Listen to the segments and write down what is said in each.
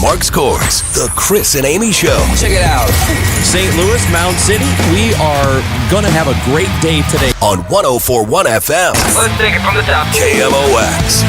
Mark scores. The Chris and Amy Show. Check it out. St. Louis, Mound City, we are going to have a great day today. On 104.1 FM. Let's take it from the top. KMOX.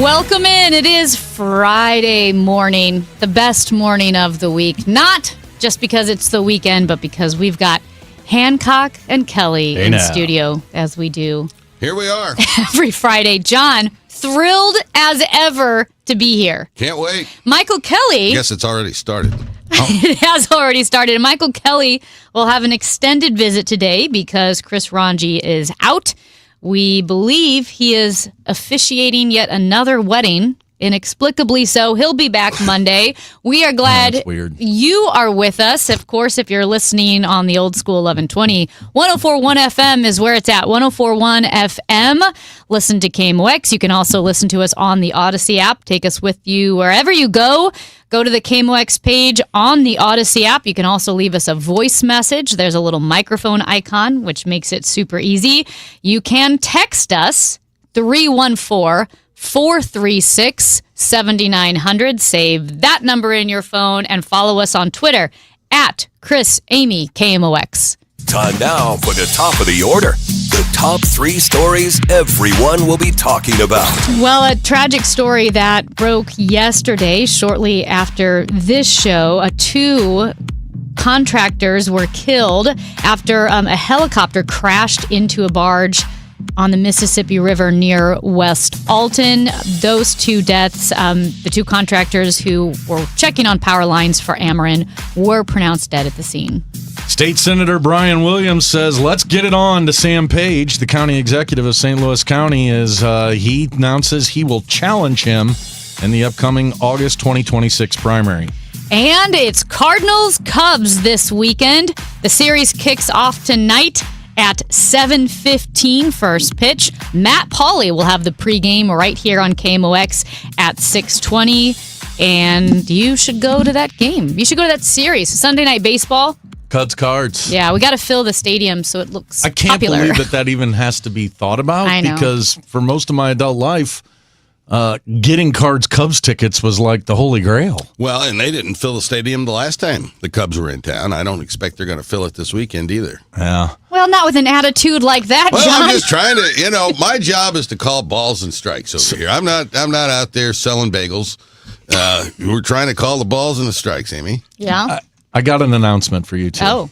Welcome in. It is Friday morning, the best morning of the week. Not just because it's the weekend, but because we've got Hancock and Kelley in studio, as we do. Here we are. Every Friday. John, thrilled as ever to be here. Can't wait. Michael Kelley. Guess it's already started. It has already started. Michael Kelley will have an extended visit today because Chris Ranji is out. We believe he is officiating yet another wedding. Inexplicably so. He'll be back Monday. We are glad you are with us. Of course, if you're listening on the old school 1120, 104.1 FM is where it's at. 104.1 FM. Listen to KMOX. You can also listen to us on the Odyssey app. Take us with you wherever you go. Go to the KMOX page on the Odyssey app. You can also leave us a voice message. There's a little microphone icon, which makes it super easy. You can text us 314-436-7900. Save that number in your phone and follow us on Twitter at Chris Amy KMOX. Time now for the top of the order. The top 3 stories everyone will be talking about. Well, a tragic story that broke yesterday, shortly after this show. 2 contractors were killed after a helicopter crashed into a barge on the Mississippi River near West Alton. Those 2 deaths, the 2 contractors who were checking on power lines for Ameren, were pronounced dead at the scene. State Senator Brian Williams says, let's get it on to Sam Page, the county executive of St. Louis County, as he announces he will challenge him in the upcoming August 2026 primary. And it's Cardinals-Cubs this weekend. The series kicks off tonight at 7:15 first pitch. Matt Pauley will have the pregame right here on KMOX at 6:20. And you should go to that game. You should go to that series. Sunday Night Baseball. Cubs Cards. Yeah, we got to fill the stadium so it looks I can't popular. believe that even has to be thought about. I know. Because for most of my adult life, getting Cards Cubs tickets was like the holy grail. Well, and they didn't fill the stadium the last time the Cubs were in town. I don't expect they're going to fill it this weekend either. Yeah. Well, not with an attitude like that, Well, John. I'm just trying to, my job is to call balls and strikes over here. I'm not out there selling bagels. We're trying to call the balls and the strikes, Amy. Yeah. I got an announcement for you, too. Oh.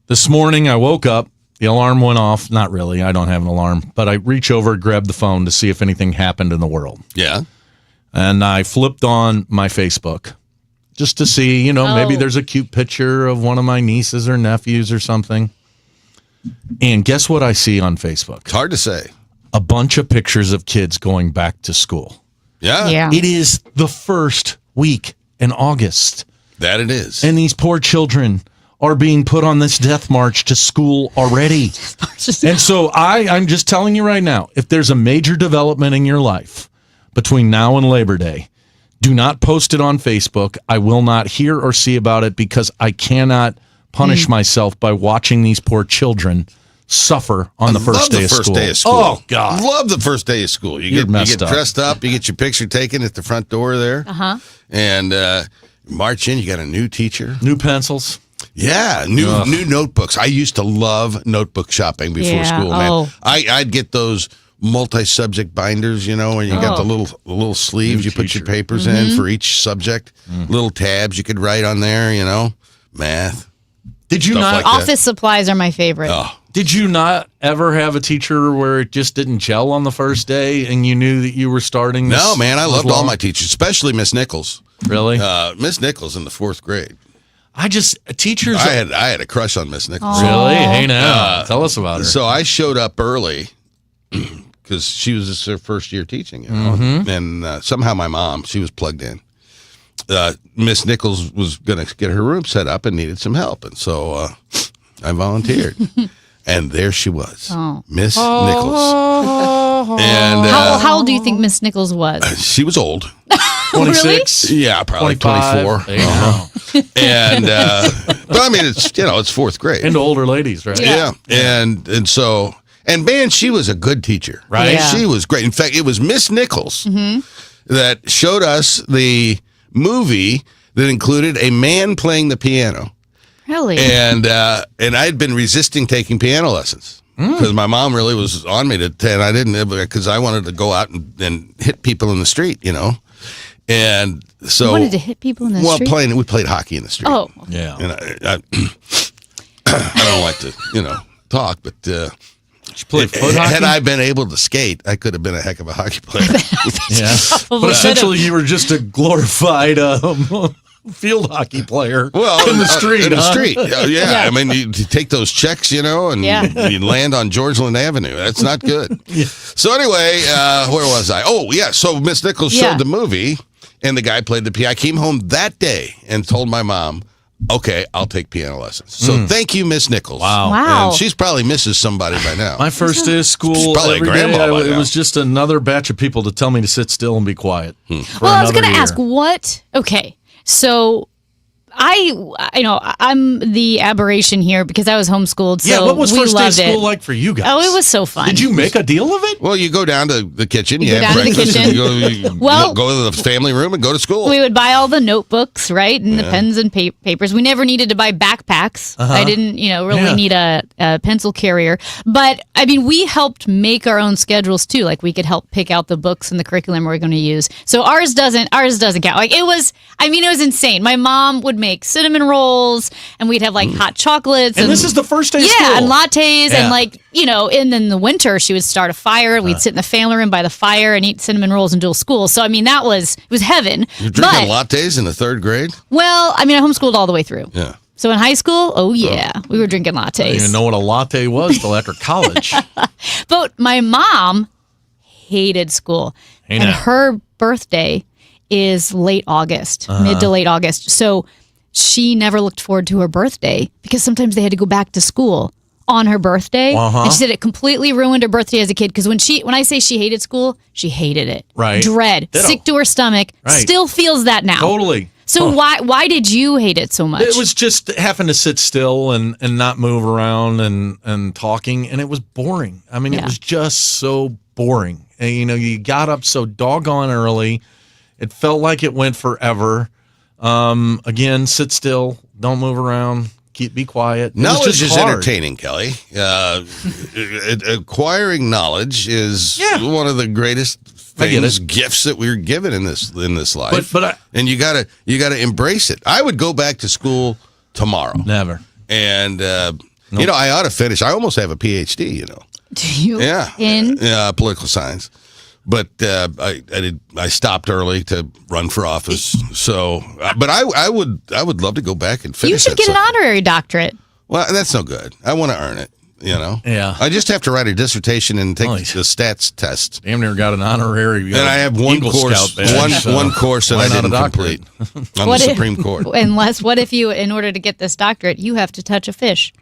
This morning, I woke up. The alarm went off. Not really. I don't have an alarm. But I reach over, grab the phone to see if anything happened in the world. Yeah. And I flipped on my Facebook just to see, maybe there's a cute picture of one of my nieces or nephews or something. And guess what I see on Facebook? It's hard to say. A bunch of pictures of kids going back to school. Yeah. Yeah. It is the first week in August. That it is. And these poor children are being put on this death march to school already. And so I'm just telling you right now, if there's a major development in your life between now and Labor Day, do not post it on Facebook. I will not hear or see about it because I cannot punish myself by watching these poor children suffer on the first day of school. Oh, God. Love the first day of school. You get dressed up, you get your picture taken at the front door there. Uh-huh. And march in, you got a new teacher. New pencils. Yeah, new notebooks. I used to love notebook shopping before school, man. I'd get those multi-subject binders, and you got the little sleeves you put your papers in for each subject. Little tabs you could write on there, math. Did you not? Like Office supplies are my favorite. Oh. Did you not ever have a teacher where it just didn't gel on the first day and you knew that you were starting this? No, man, I loved all my teachers, especially Miss Nichols. Really? Miss Nichols in the 4th grade. Teachers. I had a crush on Miss Nichols. Really? Hey, now. Tell us about her. So I showed up early because she was her first year teaching, and somehow my mom, she was plugged in. Miss Nichols was going to get her room set up and needed some help, and so I volunteered. And there she was, Miss Nichols. And how old do you think Miss Nichols was? She was old. 26? Really? Yeah, probably 24. And but I mean, it's it's 4th grade. Into older ladies, right? Yeah. And so man, she was a good teacher. Right. Yeah. She was great. In fact, it was Miss Nichols that showed us the movie that included a man playing the piano. Really? And I'd been resisting taking piano lessons because my mom really was on me and I didn't, because I wanted to go out and hit people in the street, And so you wanted to hit people in the street? Well, we played hockey in the street. Oh, Yeah. And I don't like to, talk, but you play foot hockey? had I been able to skate, I could have been a heck of a hockey player. Yeah. But essentially, you were just a glorified field hockey player in the street. In the huh? street. Yeah. I mean, you take those checks, and you land on Georgeland Avenue. That's not good. So anyway, where was I? Oh, yeah. So Miss Nichols showed the movie, and the guy played the piano. I came home that day and told my mom, okay, I'll take piano lessons. So thank you, Miss Nichols. Wow. And she's probably misses somebody by now. My first day of school, probably a every grandma day, by it now. was just another batch of people to tell me to sit still and be quiet. Well, I was going to ask what. Okay, so I'm the aberration here because I was homeschooled. So Yeah, what was we first day of loved school it. like for you guys? Oh, it was so fun. Did you make a deal of it? Well, you go down to the kitchen, You you go have down to the breakfast, and kitchen. you Well- go to the family room and go to school. We would buy all the notebooks, right, and the pens and papers. We never needed to buy backpacks. I didn't, really need a pencil carrier. But I mean, we helped make our own schedules too. Like we could help pick out the books and the curriculum we're going to use. So ours doesn't count. Like it was insane. My mom would make cinnamon rolls, and we'd have like hot chocolates. And this is the first day of school. Yeah, and lattes, Yeah. and then in the winter she would start a fire. We'd sit in the family room by the fire and eat cinnamon rolls until school. So I mean, it was heaven. You're drinking lattes in the third grade? Well, I mean, I homeschooled all the way through. Yeah. So in high school, we were drinking lattes. I didn't even know what a latte was till after college. But my mom hated school. Hey, and now. her birthday is late August, mid to late August. So she never looked forward to her birthday because sometimes they had to go back to school on her birthday. And she said it completely ruined her birthday as a kid because when I say she hated school, she hated it. Right. Dread, Ditto. sick to her stomach, Right. still feels that now. Totally. So why did you hate it so much? It was just having to sit still and not move around and talking, and it was boring. I mean, it was just so boring. And, you got up so doggone early. It felt like it went forever. Again, sit still, don't move around, be quiet. It was Knowledge just is hard. entertaining, Kelly. Acquiring knowledge is one of the greatest I get things, it. gifts that we're given in this life. But and you gotta embrace it. I would go back to school tomorrow, never. and I ought to finish. I almost have a PhD. Do you? Yeah, In? political science. But I stopped early to run for office. So, but I would love to go back and finish. You should that get an sucker. honorary doctorate. Well, that's no good. I want to earn it. Yeah. I just have to write a dissertation and take Nice. the stats test. Damn near got an honorary. And I have one Eagle course, Scout badge, so one course that why I not a didn't doctorate? complete on What the if- Supreme Court. What if you, in order to get this doctorate, you have to touch a fish?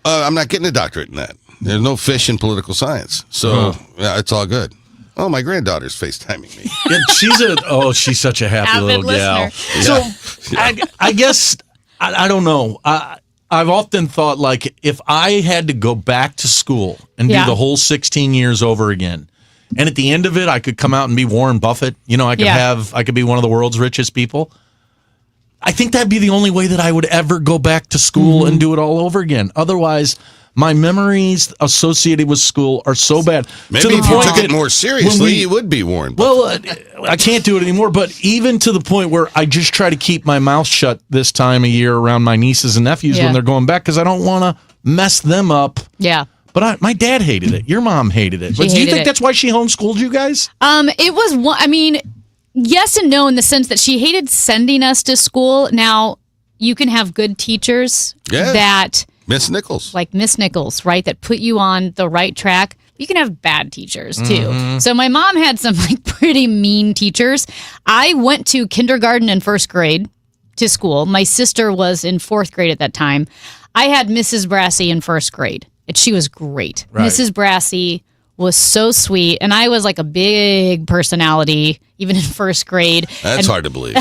I'm not getting a doctorate in that. There's no fish in political science, so it's all good. Oh, my granddaughter's FaceTiming me. Yeah, she's such a happy Avid little gal. listener. So I guess I don't know. I've often thought like if I had to go back to school and do the whole 16 years over again, and at the end of it I could come out and be Warren Buffett. I could be one of the world's richest people. I think that'd be the only way that I would ever go back to school and do it all over again. Otherwise, my memories associated with school are so bad. Maybe to the if you point took it that more seriously, you would be Warren Buffett. well, I can't do it anymore, but even to the point where I just try to keep my mouth shut this time of year around my nieces and nephews when they're going back because I don't want to mess them up. Yeah. But my dad hated it. Your mom hated it. But do you hated think it. that's why she homeschooled you guys? It was one. I mean, yes and no in the sense that she hated sending us to school. Now, you can have good teachers that, Miss Nichols. like Miss Nichols, right, that put you on the right track. You can have bad teachers too. So my mom had some pretty mean teachers. I went to kindergarten and first grade to school. My sister was in fourth grade at that time. I had Mrs. Brassey in first grade, and she was great. Right. Mrs. Brassey was so sweet, and I was like a big personality even in first grade. That's hard to believe.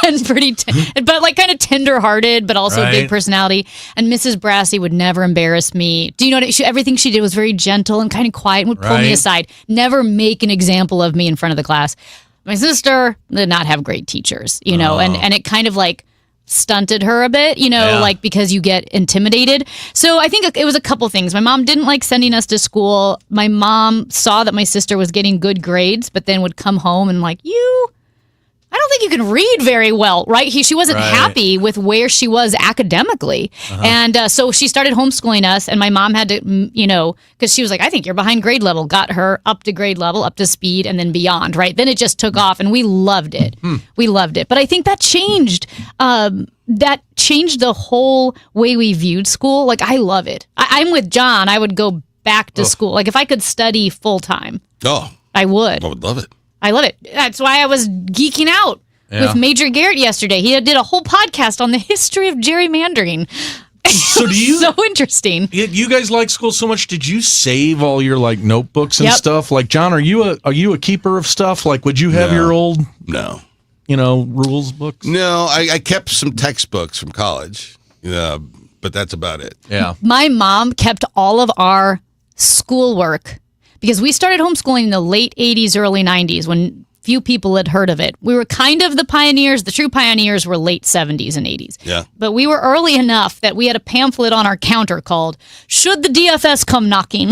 And pretty, but like kind of tender-hearted, but also a Right. big personality. And Mrs. Brassey would never embarrass me. Do you know what? Everything she did was very gentle and kind of quiet and would pull me Right. aside. Never make an example of me in front of the class. My sister did not have great teachers, and it kind of like stunted her a bit, like because you get intimidated. So I think it was a couple things. My mom didn't like sending us to school. My mom saw that my sister was getting good grades, but then would come home and like, I don't think you can read very well, right? She wasn't happy with where she was academically. And so she started homeschooling us, and my mom had to, because she was like, I think you're behind grade level, got her up to grade level, up to speed, and then beyond, right? Then it just took off, and we loved it. We loved it. But I think that changed. That changed the whole way we viewed school. Like, I love it. I'm with John. I would go back to school. Like, if I could study full time, I would. I would love it. I love it. That's why I was geeking out with Major Garrett yesterday. He did a whole podcast on the history of gerrymandering. So so interesting. You guys like school so much. Did you save all your like notebooks and stuff? Like, John, are you a keeper of stuff? Like, would you have your old rules books? No, I kept some textbooks from college. But that's about it. Yeah. My mom kept all of our schoolwork. Because we started homeschooling in the late 80s, early 90s, when few people had heard of it. We were kind of the pioneers. The true pioneers were late 70s and 80s. Yeah. But we were early enough that we had a pamphlet on our counter called, Should the DFS Come Knocking?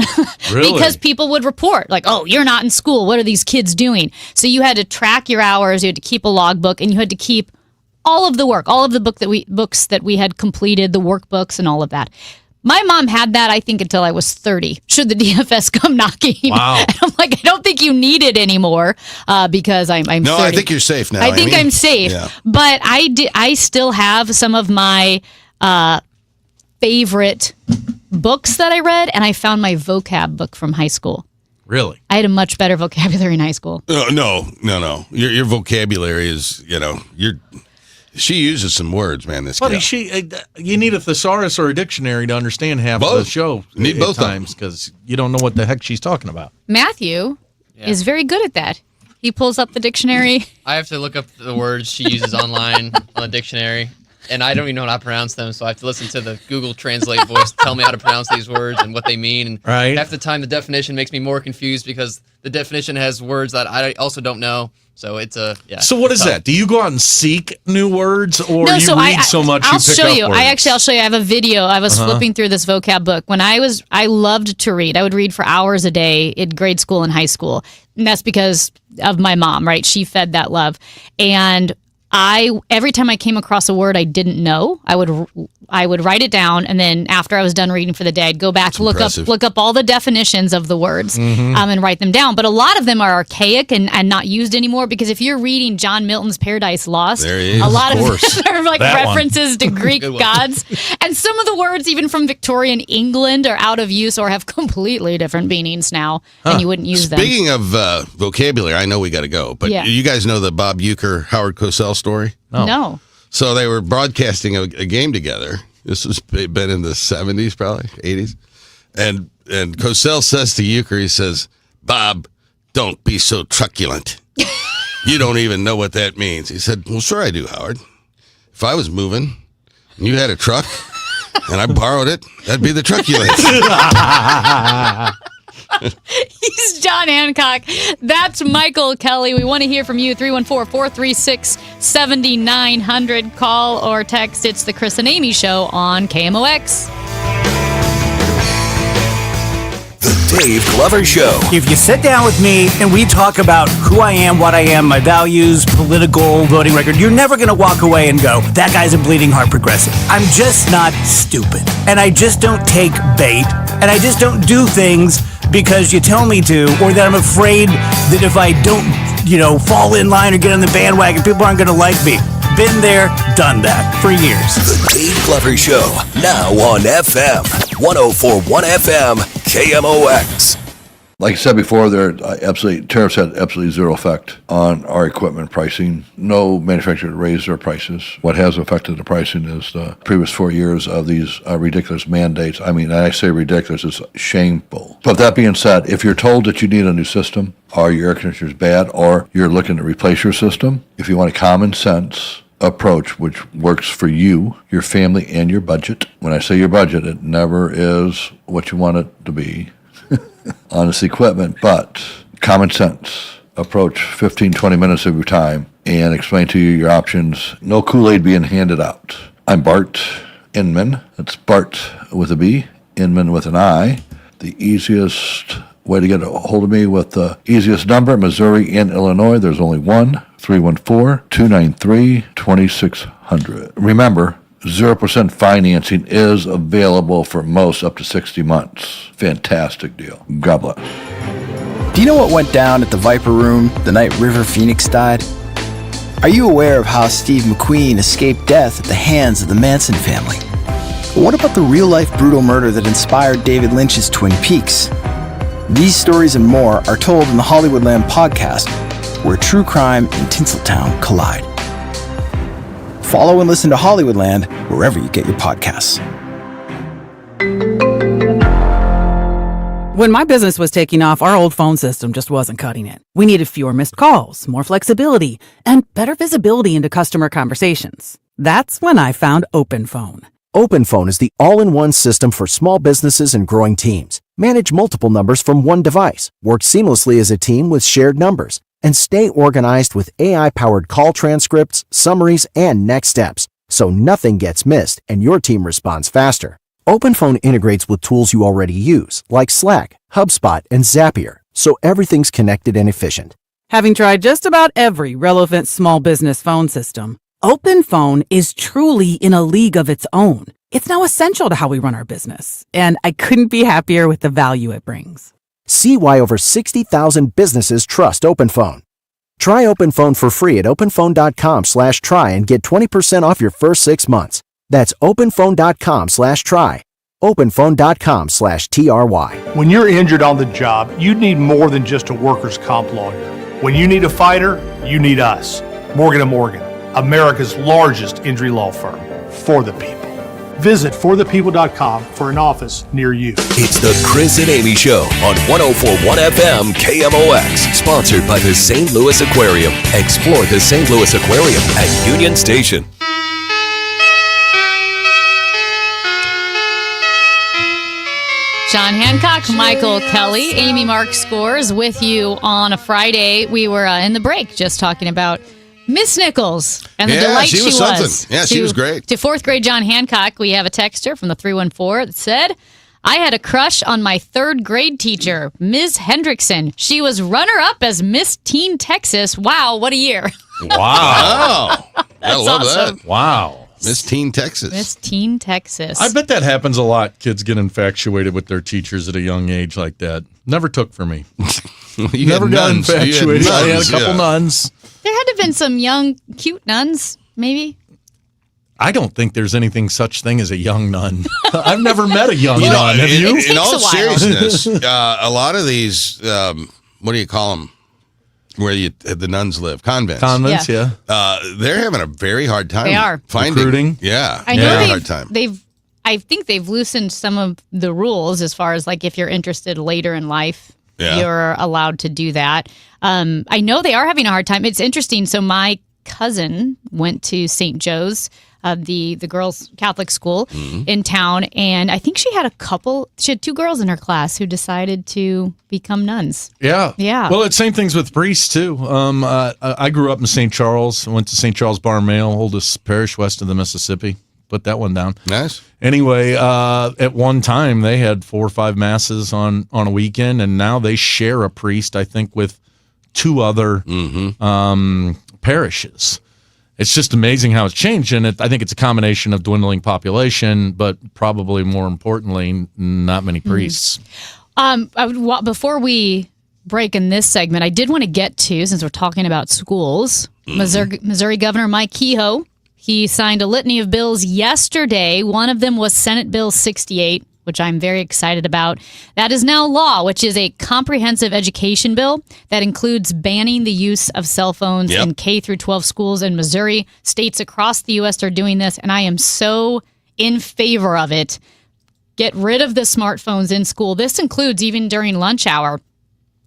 Really? Because people would report, like, oh, you're not in school. What are these kids doing? So you had to track your hours. You had to keep a logbook, and you had to keep all of the work, all of the books that we had completed, the workbooks and all of that. My mom had that, I think, until I was 30. Should the DFS come knocking? Wow. And I'm like, I don't think you need it anymore because I'm 30. No, I think you're safe now. I think I'm safe. Yeah. But I still have some of my favorite books that I read, and I found my vocab book from high school. Really? I had a much better vocabulary in high school. No. Your vocabulary is, she uses some words, man. This Buddy, gal. you need a thesaurus or a dictionary to understand half of the show. You need both times because you don't know what the heck she's talking about. Matthew is very good at that. He pulls up the dictionary. I have to look up the words she uses online on the dictionary, and I don't even know how to pronounce them, so I have to listen to the Google Translate voice tell me how to pronounce these words and what they mean. And half the time, the definition makes me more confused because the definition has words that I also don't know. So it's So what is that? Do you go out and seek new words, or no, you so read so much I'll you pick show up you. words? I'll show you. I have a video. I was flipping through this vocab book when I loved to read. I would read for hours a day in grade school and high school, and that's because of my mom. Right? She fed that love, and every time I came across a word I didn't know, I would write it down, and then after I was done reading for the day, I'd go back, look up all the definitions of the words, and write them down. But a lot of them are archaic and not used anymore, because if you're reading John Milton's Paradise Lost, a lot of them are like references to Greek gods, and some of the words even from Victorian England are out of use or have completely different meanings now, and you wouldn't use them. Speaking of vocabulary, I know we got to go, but you guys know the Bob Uecker, Howard Cosell story? No. So they were broadcasting a game together. This has been in the 70s, probably 80s. And Cosell says to Uecker, he says, Bob, don't be so truculent. You don't even know what that means. He said, well, sure I do, Howard. If I was moving and you had a truck and I borrowed it, that'd be the truculent. He's John Hancock. That's Michael Kelley. We want to hear from you. 314-436-7900. Call or text. It's the Chris and Amy Show on KMOX. The Dave Glover Show. If you sit down with me and we talk about who I am, what I am, my values, political, voting record, you're never going to walk away and go, that guy's a bleeding heart progressive. I'm just not stupid. And I just don't take bait. And I just don't do things because you tell me to, or that I'm afraid that if I don't, fall in line or get on the bandwagon, people aren't going to like me. Been there, done that for years. The Dave Glover Show, now on FM 104.1 FM, KMOX. Like I said before, tariffs had absolutely zero effect on our equipment pricing. No manufacturer raised their prices. What has affected the pricing is the previous 4 years of these ridiculous mandates. I mean, I say ridiculous, it's shameful. But that being said, if you're told that you need a new system, or your air conditioner is bad, or you're looking to replace your system, if you want a common sense approach which works for you, your family, and your budget. When I say your budget, it never is what you want it to be on this equipment, but common sense approach 15, 20 minutes of your time and explain to you your options. No Kool-Aid being handed out. I'm Bart Inman. That's Bart with a B, Inman with an I. The easiest way to get a hold of me with the easiest number, Missouri and Illinois, there's only one, 314-293-2600. Remember, 0% financing is available for most up to 60 months. Fantastic deal. God bless. Do you know what went down at the Viper Room the night River Phoenix died? Are you aware of how Steve McQueen escaped death at the hands of the Manson family? But what about the real-life brutal murder that inspired David Lynch's Twin Peaks? These stories and more are told in the Hollywoodland podcast, where true crime and Tinseltown collide. Follow and listen to Hollywoodland wherever you get your podcasts. When my business was taking off, our old phone system just wasn't cutting it. We needed fewer missed calls, more flexibility, and better visibility into customer conversations. That's when I found OpenPhone. OpenPhone is the all-in-one system for small businesses and growing teams. Manage multiple numbers from one device, work seamlessly as a team with shared numbers, and stay organized with AI-powered call transcripts, summaries, and next steps, so nothing gets missed and your team responds faster. OpenPhone integrates with tools you already use, like Slack, HubSpot, and Zapier, so everything's connected and efficient. Having tried just about every relevant small business phone system, OpenPhone is truly in a league of its own. It's now essential to how we run our business, and I couldn't be happier with the value it brings. See why over 60,000 businesses trust OpenPhone. Try OpenPhone for free at openphone.com/try and get 20% off your first 6 months. That's openphone.com/try. openphone.com/TRY. When you're injured on the job, you need more than just a workers' comp lawyer. When you need a fighter, you need us. Morgan & Morgan, America's largest injury law firm. For the people. Visit forthepeople.com for an office near you. It's the Chris and Amy Show on 104.1 FM KMOX. Sponsored by the St. Louis Aquarium. Explore the St. Louis Aquarium at Union Station. John Hancock, Michael Kelley, Amy Mark Scores with you on a Friday. We were in the break just talking about Miss Nichols and the delight she was. Something. Yeah, she was great. To fourth grade John Hancock, we have a texter from the 314 that said, I had a crush on my third grade teacher, Ms. Hendrickson. She was runner-up as Miss Teen Texas. Wow, what a year. Wow. I love awesome. that. Wow. Miss Teen Texas. Miss Teen Texas. I bet that happens a lot. Kids get infatuated with their teachers at a young age like that. Never took for me. Never got infatuated. I had a couple nuns. There had to have been some young, cute nuns, maybe. I don't think there's anything such thing as a young nun. I've never met a young nun. Have you? In all seriousness, a lot of these, what do you call them? Where the nuns live, convents. Convents, yeah. They're having a very hard time. They are finding recruiting. Yeah, I know very hard time. I think they've loosened some of the rules as far as like if you're interested later in life, you're allowed to do that. I know they are having a hard time. It's interesting. So my cousin went to St. Joe's, the girls' Catholic school in town, and I think she had two girls in her class who decided to become nuns. Yeah. Yeah. Well, it's same things with priests, too. I grew up in St. Charles. I went to St. Charles Bar Mail, oldest parish west of the Mississippi. Put that one down. Nice. Anyway, at one time, they had 4 or 5 masses on a weekend, and now they share a priest, I think, with 2 other parishes. It's just amazing how it's changed, and I think it's a combination of dwindling population, but probably more importantly, not many priests. Before we break in this segment, I did want to get to, since we're talking about schools, Missouri Governor Mike Kehoe. He signed a litany of bills yesterday. One of them was Senate Bill 68, which I'm very excited about. That is now law, which is a comprehensive education bill that includes banning the use of cell phones in K through 12 schools in Missouri. States across the U.S. are doing this, and I am so in favor of it. Get rid of the smartphones in school. This includes even during lunch hour.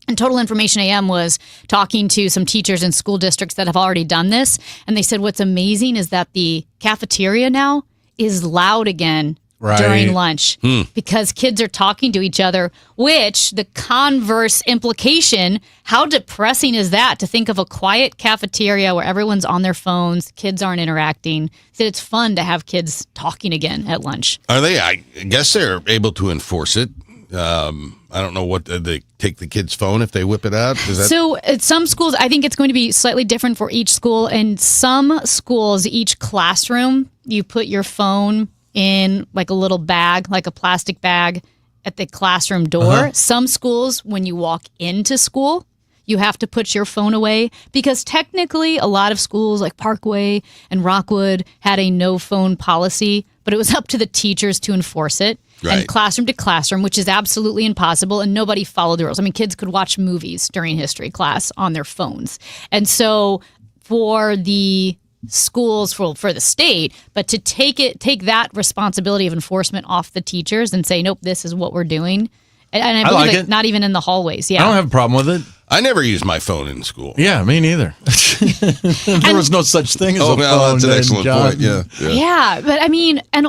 And Total Information AM was talking to some teachers in school districts that have already done this, and they said what's amazing is that the cafeteria now is loud again during lunch because kids are talking to each other, which the converse implication, how depressing is that to think of a quiet cafeteria where everyone's on their phones, kids aren't interacting. So it's fun to have kids talking again at lunch. Are they? I guess they're able to enforce it. I don't know what they take the kid's phone if they whip it out. So at some schools, I think it's going to be slightly different for each school. In some schools, each classroom, you put your phone in like a little bag, like a plastic bag at the classroom door. Some schools, when you walk into school, you have to put your phone away because technically a lot of schools like Parkway and Rockwood had a no phone policy, but it was up to the teachers to enforce it. Right. And classroom to classroom, which is absolutely impossible, and nobody followed the rules. I mean, kids could watch movies during history class on their phones. And so for the schools, for the state, but to take that responsibility of enforcement off the teachers and say, nope, this is what we're doing. And I believe like it, not even in the hallways. Yeah. I don't have a problem with it. I never used my phone in school. Yeah, me neither. There was no such thing as a phone. That's an excellent point. Yeah, but I mean, and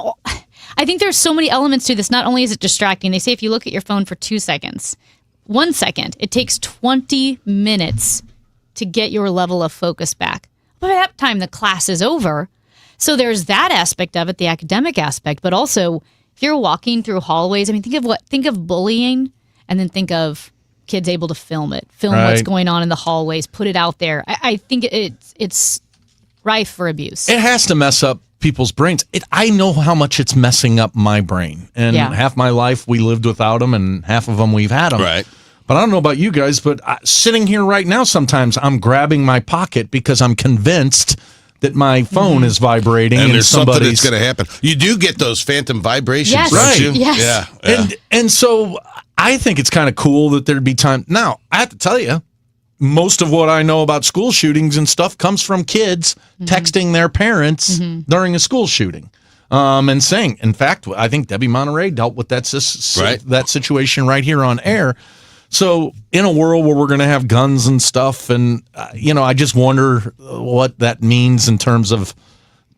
I think there's so many elements to this. Not only is it distracting, they say if you look at your phone for 2 seconds, 1 second, it takes 20 minutes to get your level of focus back. By that time, the class is over. So there's that aspect of it, the academic aspect, but also if you're walking through hallways, I mean, think of bullying and then think of kids able to film what's going on in the hallways, put it out there. I think it's rife for abuse. It has to mess up people's brains. I know how much it's messing up my brain. And half my life we lived without them and half of them we've had them. Right. But I don't know about you guys, but sitting here right now, sometimes I'm grabbing my pocket because I'm convinced that my phone is vibrating. And there's something that's going to happen. You do get those phantom vibrations, yes. don't right. you? Yes. Yeah. And so I think it's kind of cool that there'd be time. Now, I have to tell you, most of what I know about school shootings and stuff comes from kids texting their parents during a school shooting. And saying, in fact, I think Debbie Monterey dealt with that situation right here on air. So in a world where we're going to have guns and stuff, and, I just wonder what that means in terms of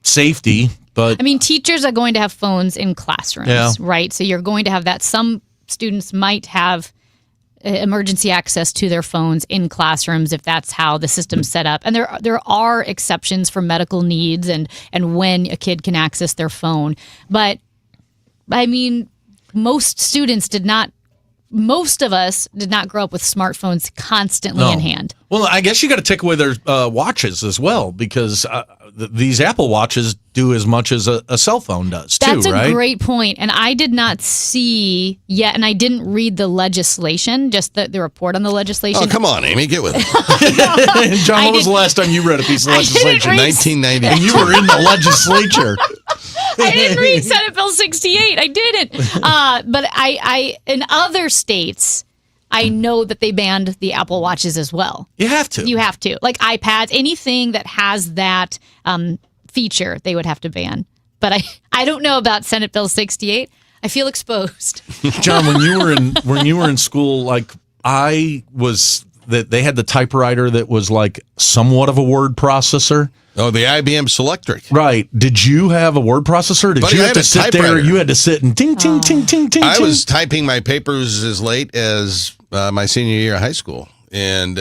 safety. But I mean, teachers are going to have phones in classrooms, right? So you're going to have that. Some students might have emergency access to their phones in classrooms if that's how the system's set up. And there are exceptions for medical needs and when a kid can access their phone. But, I mean, most of us did not grow up with smartphones constantly in hand. Well, I guess you got to take away their watches as well, because these Apple Watches do as much as a cell phone does, too, That's right? a great point. And I did not see yet, and I didn't read the legislation, just the report on the legislation. Oh, come on, Amy, get with it. John, when was the last time you read a piece of legislation? 1990. And you were in the legislature. I didn't read Senate Bill 68. I didn't. But I in other states, I know that they banned the Apple Watches as well. You have to. You have to. Like iPads, anything that has that feature, they would have to ban. But I don't know about Senate Bill 68. I feel exposed. John, when you were in school, like I was, that they had the typewriter that was like somewhat of a word processor. Oh, the IBM Selectric. Right. Did you have a word processor? Did you have to sit there? You had to sit and ting, ting, ting, ting, ting. I was typing my papers as late as my senior year of high school. And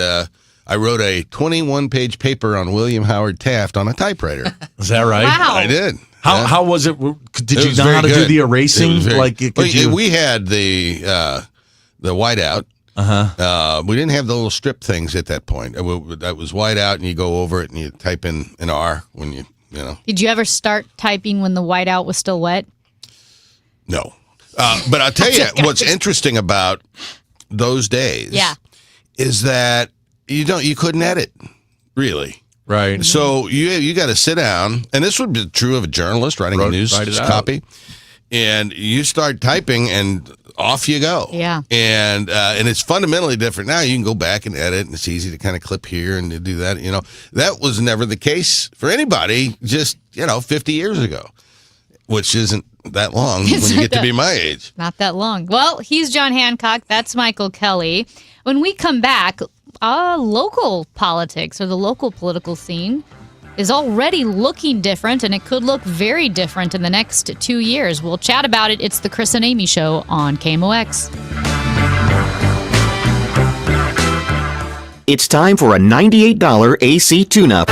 I wrote a 21-page paper on William Howard Taft on a typewriter. Is that right? Wow. I did. How was it? Did you know how to do the erasing? We had the whiteout. We didn't have the little strip things at that point. That was white out, and you go over it and you type in an R when you know. Did you ever start typing when the whiteout was still wet? No, but I'll tell you what's interesting about those days. Is that you couldn't edit really. Right. So you got to sit down, and this would be true of a journalist writing a news copy, and you start typing and off you go. Yeah. And it's fundamentally different now. You can go back and edit, and it's easy to kind of clip here and to do that. That was never the case for anybody just, 50 years ago, which isn't that long when you get to be my age. Not that long. Well, he's John Hancock. That's Michael Kelley. When we come back, local politics or the local political scene. is already looking different, and it could look very different in the next 2 years. We'll chat about it. It's the Chris and Amy Show on KMOX. It's time for a $98 AC tune-up.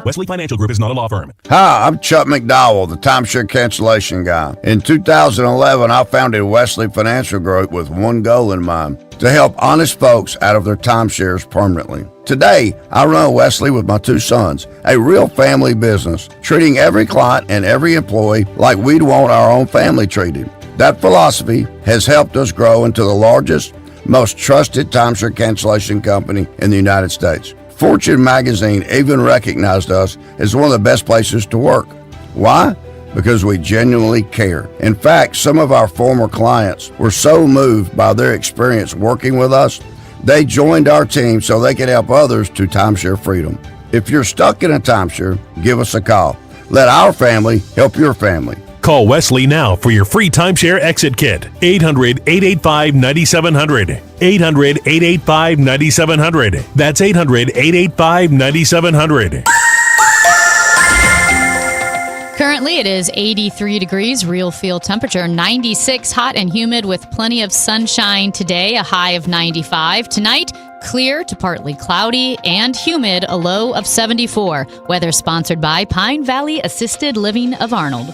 Wesley Financial Group is not a law firm. Hi, I'm Chuck McDowell, the timeshare cancellation guy. In 2011, I founded Wesley Financial Group with one goal in mind: to help honest folks out of their timeshares permanently. Today, I run Wesley with my 2 sons, a real family business, treating every client and every employee like we'd want our own family treated. That philosophy has helped us grow into the largest, most trusted timeshare cancellation company in the United States. Fortune magazine even recognized us as one of the best places to work. Why? Because we genuinely care. In fact, some of our former clients were so moved by their experience working with us, they joined our team so they could help others to timeshare freedom. If you're stuck in a timeshare, give us a call. Let our family help your family. Call Wesley now for your free timeshare exit kit. 800-885-9700. 800-885-9700. That's 800-885-9700. Currently, it is 83 degrees, real feel temperature, 96, hot and humid with plenty of sunshine today, a high of 95. Tonight, clear to partly cloudy and humid, a low of 74. Weather sponsored by Pine Valley Assisted Living of Arnold.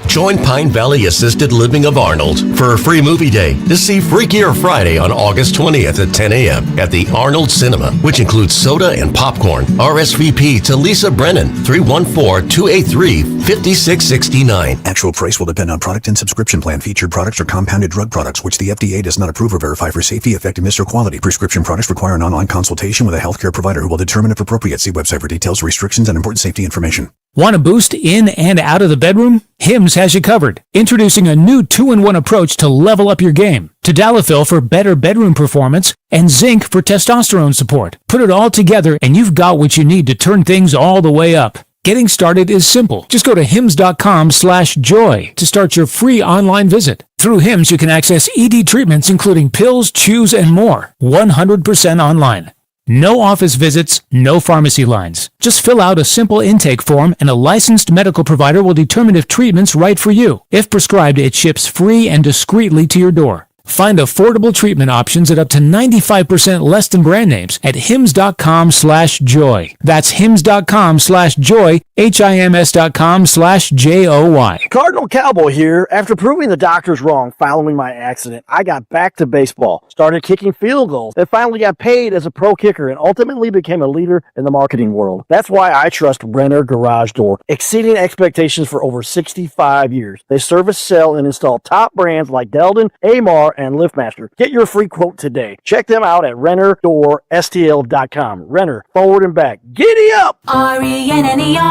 Join Pine Valley Assisted Living of Arnold for a free movie day to see Freakier Friday on August 20th at 10 a.m. at the Arnold Cinema, which includes soda and popcorn. RSVP to Lisa Brennan, 314-283-5669. Actual price will depend on product and subscription plan. Featured products are compounded drug products, which the FDA does not approve or verify for safety, effectiveness, or quality. Prescription products require an online consultation with a healthcare provider who will determine if appropriate. See website for details, restrictions, and important safety information. Want a boost in and out of the bedroom? Hims has you covered. Introducing a new 2-in-1 approach to level up your game. Tadalafil for better bedroom performance and zinc for testosterone support. Put it all together and you've got what you need to turn things all the way up. Getting started is simple. Just go to hims.com/joy to start your free online visit. Through Hims, you can access ED treatments including pills, chews, and more. 100% online. No office visits, no pharmacy lines. Just fill out a simple intake form and a licensed medical provider will determine if treatment's right for you. If prescribed, it ships free and discreetly to your door. Find affordable treatment options at up to 95% less than brand names at hims.com/joy. That's hims.com/joy, HIMS.com/JOY. Cardinal Cowboy here. After proving the doctors wrong following my accident, I got back to baseball, started kicking field goals, and finally got paid as a pro kicker and ultimately became a leader in the marketing world. That's why I trust Renner Garage Door, exceeding expectations for over 65 years. They service, sell, and install top brands like Delden, Amar, and LiftMaster. Get your free quote today. Check them out at RennerDoorSTL.com. Renner, forward and back. Giddy up! RENNER,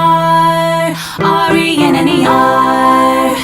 RENNER.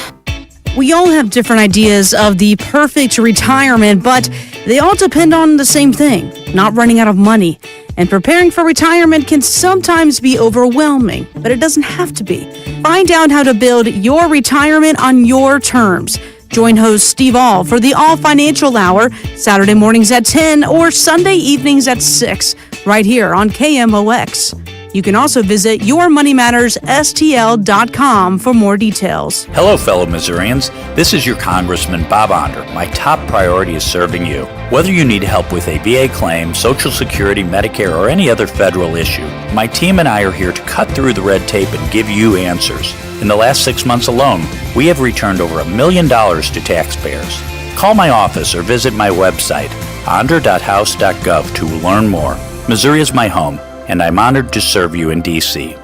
We all have different ideas of the perfect retirement, but they all depend on the same thing, not running out of money. And preparing for retirement can sometimes be overwhelming, but it doesn't have to be. Find out how to build your retirement on your terms. Join host Steve All for the All Financial Hour, Saturday mornings at 10 or Sunday evenings at 6, right here on KMOX. You can also visit YourMoneyMattersSTL.com for more details. Hello, fellow Missourians. This is your Congressman Bob Onder. My top priority is serving you. Whether you need help with a VA claim, Social Security, Medicare, or any other federal issue, my team and I are here to cut through the red tape and give you answers. In the last 6 months alone, we have returned over $1 million to taxpayers. Call my office or visit my website, onder.house.gov, to learn more. Missouri is my home, and I'm honored to serve you in D.C.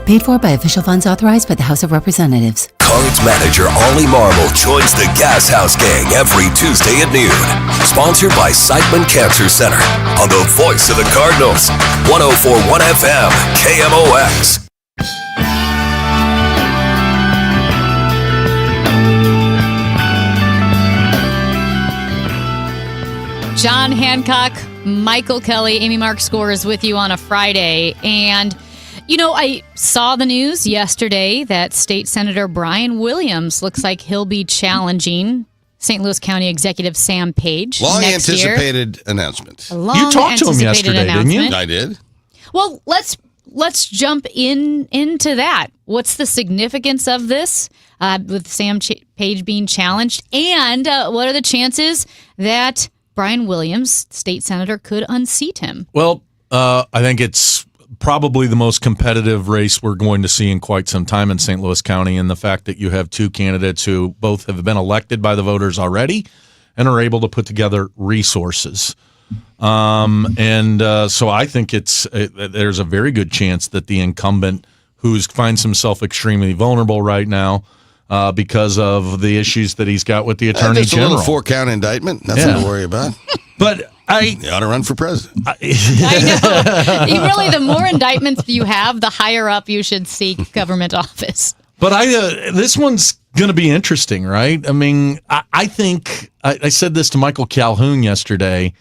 Paid for by official funds authorized by the House of Representatives. Cards manager Ollie Marble joins the Gas House Gang every Tuesday at noon. Sponsored by Siteman Cancer Center on the voice of the Cardinals, 104.1 FM, KMOX. John Hancock, Michael Kelley, Amy Mark Scores with you on a Friday. And, you know, I saw the news yesterday that State Senator Brian Williams looks like he'll be challenging St. Louis County Executive Sam Page Long next anticipated announcement. Long you talked to him yesterday, didn't you? I did. Well, let's let's jump into that. What's the significance of this with Sam Page being challenged? And what are the chances that Brian Williams, state senator, could unseat him? Well, I think it's probably the most competitive race we're going to see in quite some time in St. Louis County, and the fact that you have two candidates who both have been elected by the voters already and are able to put together resources. So I think there's a very good chance that the incumbent, who finds himself extremely vulnerable right now because of the issues that he's got with the attorney general. Just a little 4-count indictment, nothing to worry about. But you ought to run for president. I know. Really, the more indictments you have, the higher up you should seek government office. But this one's going to be interesting, right? I mean, I think I said this to Michael Calhoun yesterday.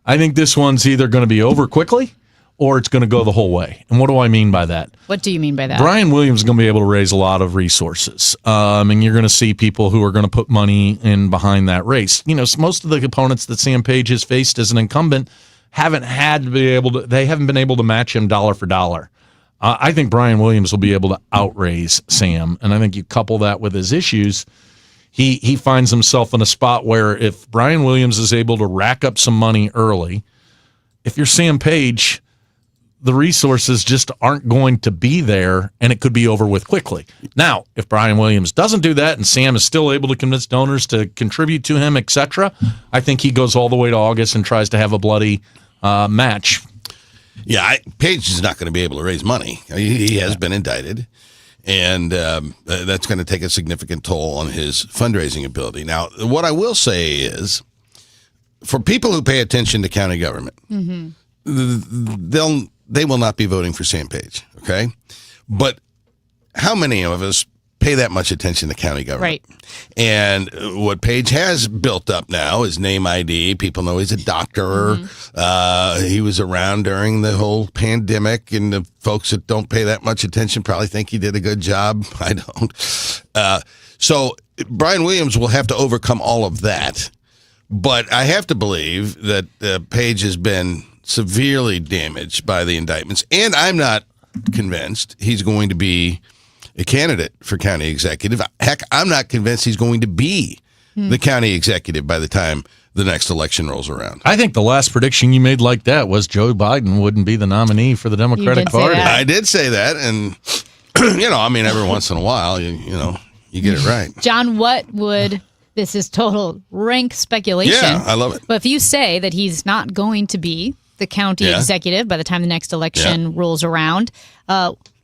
I think this one's either going to be over quickly or it's going to go the whole way. And what do I mean by that? What do you mean by that? Brian Williams is going to be able to raise a lot of resources. And you're going to see people who are going to put money in behind that race. You know, most of the opponents that Sam Page has faced as an incumbent haven't been able to match him dollar for dollar. I think Brian Williams will be able to outraise Sam. And I think you couple that with his issues, he finds himself in a spot where if Brian Williams is able to rack up some money early, if you're Sam Page, the resources just aren't going to be there, and it could be over with quickly. Now, if Brian Williams doesn't do that and Sam is still able to convince donors to contribute to him, etc., I think he goes all the way to August and tries to have a bloody match. Yeah, Page is not going to be able to raise money. He has been indicted, and that's going to take a significant toll on his fundraising ability. Now, what I will say is, for people who pay attention to county government, they will not be voting for Sam Page, okay? But how many of us pay that much attention to county government? Right. And what Page has built up now is name ID. People know he's a doctor. He was around during the whole pandemic, and the folks that don't pay that much attention probably think he did a good job. I don't. So Brian Williams will have to overcome all of that. But I have to believe that Page has been severely damaged by the indictments, and I'm not convinced he's going to be a candidate for county executive. Heck, I'm not convinced he's going to be the county executive by the time the next election rolls around. I think the last prediction you made like that was Joe Biden wouldn't be the nominee for the Democratic Party. I did say that, and every once in a while, you get it right. John, this is total rank speculation. Yeah, I love it. But if you say that he's not going to be the county executive by the time the next election rolls around,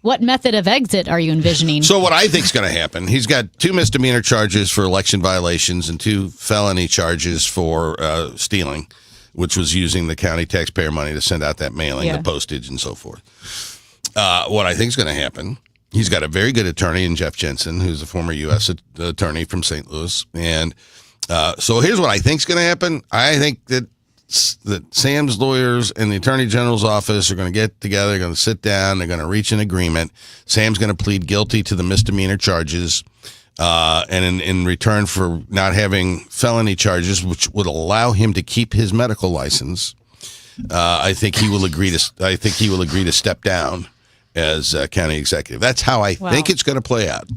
what method of exit are you envisioning? So what I think is going to happen, he's got 2 misdemeanor charges for election violations and 2 felony charges for stealing, which was using the county taxpayer money to send out that mailing, the postage, and so forth. What I think is going to happen, he's got a very good attorney in Jeff Jensen, who's a former U.S. attorney from St. Louis. And so here's what I think is going to happen. I think that Sam's lawyers and the Attorney General's office are going to get together, they're going to sit down, they're going to reach an agreement. Sam's going to plead guilty to the misdemeanor charges, and in return for not having felony charges, which would allow him to keep his medical license, I think he will agree to step down as county executive. That's how I think it's going to play out.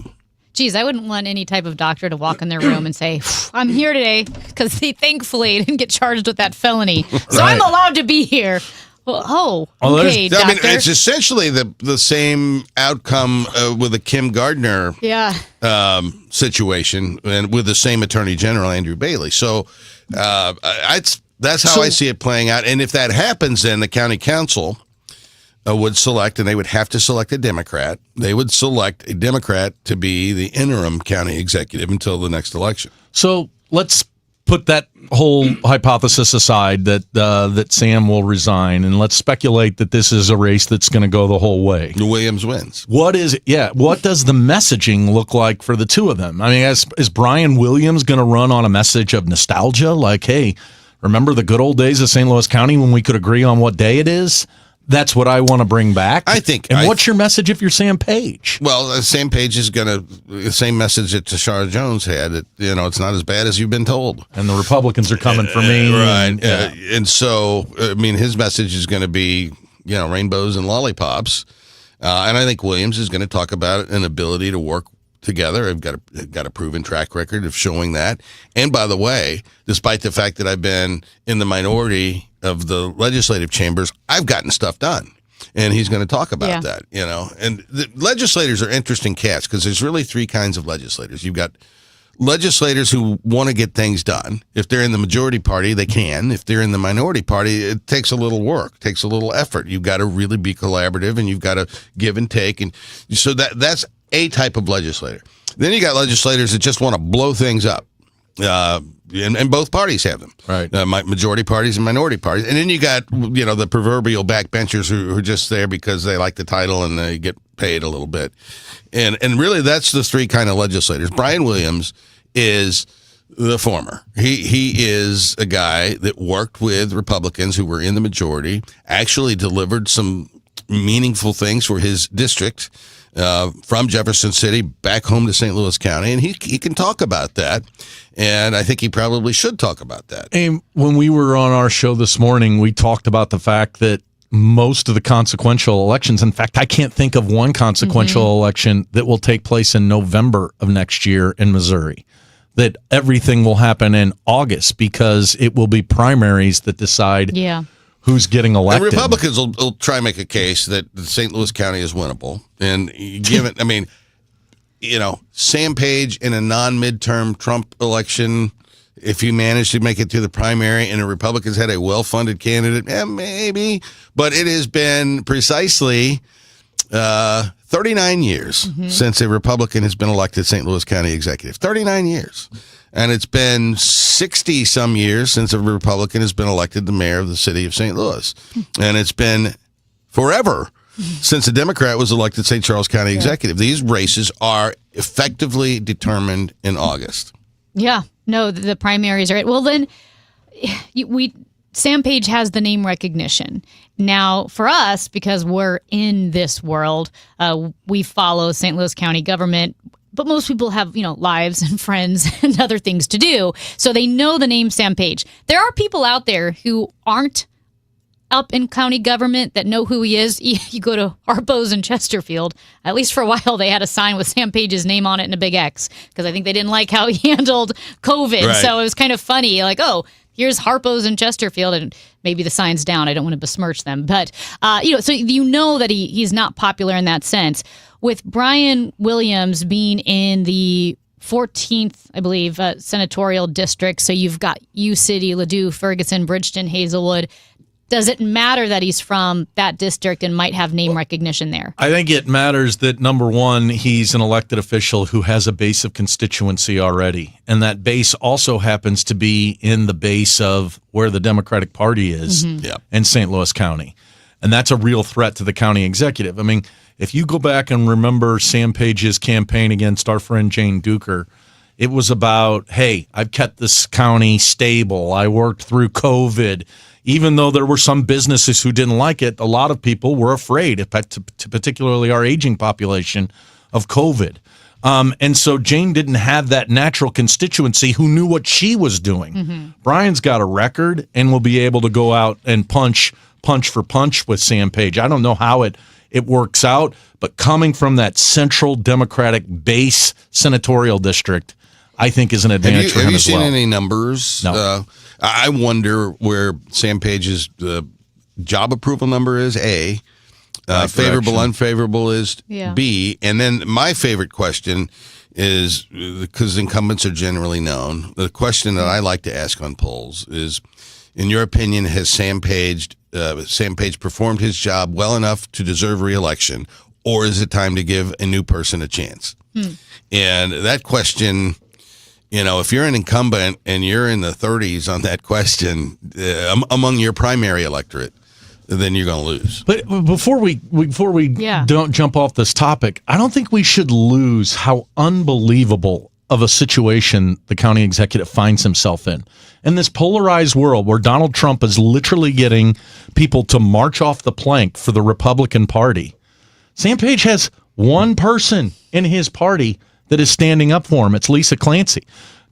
Geez, I wouldn't want any type of doctor to walk in their room and say, I'm here today because they thankfully didn't get charged with that felony. So I'm allowed to be here. Well, okay, doctor. I mean, it's essentially the same outcome with the Kim Gardner situation, and with the same Attorney General, Andrew Bailey. So that's how I see it playing out. And if that happens, then the county council would select, and they would have to select a Democrat. They would select a Democrat to be the interim county executive until the next election. So let's put that whole hypothesis aside that Sam will resign, and let's speculate that this is a race that's going to go the whole way. Williams wins. What does the messaging look like for the two of them? I mean, is Brian Williams going to run on a message of nostalgia, like, hey, remember the good old days of St. Louis County when we could agree on what day it is? That's what I want to bring back. I think. And what's your message if you're Sam Page? Well, Sam Page is the same message that Tashara Jones had. It's not as bad as you've been told. And the Republicans are coming for me. Right. And so, I mean, his message is going to be, rainbows and lollipops. And I think Williams is going to talk about an ability to work together. I've got a proven track record of showing that. And by the way, despite the fact that I've been in the minority of the legislative chambers, I've gotten stuff done. And he's going to talk about that, And the legislators are interesting cats because there's really three kinds of legislators. You've got legislators who want to get things done. If they're in the majority party, they can. If they're in the minority party, it takes a little work, takes a little effort. You've got to really be collaborative, and you've got to give and take. And so that's a type of legislator. Then you got legislators that just want to blow things up. And both parties have them, right? Majority parties and minority parties, and then you got the proverbial backbenchers who are just there because they like the title and they get paid a little bit, and really that's the three kind of legislators. Brian Williams is the former. He is a guy that worked with Republicans who were in the majority, actually delivered some meaningful things for his district. From Jefferson City back home to St. Louis County, and he can talk about that, and I think he probably should talk about that. And when we were on our show this morning, we talked about the fact that most of the consequential elections, in fact, I can't think of one consequential election that will take place in November of next year in Missouri, that everything will happen in August because it will be primaries that decide who's getting elected. And Republicans will try and make a case that St. Louis County is winnable. And given, Sam Page in a non-midterm Trump election, if you manage to make it through the primary and the Republicans had a well-funded candidate, maybe. But it has been precisely 39 years since a Republican has been elected St. Louis County executive. 39 years. And it's been 60-some years since a Republican has been elected the mayor of the city of St. Louis. And it's been forever since a Democrat was elected St. Charles County executive. These races are effectively determined in August. Yeah. No, the primaries are it. Well, then Sam Page has the name recognition. Now, for us, because we're in this world, we follow St. Louis County government. But most people have, lives and friends and other things to do. So they know the name Sam Page. There are people out there who aren't up in county government that know who he is. You go to Harpo's in Chesterfield. At least for a while, they had a sign with Sam Page's name on it and a big X because I think they didn't like how he handled COVID. Right. So it was kind of funny. Like, oh, here's Harpo's in Chesterfield, and maybe the sign's down. I don't want to besmirch them. But, so that he's not popular in that sense. With Brian Williams being in the 14th, I believe, senatorial district, so you've got U-City, Ladue, Ferguson, Bridgeton, Hazelwood. Does it matter that he's from that district and might have name recognition there? I think it matters that, number one, he's an elected official who has a base of constituency already. And that base also happens to be in the base of where the Democratic Party is in St. Louis County. And that's a real threat to the county executive. I mean, if you go back and remember Sam Page's campaign against our friend Jane Duker, it was about, hey, I've kept this county stable. I worked through COVID. Even though there were some businesses who didn't like it, a lot of people were afraid, particularly our aging population, of COVID. And so Jane didn't have that natural constituency who knew what she was doing. Brian's got a record and will be able to go out and punch for punch with Sam Page. I don't know how it works out, but coming from that central Democratic base senatorial district, I think is an advantage for him as well. Have you seen any numbers? No. I wonder where Sam Page's job approval number is, A. Favorable, unfavorable is B. And then my favorite question is, because incumbents are generally known, the question that I like to ask on polls is, in your opinion, has Sam Page performed his job well enough to deserve re-election, or is it time to give a new person a chance? And that question, if you're an incumbent and you're in the 30s on that question among your primary electorate, then you're going to lose. But before we don't jump off this topic, I don't think we should lose how unbelievable of a situation the county executive finds himself in this polarized world where Donald Trump is literally getting people to march off the plank for the Republican Party. Sam Page has one person in his party that is standing up for him. It's Lisa Clancy.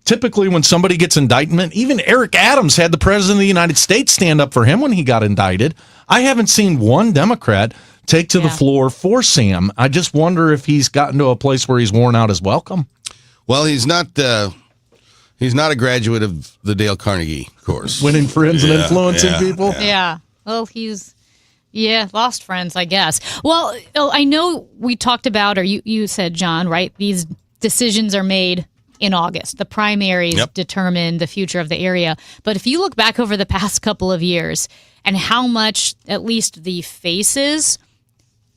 Typically, when somebody gets indictment, even Eric Adams had the president of the United States stand up for him when he got indicted. I haven't seen one Democrat take to the floor for Sam. I just wonder if he's gotten to a place where he's worn out his welcome. Well, he's not a graduate of the Dale Carnegie course. Winning friends and influencing people? Yeah. Well, he's lost friends, I guess. Well, I know we talked about, or you said, John, right? These decisions are made in August. The primaries determine the future of the area. But if you look back over the past couple of years and how much at least the faces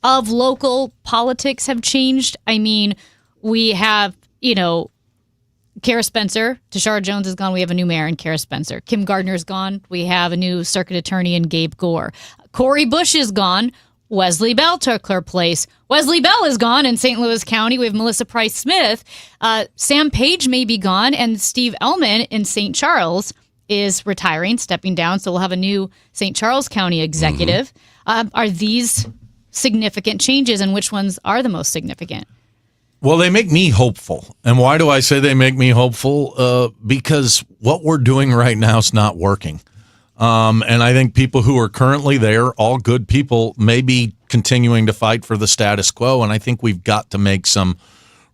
of local politics have changed, I mean, we have, Kara Spencer, Tashara Jones is gone. We have a new mayor in Kara Spencer. Kim Gardner's gone. We have a new circuit attorney in Gabe Gore. Cori Bush is gone. Wesley Bell took her place. Wesley Bell is gone in St. Louis County. We have Melissa Price Smith. Sam Page may be gone, and Steve Ellman in St. Charles is retiring, stepping down. So we'll have a new St. Charles County executive. Are these significant changes, and which ones are the most significant? Well, they make me hopeful. And why do I say they make me hopeful? Because what we're doing right now is not working. And I think people who are currently there, all good people, may be continuing to fight for the status quo. And I think we've got to make some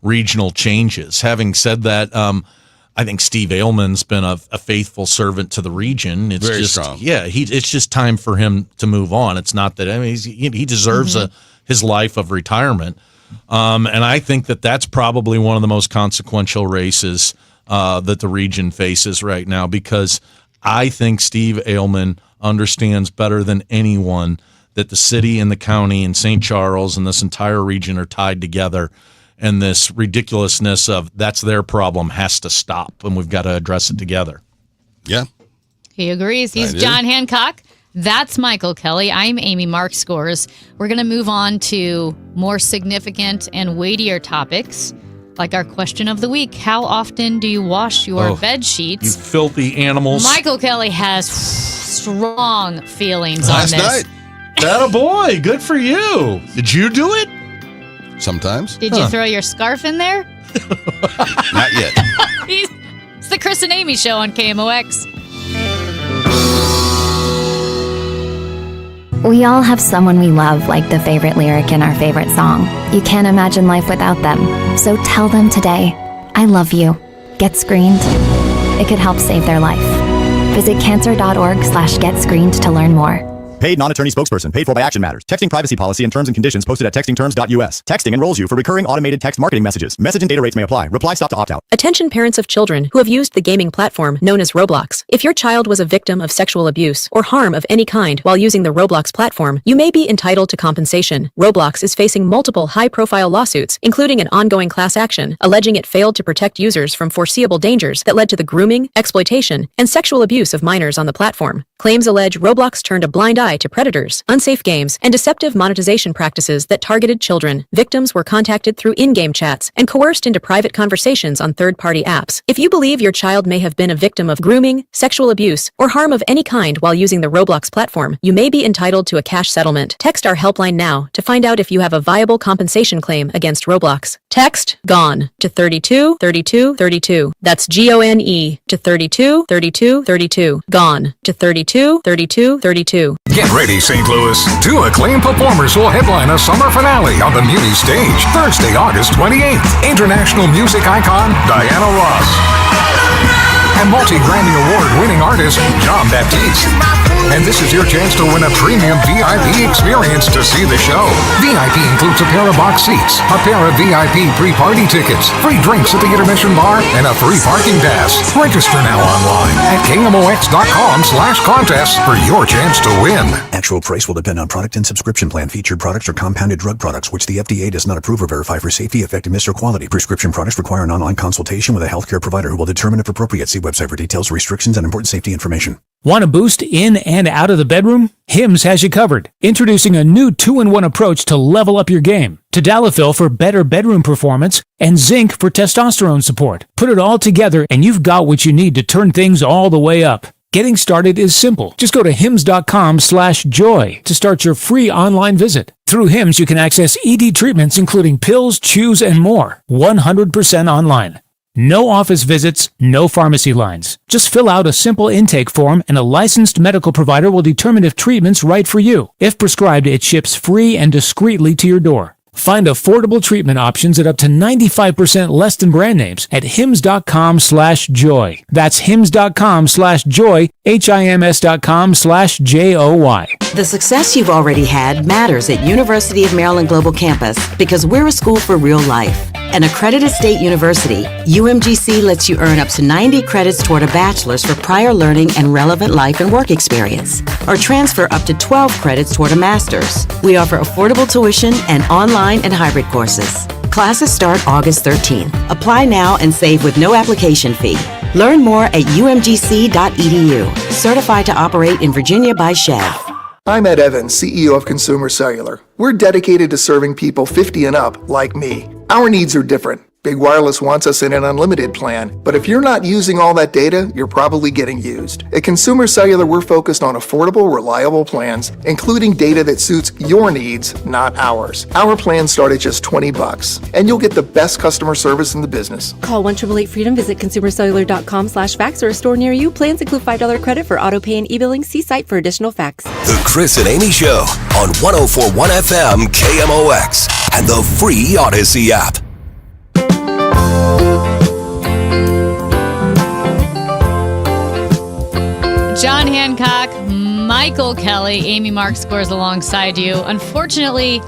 regional changes. Having said that, I think Steve Ailman's been a faithful servant to the region. It's very just strong. Yeah, it's just time for him to move on. It's not that, I mean, he deserves his life of retirement. And I think that's probably one of the most consequential races that the region faces right now, because I think Steve Ailman understands better than anyone that the city and the county and St. Charles and this entire region are tied together, and this ridiculousness of that's their problem has to stop, and we've got to address it together. Yeah. He agrees. He's John Hancock. That's Michael Kelley. I'm Amy Markscores. We're going to move on to more significant and weightier topics, like our question of the week. How often do you wash your bed sheets? You filthy animals. Michael Kelley has strong feelings on this. Last night. Attaboy. Good for you. Did you do it? Sometimes. Did you throw your scarf in there? Not yet. It's the Chris and Amy show on KMOX. We all have someone we love, like the favorite lyric in our favorite song. You can't imagine life without them. So tell them today, I love you. Get screened. It could help save their life. Visit cancer.org/getscreened to learn more. Paid non-attorney spokesperson. Paid for by Action Matters. Texting privacy policy and terms and conditions posted at textingterms.us. Texting enrolls you for recurring automated text marketing messages. Message and data rates may apply. Reply stop to opt out. Attention parents of children who have used the gaming platform known as Roblox. If your child was a victim of sexual abuse or harm of any kind while using the Roblox platform, you may be entitled to compensation. Roblox is facing multiple high-profile lawsuits, including an ongoing class action, alleging it failed to protect users from foreseeable dangers that led to the grooming, exploitation, and sexual abuse of minors on the platform. Claims allege Roblox turned a blind eye to predators, unsafe games, and deceptive monetization practices that targeted children. Victims were contacted through in-game chats and coerced into private conversations on third-party apps. If you believe your child may have been a victim of grooming, sexual abuse, or harm of any kind while using the Roblox platform, you may be entitled to a cash settlement. Text our helpline now to find out if you have a viable compensation claim against Roblox. Text GONE to 32 32 32. That's GONE to 32 32 32. GONE to 32 32 32. Get ready, St. Louis. Two acclaimed performers will headline a summer finale on the Muni stage Thursday, August 28th. International music icon Diana Ross and multi-Grammy Award-winning artist John Baptiste. And this is your chance to win a premium VIP experience to see the show. VIP includes a pair of box seats, a pair of VIP pre-party tickets, free drinks at the intermission bar, and a free parking pass. Register now online at KMOX.com/contest for your chance to win. Actual price will depend on product and subscription plan. Featured products are compounded drug products, which the FDA does not approve or verify for safety, effectiveness, or quality. Prescription products require an online consultation with a healthcare provider who will determine if appropriate. See website for details, restrictions, and important safety information. Want a boost in and out of the bedroom? Hims has you covered. Introducing a new 2-in-1 approach to level up your game. Tadalafil for better bedroom performance and zinc for testosterone support. Put it all together and you've got what you need to turn things all the way up. Getting started is simple. Just go to hims.com/joy to start your free online visit. Through Hims, you can access ED treatments including pills, chews, and more. 100% online. No office visits, no pharmacy lines. Just fill out a simple intake form and a licensed medical provider will determine if treatment's right for you. If prescribed, it ships free and discreetly to your door. Find affordable treatment options at up to 95% less than brand names at hims.com/joy. That's hims.com/joy, hims.com/joy. The success you've already had matters at University of Maryland Global Campus because we're a school for real life. An accredited state university, UMGC lets you earn up to 90 credits toward a bachelor's for prior learning and relevant life and work experience, or transfer up to 12 credits toward a master's. We offer affordable tuition and online and hybrid courses. Classes start August 13th. Apply now and save with no application fee. Learn more at umgc.edu. Certified to operate in Virginia by Chev. I'm Ed Evans, CEO of Consumer Cellular. We're dedicated to serving people 50 and up, like me. Our needs are different. Big Wireless wants us in an unlimited plan, but if you're not using all that data, you're probably getting used. At Consumer Cellular, we're focused on affordable, reliable plans, including data that suits your needs, not ours. Our plans start at just $20, and you'll get the best customer service in the business. Call 1-888-FREEDOM, visit consumercellular.com/facts or a store near you. Plans include $5 credit for auto pay and e-billing. See site for additional facts. The Chris and Amy Show on 104.1 FM KMOX and the free Odyssey app. John Hancock, Michael Kelley, Amy Mark scores alongside you. Unfortunately,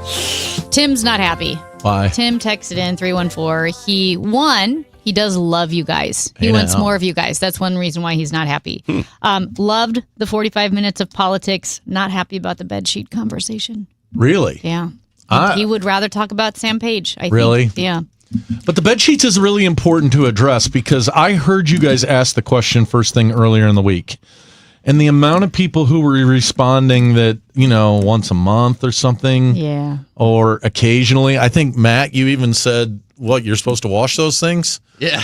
Tim's not happy. Why? Tim texted in 314. He does love you guys. He wants more of you guys. That's one reason why he's not happy. Loved the 45 minutes of politics. Not happy about the bedsheet conversation. Really? Yeah. He would rather talk about Sam Page, I think. Really? Yeah. But the bed sheets is really important to address because I heard you guys ask the question first thing earlier in the week. And the amount of people who were responding that, once a month or something. Yeah. Or occasionally. I think, Matt, you even said, you're supposed to wash those things? Yeah.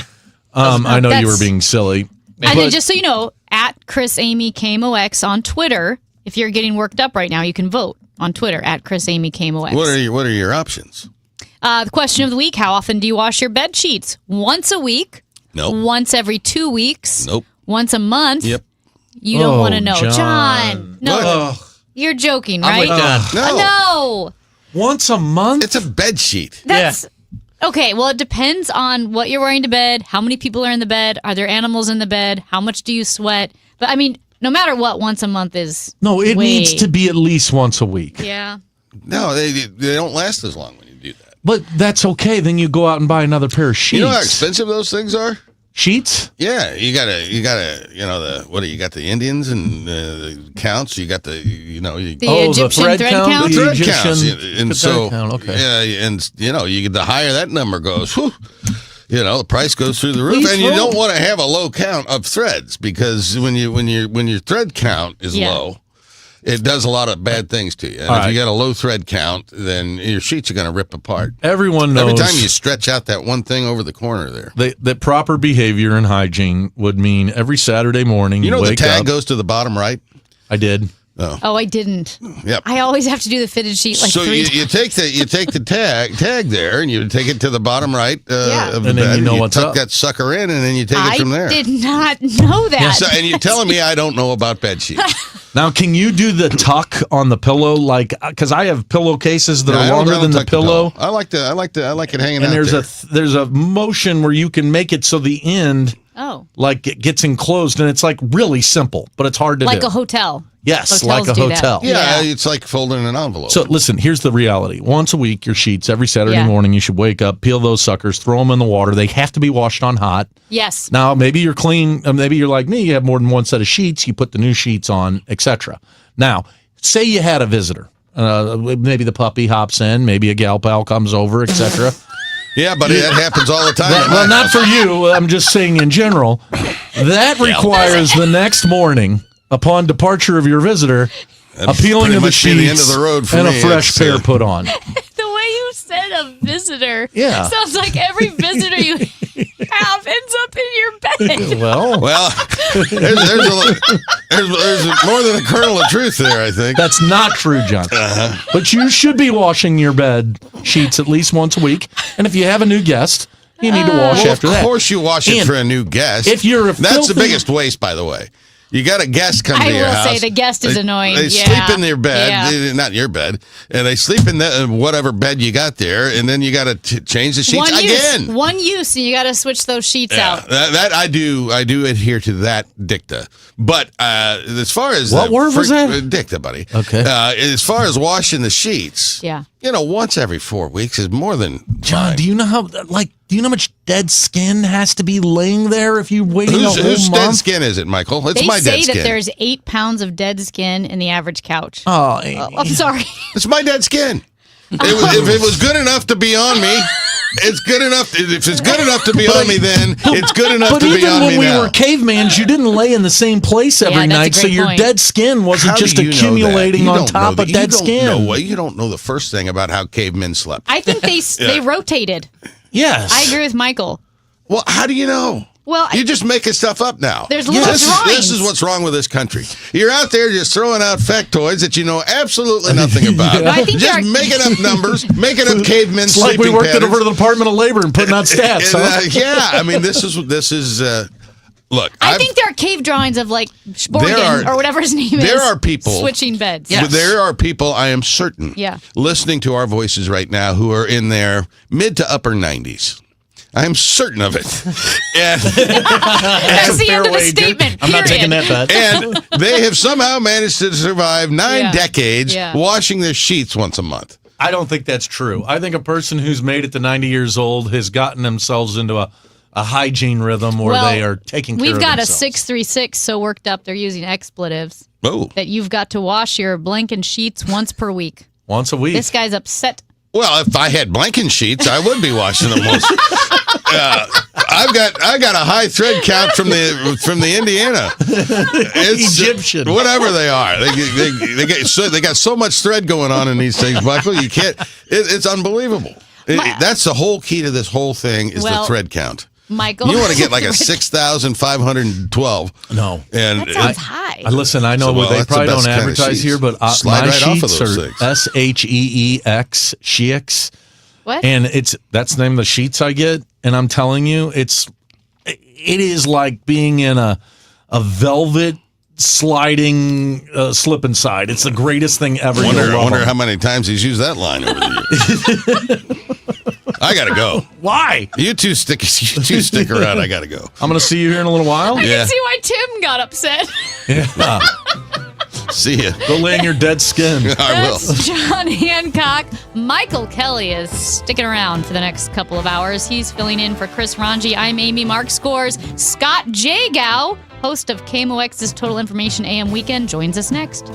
I know you were being silly. And then just so you know, at Chris Amy KMOX on Twitter, if you're getting worked up right now, you can vote on Twitter at Chris Amy KMOX. What are your options? The question of the week, how often do you wash your bed sheets? Once a week? Nope. Once every 2 weeks? Nope. Once a month? Yep. You don't want to know. John. No. You're joking, right? I'm with John. No. Once a month? It's a bed sheet. That's okay. Well, it depends on what you're wearing to bed, how many people are in the bed, are there animals in the bed, how much do you sweat? But I mean, no matter what, once a month is No, it needs to be at least once a week. Yeah. No, they don't last as long when you do that. But that's okay. Then you go out and buy another pair of sheets. You know how expensive those things are? Sheets? Yeah, you gotta, you got the Indians and the counts. You got the, Egyptian thread count. The thread Egyptian counts, and thread count, okay. Yeah, and the higher that number goes, whew, the price goes through the roof, Please and you vote. don't want to have a low count of threads because when your thread count is low, it does a lot of bad things to you. And if you got a low thread count, then your sheets are going to rip apart. Everyone knows. Every time you stretch out that one thing over the corner there. That proper behavior and hygiene would mean every Saturday morning you the wake tag up. goes to the bottom right? I did. Oh, I didn't. Yep. I always have to do the fitted sheet like so 3 you take the tag there and you take it to the bottom right of the And then bed, you know and what's tuck up. that sucker in, and then you take it from there. I did not know that. Yeah, and you're telling me I don't know about bed sheets. Now, can you do the tuck on the pillow? Because I have pillowcases that are longer than the pillow. I like it hanging and out there's a motion where you can make it so the end it gets enclosed, and it's like really simple, but it's hard to do. Like a hotel. Yes, Hotels like a do that. hotel. Yeah, it's like folding an envelope. So listen, here's the reality. Once a week, your sheets, every Saturday Yeah. morning, you should wake up, peel those suckers, throw them in the water. They have to be washed on hot. Yes. Now, maybe you're clean. Maybe you're like me. You have more than one set of sheets. You put the new sheets on, etc. Now, say you had a visitor. Maybe the puppy hops in. Maybe a gal pal comes over, etc. Yeah, but that happens all the time. Well, not for you. I'm just saying in general. That requires the next morning, upon departure of your visitor, a peeling of the sheets the end of the road for and me. a fresh pair put on. The way you said a visitor sounds like every visitor you have ends up in your bed. Well, there's more than a kernel of truth there, I think. That's not true, John. But you should be washing your bed sheets at least once a week. And if you have a new guest, You need to wash after that. Of course you wash it for a new guest. If you're That's the biggest waste, by the way. You got a guest come to your house. I will say the guest is annoying. They sleep in their bed, not your bed, and they sleep in whatever bed you got there, and then you got to change the sheets again. One use, and you got to switch those sheets out. That I do adhere to that dicta. But as far as what word was that? Dicta, buddy. Okay. As far as washing the sheets, once every 4 weeks is more than John. fine. Do you know how much dead skin has to be laying there if you wait a whole month? Whose dead skin is it, Michael? It's my dead skin. They say that there's 8 pounds of dead skin in the average couch. Oh, I'm sorry. It's my dead skin. If it was good enough to be on me, it's good enough. If it's good enough to be on me, then it's good enough to be on me now. But even when we were cavemans, you didn't lay in the same place every night, so your dead skin wasn't just accumulating on top of dead skin. You don't know the first thing about how cavemen slept. I think they rotated. Yes. I agree with Michael. Well, how do you know? Well, you're just making stuff up now. There's little drawings. This is what's wrong with this country. You're out there just throwing out factoids that you know absolutely nothing about. I think just making up numbers, making up cavemen it's sleeping like we worked patterns. over the Department of Labor and putting out stats. Yeah, I mean this is. Look, I think there are cave drawings of like Sporgan or whatever his name is. There are people switching beds. Yes. There are people, I am certain, listening to our voices right now who are in their mid to upper 90s. I'm certain of it. And that's the end of the statement. I'm not taking that bet. And they have somehow managed to survive 9 decades washing their sheets once a month. I don't think that's true. I think a person who's made it to 90 years old has gotten themselves into a hygiene rhythm where they are taking care of themselves. We've got a 636 so worked up they're using expletives that you've got to wash your blanket sheets once per week. Once a week. This guy's upset. Well, if I had blanket sheets, I would be washing them once. I got a high thread count from the Indiana. It's Egyptian, whatever they are. They got so much thread going on in these things, Michael. You can't. It's unbelievable. That's the whole key to this whole thing is the thread count. Michael, you want to get like a 6,512. No, and that sounds high. Listen, I know they probably don't advertise here, but my sheets are SHEEX, Sheex. What? And that's the name of the sheets I get, and I'm telling you, it is like being in a velvet sliding slip inside. It's the greatest thing ever. I wonder how many times he's used that line over the years. I gotta go. Why? You two stick around. I gotta go. I'm gonna see you here in a little while. I can see why Tim got upset. Yeah. See ya. Go lay in your dead skin. I will. That's John Hancock. Michael Kelley is sticking around for the next couple of hours. He's filling in for Chris Ranji. I'm Amy Mark Scores. Scott Jagow, host of KMOX's Total Information AM Weekend, joins us next.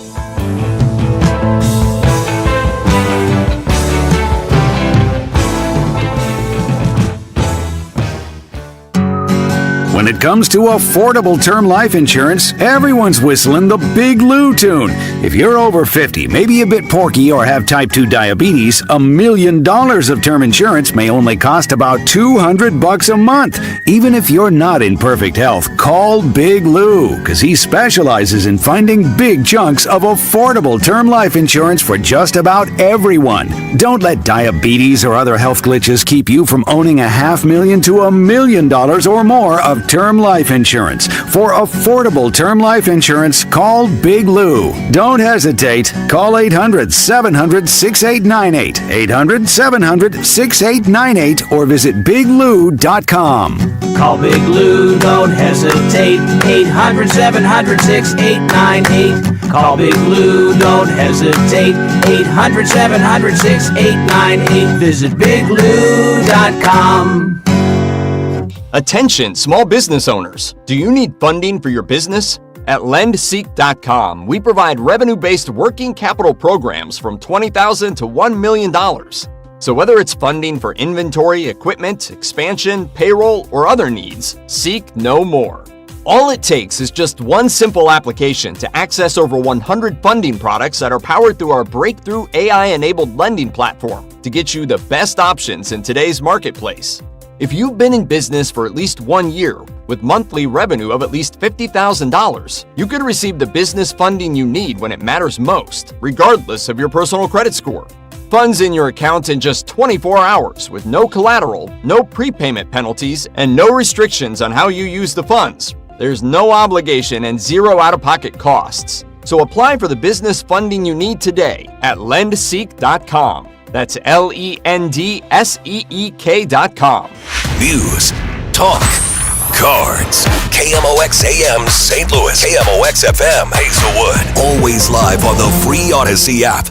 When it comes to affordable term life insurance, everyone's whistling the Big Lou tune. If you're over 50, maybe a bit porky, or have type 2 diabetes, $1 million of term insurance may only cost about $200 a month. Even if you're not in perfect health, call Big Lou, because he specializes in finding big chunks of affordable term life insurance for just about everyone. Don't let diabetes or other health glitches keep you from owning $500,000 to $1 million or more of term life insurance. For affordable term life insurance, call Big Lou. Don't hesitate. Call 800-700-6898, 800-700-6898, or visit biglou.com. Call Big Lou, don't hesitate, 800-700-6898. Call Big Lou, don't hesitate, 800-700-6898. Visit biglou.com. Attention, small business owners. Do you need funding for your business? At LendSeek.com, we provide revenue-based working capital programs from $20,000 to $1 million. So whether it's funding for inventory, equipment, expansion, payroll, or other needs, seek no more. All it takes is just one simple application to access over 100 funding products that are powered through our breakthrough AI-enabled lending platform to get you the best options in today's marketplace. If you've been in business for at least 1 year with monthly revenue of at least $50,000, you could receive the business funding you need when it matters most, regardless of your personal credit score. funds in your account in just 24 hours with no collateral, no prepayment penalties, and no restrictions on how you use the funds. There's no obligation and zero out-of-pocket costs. So apply for the business funding you need today at lendseek.com. That's LENDSEEK.com. News, talk, cards. KMOX AM St. Louis. KMOX FM Hazelwood. Always live on the free Odyssey app.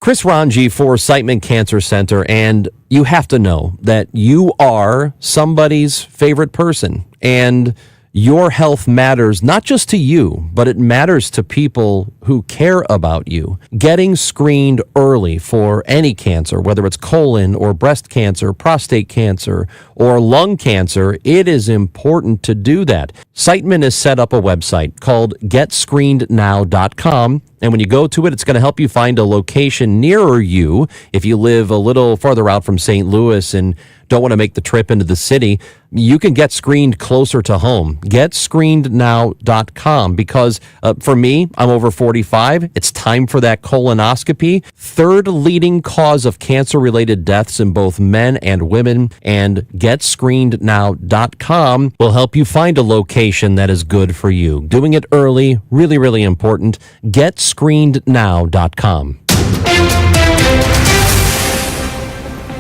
Chris Ranji for Siteman Cancer Center, and you have to know that you are somebody's favorite person, and your health matters not just to you, but it matters to people who care about you. Getting screened early for any cancer, whether it's colon or breast cancer, prostate cancer, or lung cancer, it is important to do that. Siteman has set up a website called GetScreenedNow.com. And when you go to it, it's going to help you find a location nearer you. If you live a little farther out from St. Louis and don't want to make the trip into the city, you can get screened closer to home. GetScreenedNow.com, because for me, I'm over 45. It's time for that colonoscopy. Third leading cause of cancer-related deaths in both men and women. And GetScreenedNow.com will help you find a location that is good for you. Doing it early, really, really important. GetScreenedNow.com.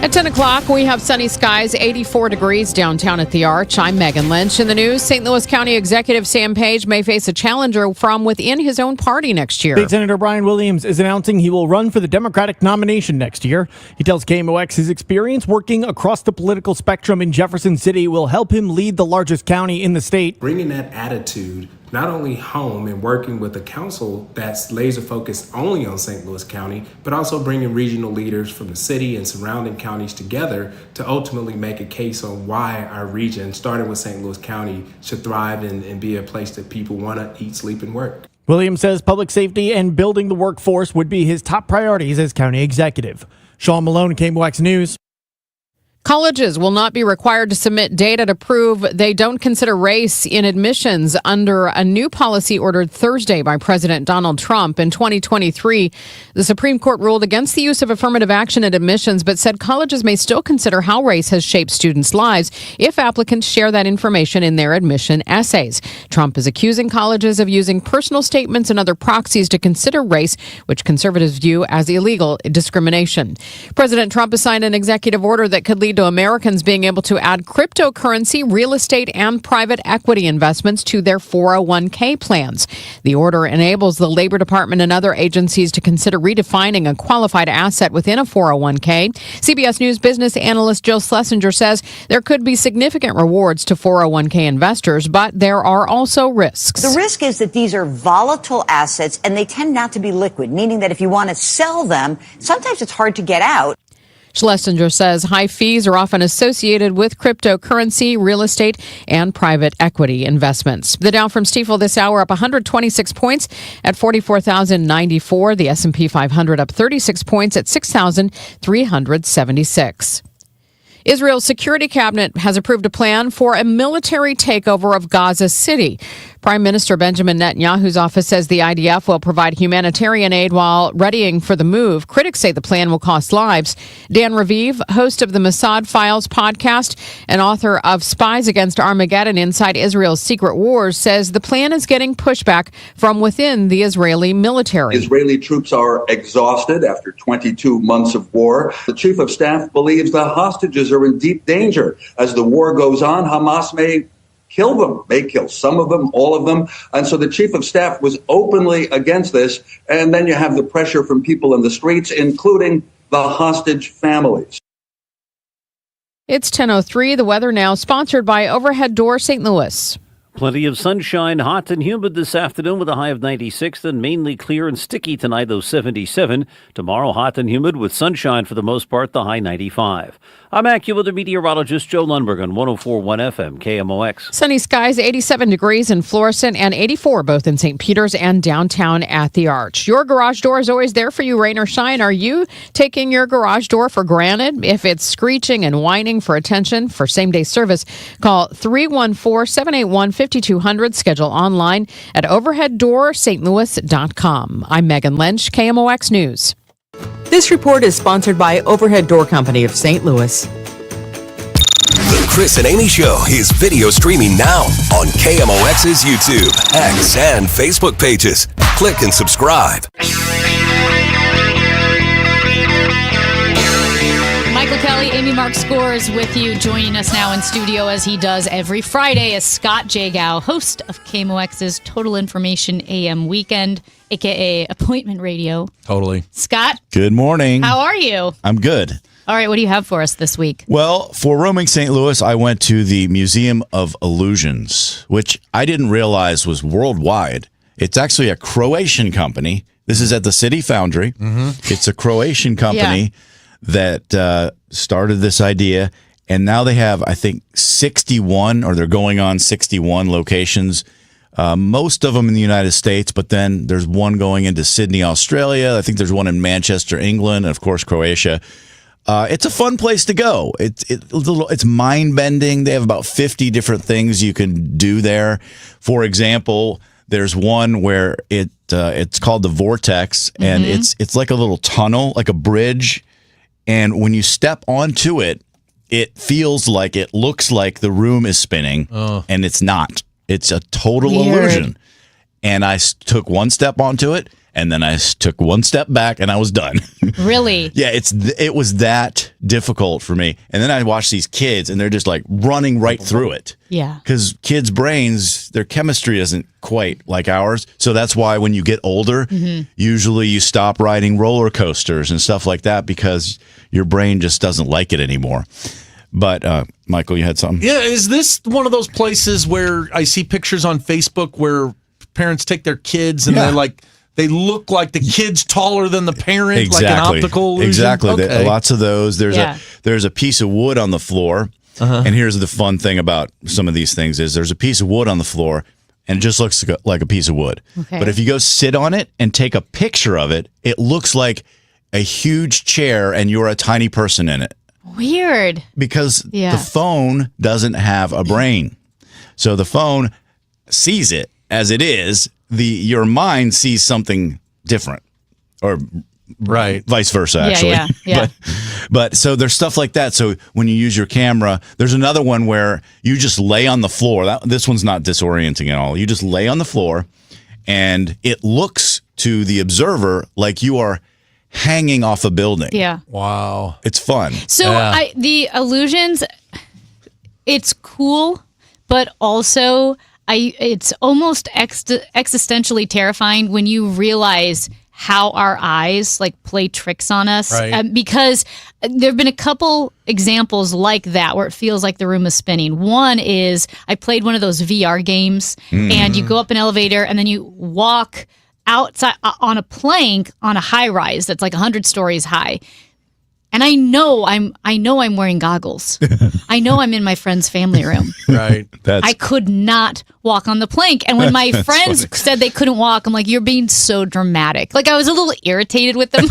At 10 o'clock, we have sunny skies, 84 degrees downtown at the Arch. I'm Megan Lynch. In the news, St. Louis County Executive Sam Page may face a challenger from within his own party next year. State Senator Brian Williams is announcing he will run for the Democratic nomination next year. He tells KMOX his experience working across the political spectrum in Jefferson City will help him lead the largest county in the state. Bringing that attitude not only home and working with a council that's laser focused only on St. Louis County, but also bringing regional leaders from the city and surrounding counties together to ultimately make a case on why our region, starting with St. Louis County, should thrive and be a place that people want to eat, sleep, and work. Williams says public safety and building the workforce would be his top priorities as county executive. Sean Malone, KMOX News. Colleges will not be required to submit data to prove they don't consider race in admissions under a new policy ordered Thursday by President Donald Trump. In 2023, the Supreme Court ruled against the use of affirmative action at admissions, but said colleges may still consider how race has shaped students' lives if applicants share that information in their admission essays. Trump is accusing colleges of using personal statements and other proxies to consider race, which conservatives view as illegal discrimination. President Trump has signed an executive order that could lead to Americans being able to add cryptocurrency, real estate, and private equity investments to their 401k plans. The order enables the Labor Department and other agencies to consider redefining a qualified asset within a 401k. CBS News business analyst Joe Schlesinger says there could be significant rewards to 401k investors, but there are also risks. The risk is that these are volatile assets and they tend not to be liquid, meaning that if you want to sell them, sometimes it's hard to get out. Schlesinger says high fees are often associated with cryptocurrency, real estate, and private equity investments. The Dow from Stifel this hour up 126 points at 44,094. The S&P 500 up 36 points at 6,376. Israel's security cabinet has approved a plan for a military takeover of Gaza City. Prime Minister Benjamin Netanyahu's office says the IDF will provide humanitarian aid while readying for the move. Critics say the plan will cost lives. Dan Raviv, host of the Mossad Files podcast and author of Spies Against Armageddon Inside Israel's Secret Wars, says the plan is getting pushback from within the Israeli military. Israeli troops are exhausted after 22 months of war. The chief of staff believes the hostages are in deep danger. As the war goes on, Hamas may kill them, may kill some of them, all of them. And so the chief of staff was openly against this. And then you have the pressure from people in the streets, including the hostage families. It's 10:03. The weather now sponsored by Overhead Door St. Louis. Plenty of sunshine, hot and humid this afternoon with a high of 96, and mainly clear and sticky tonight, though 77. Tomorrow, hot and humid with sunshine for the most part, the high 95. I'm AccuWeather meteorologist Joe Lundberg on 104.1 FM KMOX. Sunny skies, 87 degrees in Florissant and 84 both in St. Peters and downtown at the Arch. Your garage door is always there for you, rain or shine. Are you taking your garage door for granted? If it's screeching and whining for attention for same-day service, call 314-781-5200. Schedule online at overheaddoorstlouis.com. I'm Megan Lynch, KMOX News. This report is sponsored by Overhead Door Company of St. Louis. The Chris and Amy Show is video streaming now on KMOX's YouTube, X, and Facebook pages. Click and subscribe. Michael Kelley, Amy Mark Scores with you. Joining us now in studio as he does every Friday is Scott Jagow, host of KMOX's Total Information AM Weekend, a.k.a. Appointment Radio. Totally. Scott. Good morning. How are you? I'm good. All right, what do you have for us this week? Well, for roaming St. Louis, I went to the Museum of Illusions, which I didn't realize was worldwide. It's actually a Croatian company. This is at the City Foundry. Mm-hmm. It's a Croatian company that started this idea, and now they have, I think, 61, or they're going on 61 locations, most of them in the United States, but then there's one going into Sydney, Australia. I think there's one in Manchester, England, and of course, Croatia. It's a fun place to go. It's mind-bending. They have about 50 different things you can do there. For example, there's one where it's called the Vortex, and it's like a little tunnel, like a bridge. And when you step onto it, it feels like, it looks like the room is spinning, and it's not. It's a total illusion. And I took one step onto it, and then I took one step back, and I was done. Really? Yeah, it was that difficult for me. And then I watch these kids, and they're just like running right through it. Yeah. Because kids' brains, their chemistry isn't quite like ours. So that's why when you get older, usually you stop riding roller coasters and stuff like that because your brain just doesn't like it anymore. But, Michael, you had something? Yeah, is this one of those places where I see pictures on Facebook where parents take their kids and they're like, they look like the kid's taller than the parent, Exactly. like an optical illusion? Exactly. Okay. Lots of those. There's a piece of wood on the floor. And here's the fun thing about some of these things is there's a piece of wood on the floor, and it just looks like a piece of wood. Okay. But if you go sit on it and take a picture of it, it looks like a huge chair and you're a tiny person in it. Weird. Because the phone doesn't have a brain. So the phone sees it as it is. Your mind sees something different, or vice versa, actually. Yeah. But so there's stuff like that. So when you use your camera, there's another one where you just lay on the floor. This one's not disorienting at all. You just lay on the floor, and it looks to the observer like you are hanging off a building. Yeah. Wow. It's fun. So the illusions, it's cool, but also it's almost existentially terrifying when you realize how our eyes play tricks on us. Right. Because there have been a couple examples like that where it feels like the room is spinning. One is I played one of those VR games, and you go up an elevator and then you walk outside on a plank on a high rise that's like 100 stories high. And I know I'm wearing goggles. I know I'm in my friend's family room. Right. I could not walk on the plank. And when my friends said they couldn't walk, I'm like, you're being so dramatic. I was a little irritated with them.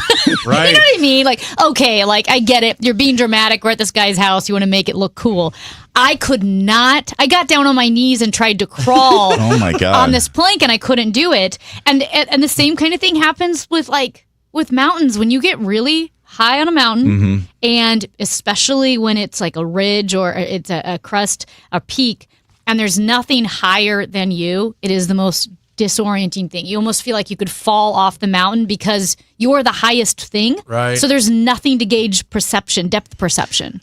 Right. You know what I mean? Okay, I get it. You're being dramatic. We're at this guy's house. You want to make it look cool. I could not. I got down on my knees and tried to crawl Oh my God. on this plank, and I couldn't do it. And the same kind of thing happens with mountains. When you get really high on a mountain, and especially when it's like a ridge or it's a crest, a peak, and there's nothing higher than you, it is the most disorienting thing. You almost feel like you could fall off the mountain because you're the highest thing. Right. So there's nothing to gauge perception, depth perception.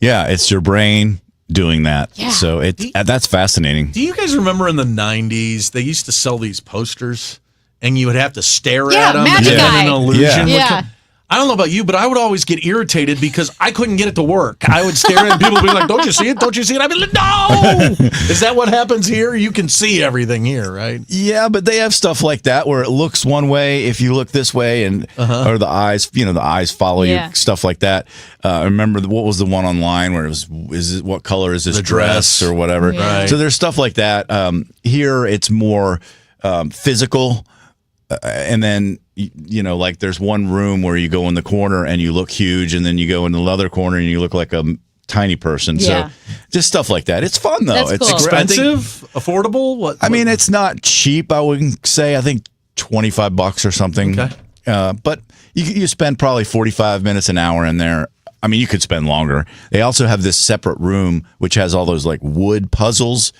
Yeah, it's your brain doing that. Yeah. So that's fascinating. Do you guys remember in the 90s, they used to sell these posters, and you would have to stare Yeah, at them Magic and Eye. an illusion. Yeah. I don't know about you, but I would always get irritated because I couldn't get it to work. I would stare at it and people would be like, don't you see it? Don't you see it? I'd be like, no! Is that what happens here? You can see everything here, right? Yeah, but they have stuff like that where it looks one way if you look this way, and or the eyes, the eyes follow you, stuff like that. I remember what was the one online where it was, what color is this The dress or whatever? Yeah. Right. So there's stuff like that. Here it's more physical. And then, there's one room where you go in the corner and you look huge, and then you go in the other corner and you look like a tiny person. Yeah. So just stuff like that. It's fun, though. That's It's cool. Expensive? Affordable? I mean, it's not cheap, I wouldn't say. I think $25 or something. Okay. But you spend probably 45 minutes, an hour in there. I mean, you could spend longer. They also have this separate room which has all those like wood puzzles,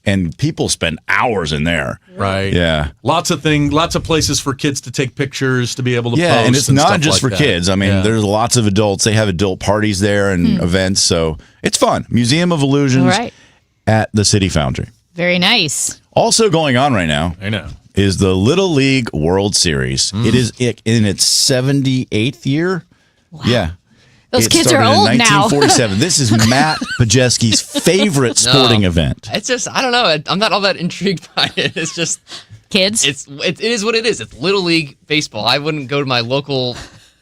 and people spend hours in there. Right. Yeah. Lots of places for kids to take pictures, to be able to post. And it's not stuff just like for that. kids. I mean, there's lots of adults. They have adult parties there and events, so it's fun. Museum of Illusions at the City Foundry. Very nice. Also going on right now, I know, is the Little League World Series. It is in its 78th year. Wow. Yeah. Those It kids are started old in now. 1947. This is Matt Pajeski's favorite sporting event. It's just, I don't know. I'm not all that intrigued by it. It's just kids. It is what it is. It's Little League baseball. I wouldn't go to my local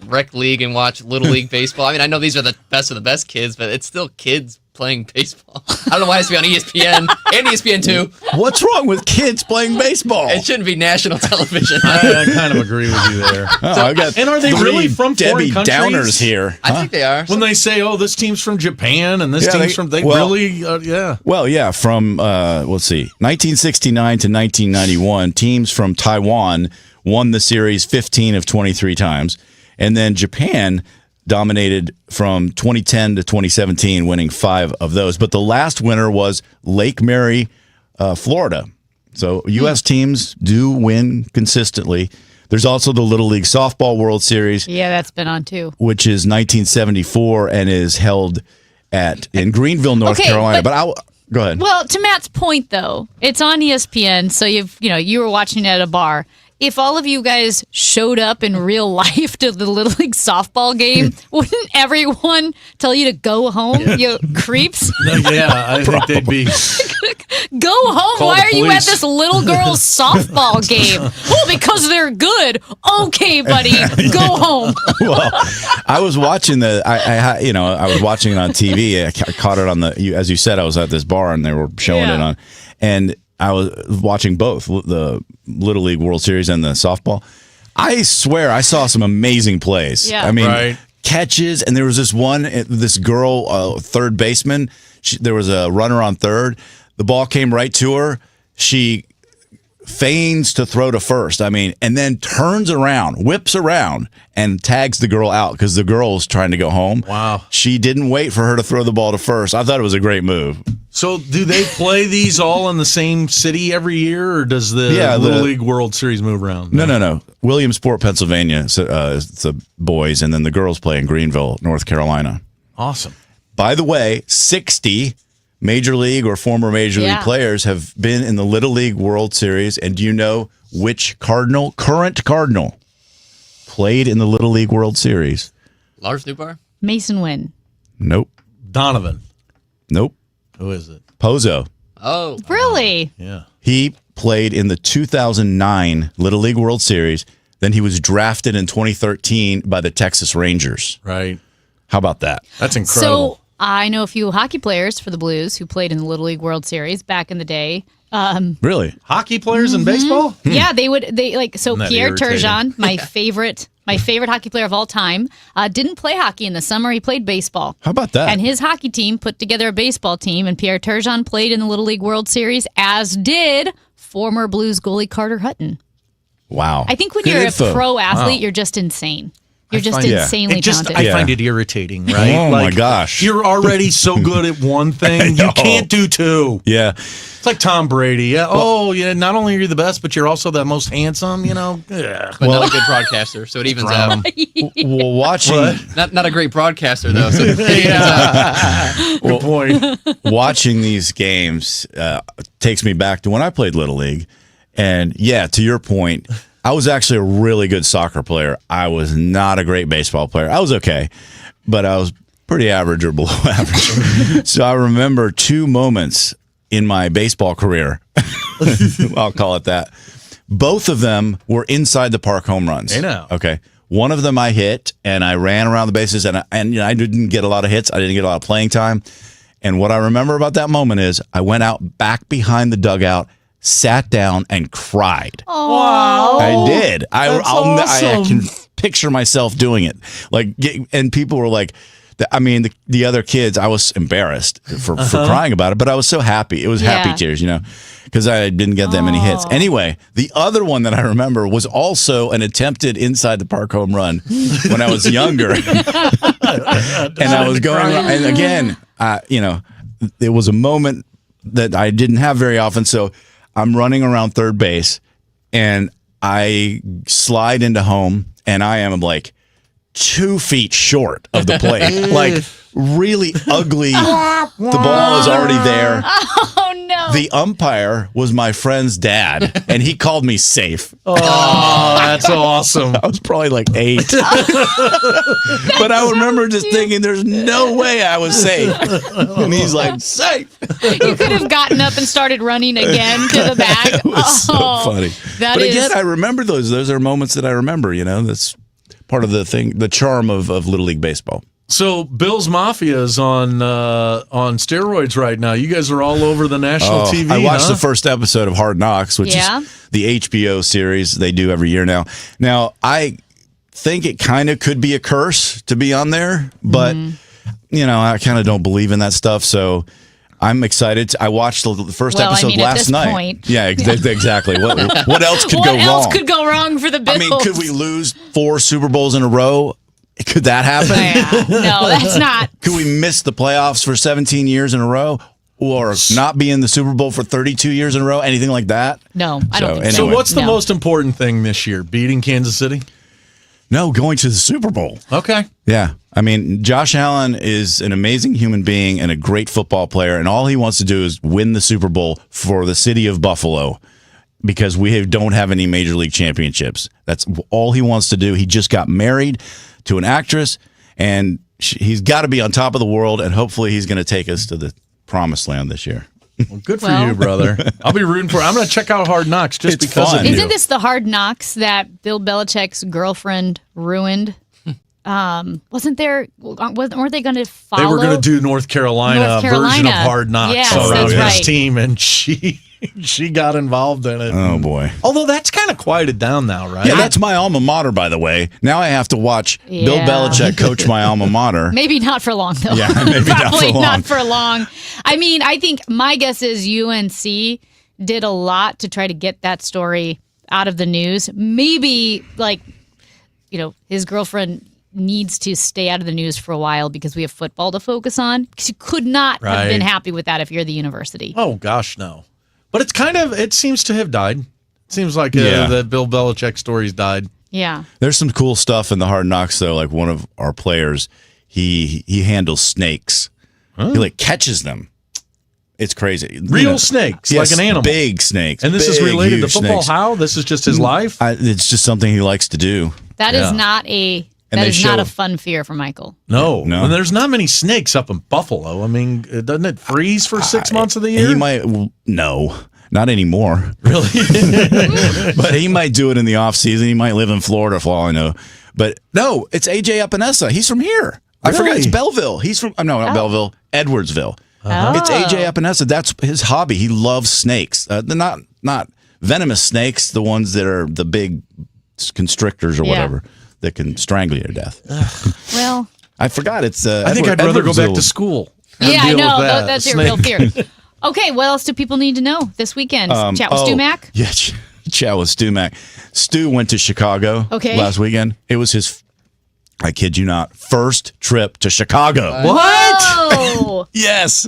rec league and watch Little League baseball. I mean, I know these are the best of the best kids, but it's still kids playing baseball. I don't know why it has to be on ESPN and ESPN2. What's wrong with kids playing baseball? It shouldn't be national television. I kind of agree with you there. I've got and are they really from Debbie foreign countries? Downers here? I think they are. When they say, "Oh, this team's from Japan and this team's from," yeah. Well, yeah, from let's see, 1969 to 1991, teams from Taiwan won the series 15 of 23 times, and then Japan dominated from 2010 to 2017, winning 5 of those. But the last winner was Lake Mary, Florida. So U.S. teams do win consistently. There's also the Little League Softball World Series. Yeah, that's been on too. Which is 1974 and is held in Greenville, North Carolina. But go ahead. Well, to Matt's point though, it's on ESPN, so you were watching it at a bar. If all of you guys showed up in real life to the Little League softball game, wouldn't everyone tell you to go home, you creeps? Yeah, I think they'd be. Go home. Call Why the are you at police. this little girl's softball game? Oh, because they're good. Okay, buddy, go home. Well, I was watching I was watching it on TV. I caught it on as you said, I was at this bar and they were showing it on, and I was watching both the Little League World Series and the softball. I swear I saw some amazing plays. Yeah. I mean, catches, and there was this girl, third baseman. There was a runner on third. The ball came right to her. She feigns to throw to first. I mean, and then turns around, whips around, and tags the girl out because the girl's trying to go home. Wow. She didn't wait for her to throw the ball to first. I thought it was a great move. So, do they play these all in the same city every year, or does the Little League World Series move around? No. Williamsport, Pennsylvania, is the boys, and then the girls play in Greenville, North Carolina. Awesome. By the way, 60 Major League or former Major League players have been in the Little League World Series, and do you know which current Cardinal, played in the Little League World Series? Lars Newbar? Mason Wynn. Nope. Donovan. Nope. Who is it? Pozo. Oh. Really? Yeah. He played in the 2009 Little League World Series. Then he was drafted in 2013 by the Texas Rangers. Right. How about that? That's incredible. So I know a few hockey players for the Blues who played in the Little League World Series back in the day. Really? Hockey players in baseball? Yeah, they like Isn't that Pierre irritating? Turgeon, my favorite hockey player of all time, didn't play hockey in the summer. He played baseball. How about that? And his hockey team put together a baseball team, and Pierre Turgeon played in the Little League World Series, as did former Blues goalie Carter Hutton. Wow. I think when Good you're info. a pro athlete, Wow. you're just insane. You're just find- insanely talented. I find it irritating, right? Oh, my gosh. You're already so good at one thing, you can't do two. Yeah. It's like Tom Brady. Yeah. Not only are you the best, but you're also the most handsome, Yeah. But not a good broadcaster, so it evens out. Well, watching Not a great broadcaster, though, so it evens out. Good point. watching these games takes me back to when I played Little League. And yeah, to your point, I was actually a really good soccer player. I was not a great baseball player. I was okay, but I was pretty average or below average. So I remember 2 moments in my baseball career. I'll call it that. Both of them were inside the park home runs. I know. Okay. One of them I hit, and I ran around the bases, and I didn't get a lot of hits. I didn't get a lot of playing time. And what I remember about that moment is I went out back behind the dugout, sat down, and cried. Oh, I did. I That's can awesome. picture myself doing it. And people were like, the other kids, I was embarrassed for crying about it, but I was so happy. It was happy tears, because I didn't get that many hits. Anyway, the other one that I remember was also an attempted inside the park home run when I was younger. And I was going, and again, it was a moment that I didn't have very often. So I'm running around third base and I slide into home and I am like 2 feet short of the plate, like really ugly. The ball is already there. Oh no! The umpire was my friend's dad, and he called me safe. Oh, that's awesome! I was probably like 8, but I remember just thinking, "There's no way I was safe." And he's like, "Safe." You could have gotten up and started running again to the bag. It was so funny. But again, I remember those. Those are moments that I remember. That's part of the thing, the charm of Little League Baseball. So Bill's Mafia is on steroids right now. You guys are all over the national TV. I watched the first episode of Hard Knocks, which is the HBO series they do every year now. Now, I think it kind of could be a curse to be on there, but I kind of don't believe in that stuff. So I'm excited. I watched the first episode last night. Point. Yeah, exactly. What else could go wrong? What else could go wrong for the Bills? I mean, could we lose 4 Super Bowls in a row? Could that happen? No, that's not. Could we miss the playoffs for 17 years in a row? Or not be in the Super Bowl for 32 years in a row? Anything like that? No, I don't think so. So what's the most important thing this year? Beating Kansas City? No, going to the Super Bowl. Okay. Yeah. I mean, Josh Allen is an amazing human being and a great football player, and all he wants to do is win the Super Bowl for the city of Buffalo because we don't have any major league championships. That's all he wants to do. He just got married to an actress, and he's got to be on top of the world, and hopefully he's going to take us to the promised land this year. Well, good for you, brother. I'll be rooting for it. I'm going to check out Hard Knocks just because of you. Isn't this the Hard Knocks that Bill Belichick's girlfriend ruined? Weren't they going to follow? They were going to do North Carolina version of Hard Knocks around his team, and she got involved in it. Oh, boy. Although that's kind of quieted down now, right? Yeah, that's my alma mater, by the way. Now I have to watch Bill Belichick coach my alma mater. Maybe not for long, though. Yeah, maybe Probably not for long. not for long. I mean, I think my guess is UNC did a lot to try to get that story out of the news. Maybe, his girlfriend needs to stay out of the news for a while because we have football to focus on. Because you could not have been happy with that if you're the university. Oh, gosh, no. But it seems to have died. It seems like the Bill Belichick story's died. Yeah. There's some cool stuff in the Hard Knocks, though. Like one of our players, he handles snakes. Huh? He catches them. It's crazy. Real snakes, like an animal. Big snakes. And this is related to football. Snakes. How? This is just his life? It's just something he likes to do. That is not a... That is not a fun fear for Michael. No. And there's not many snakes up in Buffalo. I mean, doesn't it freeze for 6 months of the year? He might. No, not anymore. Really? But he might do it in the off season. He might live in Florida for all I know. But no, it's AJ Epinesa. He's from here. I forgot. It's Belleville. He's from. No, not Belleville. Edwardsville. It's AJ Epinesa. That's his hobby. He loves snakes. They're not venomous snakes. The ones that are the big constrictors or whatever that can strangle you to death. Well, I forgot. It's. I think I'd rather go back to school. Yeah, I know. That's your real fear. Okay, what else do people need to know this weekend? Chat with Stu Mac? Yeah, chat with Stu Mac. Stu went to Chicago last weekend. It was his, I kid you not, first trip to Chicago. What? Yes.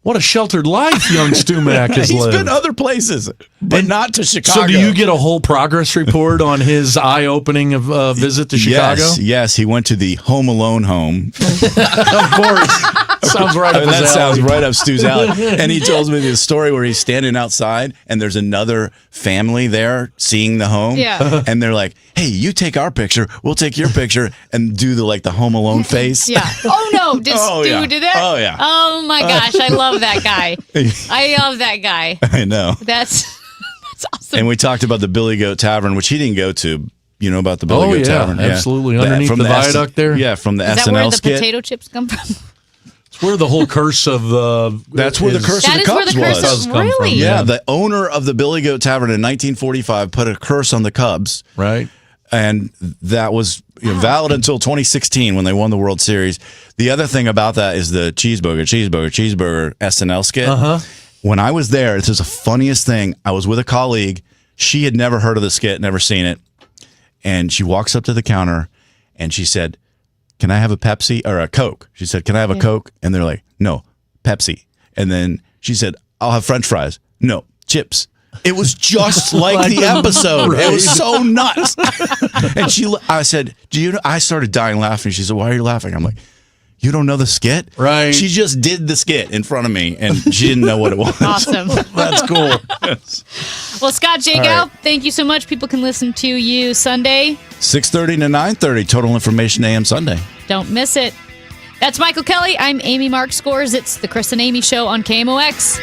What a sheltered life young Stu Mac has lived. He's been other places, but not to Chicago. So do you get a whole progress report on his eye-opening visit to Chicago? Yes. He went to the Home Alone home. Of course. Sounds right up his alley. That sounds right up Stu's alley. And he tells me the story where he's standing outside and there's another family there seeing the home. Yeah. And they're like, hey, you take our picture, we'll take your picture, and do the Home Alone face. Yeah. Oh, no. Did Stu do that? Oh, yeah. Oh, my gosh. I love that guy. I love that guy. I know. That's awesome. And we talked about the Billy Goat Tavern, which he didn't go to. You know about the Billy Goat Tavern? Absolutely. Underneath the viaduct there? Yeah, from the SNL skit. Is that where the potato chips come from? It's where the whole curse of the... That's where the curse of the Cubs was. Really? Yeah, the owner of the Billy Goat Tavern in 1945 put a curse on the Cubs. Right. And that was valid until 2016 when they won the World Series. The other thing about that is the cheeseburger SNL skit. When I was there, this is the funniest thing. I was with a colleague. She had never heard of the skit, never seen it. And she walks up to the counter and she said, "Can I have a Pepsi or a Coke?" She said, "Can I have a Coke?" And they're like, "No, Pepsi." And then she said, "I'll have French fries." "No, chips." It was just like the episode. Right. It was so nuts. And I said, I started dying laughing. She said, "Why are you laughing?" I'm like, "You don't know the skit?" Right. She just did the skit in front of me, and she didn't know what it was. Awesome. That's cool. Well, Scott Jagow, thank you so much. People can listen to you Sunday. 6:30 to 9:30, Total Information AM Sunday. Don't miss it. That's Michael Kelley. I'm Amy Mark Scores. It's the Chris and Amy Show on KMOX.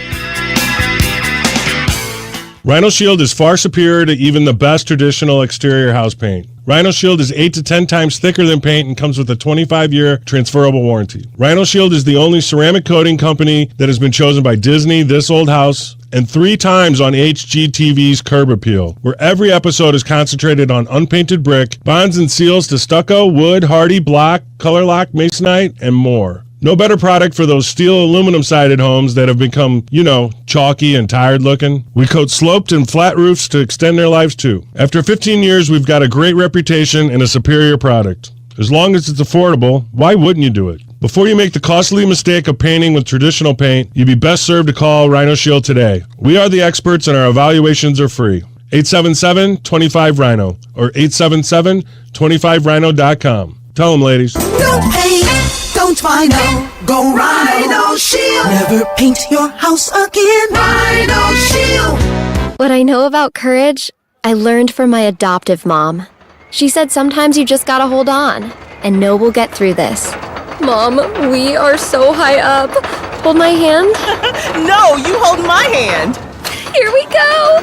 Rhino Shield is far superior to even the best traditional exterior house paint. Rhino Shield is 8 to 10 times thicker than paint and comes with a 25-year transferable warranty. Rhino Shield is the only ceramic coating company that has been chosen by Disney, This Old House, and 3 times on HGTV's Curb Appeal, where every episode is concentrated on unpainted brick, bonds and seals to stucco, wood, hardy, block, color lock, masonite, and more. No better product for those steel aluminum-sided homes that have become, chalky and tired looking. We coat sloped and flat roofs to extend their lives too. After 15 years, we've got a great reputation and a superior product. As long as it's affordable, why wouldn't you do it? Before you make the costly mistake of painting with traditional paint, you'd be best served to call Rhino Shield today. We are the experts and our evaluations are free. 877-25-RHINO or 877-25rhino.com. Tell them, ladies. No pain, don't Rhino. Go Rhino Shield. Never paint your house again. Rhino Shield. What I know about courage, I learned from my adoptive mom. She said sometimes you just gotta hold on and know we'll get through this. Mom, we are so high up. Hold my hand. No, you hold my hand. Here we go.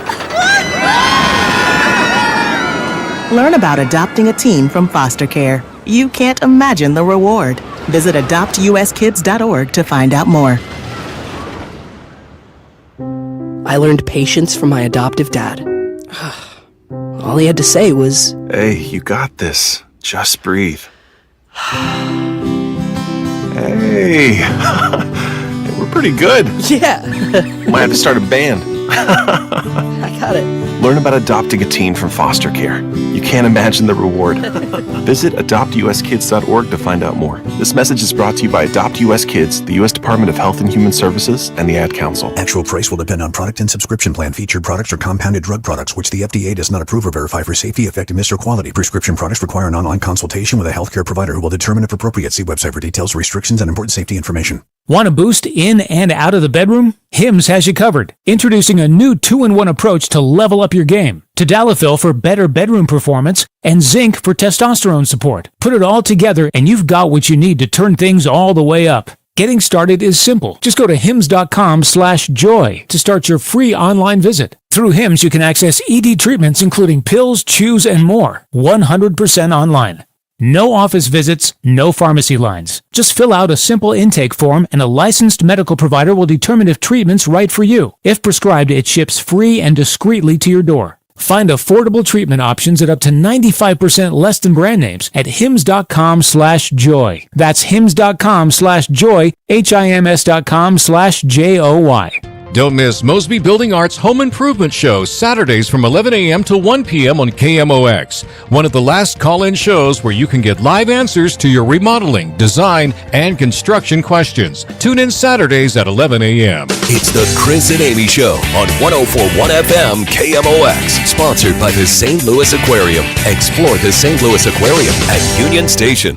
Learn about adopting a teen from foster care. You can't imagine the reward. Visit adoptuskids.org to find out more. I learned patience from my adoptive dad. All he had to say was, "Hey, you got this. Just breathe." Hey, we're pretty good. Yeah. Might have to start a band. I got it. Learn about adopting a teen from foster care. You can't imagine the reward. Visit adoptuskids.org to find out more. This message is brought to you by Adopt US Kids, the U.S. Department of Health and Human Services, and the Ad Council. Actual price will depend on product and subscription plan. Featured products are compounded drug products, which the FDA does not approve or verify for safety, effectiveness, or quality. Prescription products require an online consultation with a healthcare provider who will determine if appropriate. See website for details, restrictions, and important safety information. Want a boost in and out of the bedroom? Hims has you covered. Introducing a new 2-in-1 approach to level up your game. Tadalafil for better bedroom performance and zinc for testosterone support. Put it all together and you've got what you need to turn things all the way up. Getting started is simple. Just go to hims.com/joy to start your free online visit. Through Hims, you can access ED treatments including pills, chews, and more. 100% online. No office visits, no pharmacy lines. Just fill out a simple intake form and a licensed medical provider will determine if treatment's right for you. If prescribed, it ships free and discreetly to your door. Find affordable treatment options at up to 95% less than brand names at hims.com/joy. That's hims.com/joy, HIMS.com/JOY. Don't miss Mosby Building Arts Home Improvement Show, Saturdays from 11 a.m. to 1 p.m. on KMOX. One of the last call-in shows where you can get live answers to your remodeling, design, and construction questions. Tune in Saturdays at 11 a.m. It's the Chris and Amy Show on 104.1 FM KMOX. Sponsored by the St. Louis Aquarium. Explore the St. Louis Aquarium at Union Station.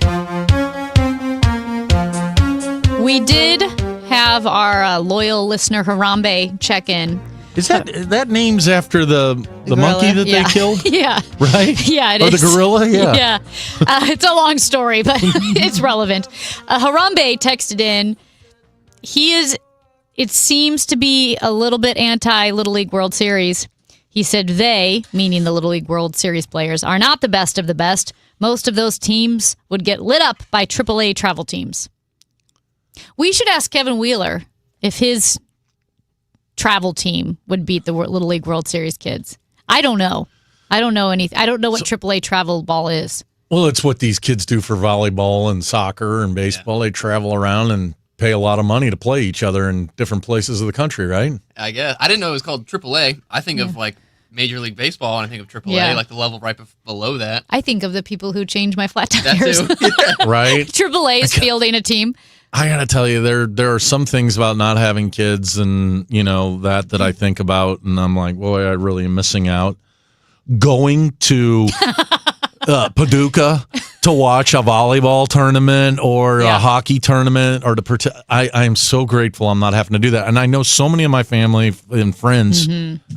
We did have our loyal listener Harambe check in. Is that name's after the monkey that they killed? Yeah. Right? Yeah, it is. Or the gorilla? Yeah. Yeah. It's a long story, but it's relevant. Harambe texted in. It seems to be a little bit anti-Little League World Series. He said they, meaning the Little League World Series players, are not the best of the best. Most of those teams would get lit up by AAA travel teams. We should ask Kevin Wheeler if his travel team would beat the Little League World Series kids. I don't know. I don't know anything. I don't know what AAA travel ball is. Well, it's what these kids do for volleyball and soccer and baseball. Yeah. They travel around and pay a lot of money to play each other in different places of the country, right? I guess. I didn't know it was called AAA. I think of like Major League Baseball, and I think of AAA, like the level right below that. I think of the people who change my flat tires. That too. Right? AAA is fielding a team. I got to tell you, there are some things about not having kids and, that I think about, and I'm like, boy, I really am missing out. Going to Paducah to watch a volleyball tournament or a hockey tournament or I am so grateful I'm not having to do that. And I know so many of my family and friends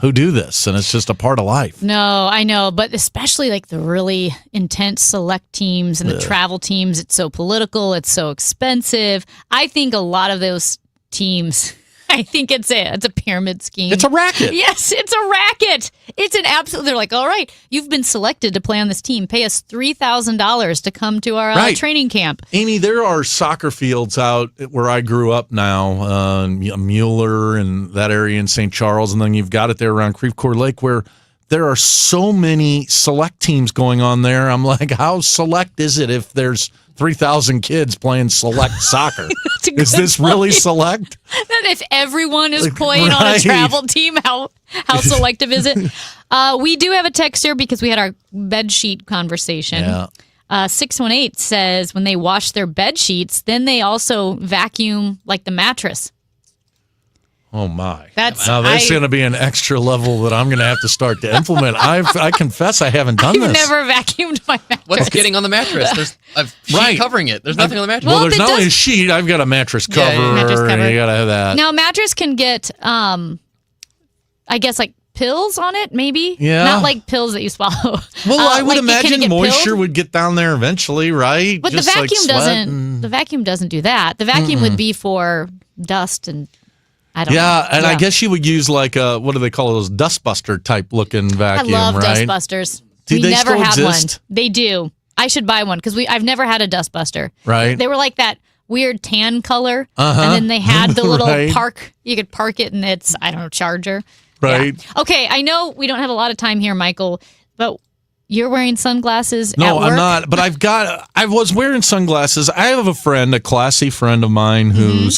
who do this, and it's just a part of life. No, I know, but especially like the really intense select teams and the travel teams, it's so political, it's so expensive. I think a lot of those teams, I think it's a pyramid scheme. It's a racket. Yes, it's a racket. It's an absolute. They're like, all right, you've been selected to play on this team. Pay us $3,000 to come to our training camp. Amy, there are soccer fields out where I grew up now, Mueller and that area in St. Charles, and then you've got it there around Creve Coeur Lake where there are so many select teams going on there. I'm like, how select is it if there's 3,000 kids playing select soccer? Is this really select? If everyone is playing on a travel team, how selective is it? We do have a text here because we had our bed sheet conversation. Yeah. 618 says when they wash their bed sheets, then they also vacuum like the mattress. Oh my! That's going to be an extra level that I'm going to have to start to implement. I confess I haven't done this. I've never vacuumed my mattress. What's getting on the mattress? There's a sheet covering it. There's nothing on the mattress. Well, there's not only a sheet. I've got a mattress cover. Mattress cover. You got to have that. Now, mattress can get, I guess, like pills on it, maybe. Yeah. Not like pills that you swallow. Well, I would imagine moisture would get down there eventually, right? But just the vacuum doesn't. The vacuum doesn't do that. The vacuum would be for dust and. I don't know. And I guess you would use like what do they call those dustbuster type looking vacuum, I love right? dustbusters. Do we they never still had exist? one. They do. I should buy one because I've never had a dustbuster. Right. They were like that weird tan color, and then they had the little park. You could park it, and it's charger. Right. Yeah. Okay, I know we don't have a lot of time here, Michael, but you're wearing sunglasses. No, at work? I'm not. But I was wearing sunglasses. I have a friend, a classy friend of mine, who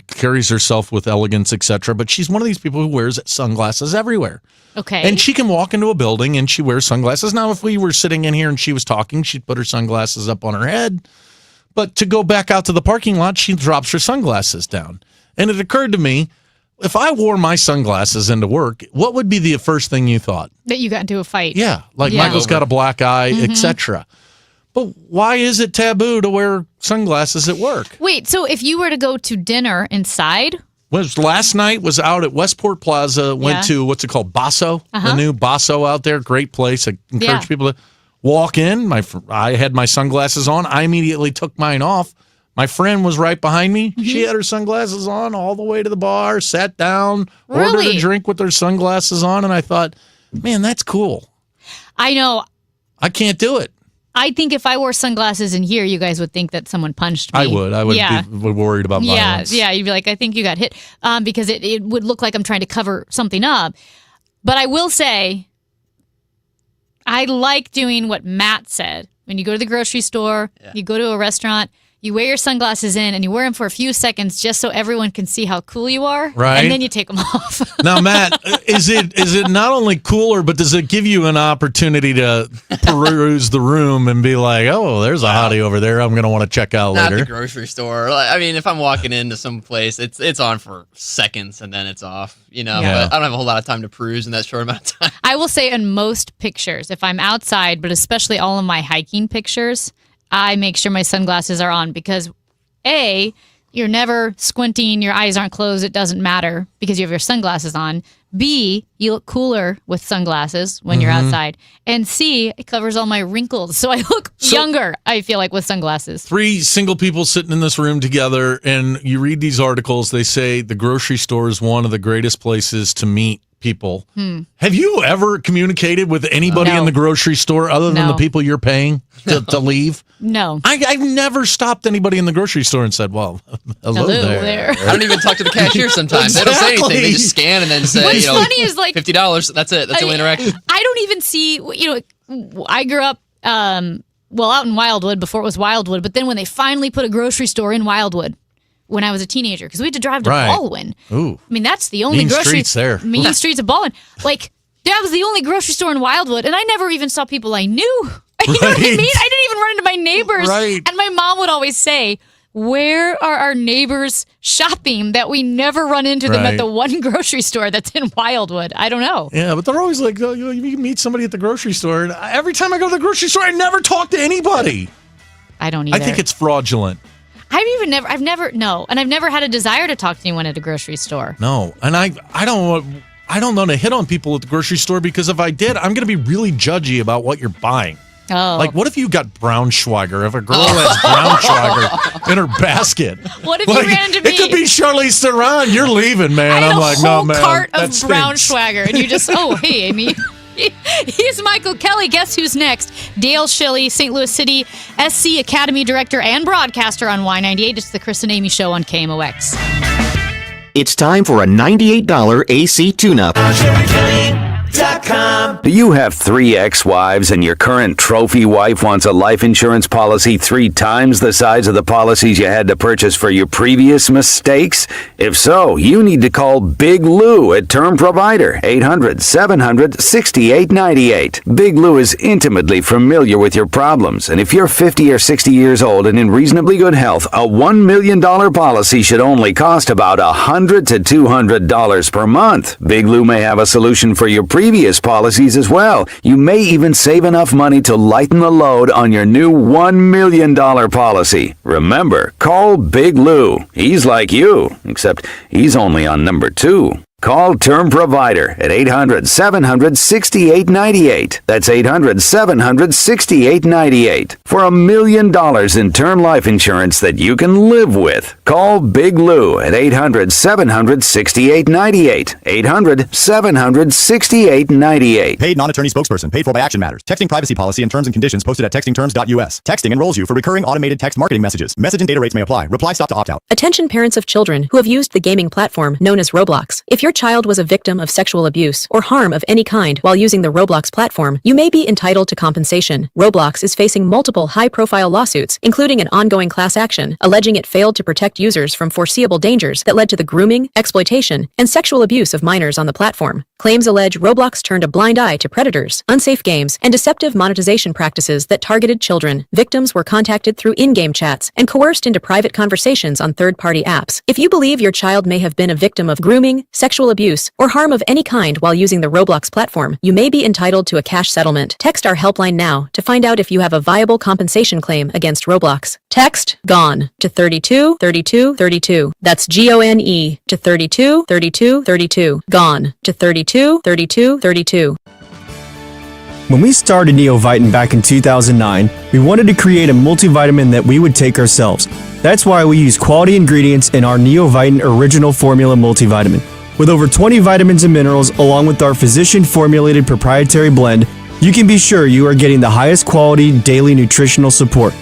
carries herself with elegance, etc. But she's one of these people who wears sunglasses everywhere. Okay. And she can walk into a building and she wears sunglasses. Now, if we were sitting in here and she was talking, she'd put her sunglasses up on her head. But to go back out to the parking lot, she drops her sunglasses down. And it occurred to me, if I wore my sunglasses into work, what would be the first thing you thought? That you got into a fight. Yeah, like Michael's got a black eye, etc. But why is it taboo to wear sunglasses at work? Wait, so if you were to go to dinner inside? Last night was out at Westport Plaza, went to, what's it called, Basso, the new Basso out there, great place. I encourage people to walk in. I had my sunglasses on. I immediately took mine off. My friend was right behind me. She had her sunglasses on all the way to the bar, sat down, ordered a drink with her sunglasses on, and I thought, man, that's cool. I know. I can't do it. I think if I wore sunglasses in here, you guys would think that someone punched me. I would. I would be worried about violence. Yeah, you'd be like, I think you got hit, because it would look like I'm trying to cover something up. But I will say, I like doing what Matt said. When you go to the grocery store, you go to a restaurant, you wear your sunglasses in and you wear them for a few seconds just so everyone can see how cool you are. Right. And then you take them off. Now, Matt, is it not only cooler, but does it give you an opportunity to peruse the room and be like, oh, there's a hottie over there I'm going to want to check out later? Not the grocery store. I mean, if I'm walking into some place, it's on for seconds and then it's off, But I don't have a whole lot of time to peruse in that short amount of time. I will say in most pictures, if I'm outside, but especially all of my hiking pictures, I make sure my sunglasses are on because A, you're never squinting, your eyes aren't closed, it doesn't matter because you have your sunglasses on. B, you look cooler with sunglasses when you're outside. And C, it covers all my wrinkles. So I look younger, I feel like, with sunglasses. 3 single people sitting in this room together, and you read these articles, they say the grocery store is one of the greatest places to meet people. Have you ever communicated with anybody in the grocery store other than the people you're paying to leave? No. I've never stopped anybody in the grocery store and said, well, hello there. I don't even talk to the cashier sometimes. They don't say anything. They just scan and then say, What's funny is like $50. That's it. That's the only interaction. I don't even see, I grew up, out in Wildwood before it was Wildwood, but then when they finally put a grocery store in Wildwood when I was a teenager, because we had to drive to Baldwin. Ooh. I mean, that's the only Mean grocery streets there. Mean streets of Baldwin. Like, that was the only grocery store in Wildwood, and I never even saw people I knew. You know what I mean? I didn't even run into my neighbors. Right. And my mom would always say, where are our neighbors shopping that we never run into them at the one grocery store that's in Wildwood? I don't know. Yeah, but they're always like, you meet somebody at the grocery store. And every time I go to the grocery store, I never talk to anybody. I don't either. I think it's fraudulent. I've never had a desire to talk to anyone at a grocery store. No, and I don't know to hit on people at the grocery store, because if I did, I'm going to be really judgy about what you're buying. Oh. Like, what if you got Braunschweiger? If a girl has Braunschweiger in her basket. What if you ran into me? It could be Charlize Theron. You're leaving, man. I'm like, no, man. A cart of that stinks. Braunschweiger. And you just, hey, Amy. He's Michael Kelley. Guess who's next? Dale Schilly, St. Louis City SC Academy Director and broadcaster on Y98. It's the Chris and Amy Show on KMOX. It's time for a $98 AC tune-up. Do you have 3 ex-wives and your current trophy wife wants a life insurance policy 3 times the size of the policies you had to purchase for your previous mistakes? If so, you need to call Big Lou at Term Provider, 800-700-6898. Big Lou is intimately familiar with your problems, and if you're 50 or 60 years old and in reasonably good health, a $1 million policy should only cost about $100 to $200 per month. Big Lou may have a solution for your previous policies as well. You may even save enough money to lighten the load on your new $1 million policy. Remember, call Big Lou. He's like you, except he's only on number 2. Call Term Provider at 800-700-6898. That's 800-700-6898. For $1 million in term life insurance that you can live with. Call Big Lou at 800-700-6898. 800-700-6898. Paid non-attorney spokesperson. Paid for by Action Matters. Texting privacy policy and terms and conditions posted at textingterms.us. Texting enrolls you for recurring automated text marketing messages. Message and data rates may apply. Reply stop to opt out. Attention parents of children who have used the gaming platform known as Roblox. If your child was a victim of sexual abuse or harm of any kind while using the Roblox platform, you may be entitled to compensation. Roblox is facing multiple high-profile lawsuits, including an ongoing class action, alleging it failed to protect users from foreseeable dangers that led to the grooming, exploitation, and sexual abuse of minors on the platform. Claims allege Roblox turned a blind eye to predators, unsafe games, and deceptive monetization practices that targeted children. Victims were contacted through in-game chats and coerced into private conversations on third-party apps. If you believe your child may have been a victim of grooming, sexual abuse, or harm of any kind while using the Roblox platform, you may be entitled to a cash settlement. Text our helpline now to find out if you have a viable compensation claim against Roblox. Text GONE to 323232. That's GONE to 323232. GONE to 323232. When we started Neovitin back in 2009, we wanted to create a multivitamin that we would take ourselves. That's why we use quality ingredients in our Neovitin Original Formula multivitamin. With over 20 vitamins and minerals, along with our physician-formulated proprietary blend, you can be sure you are getting the highest quality daily nutritional support.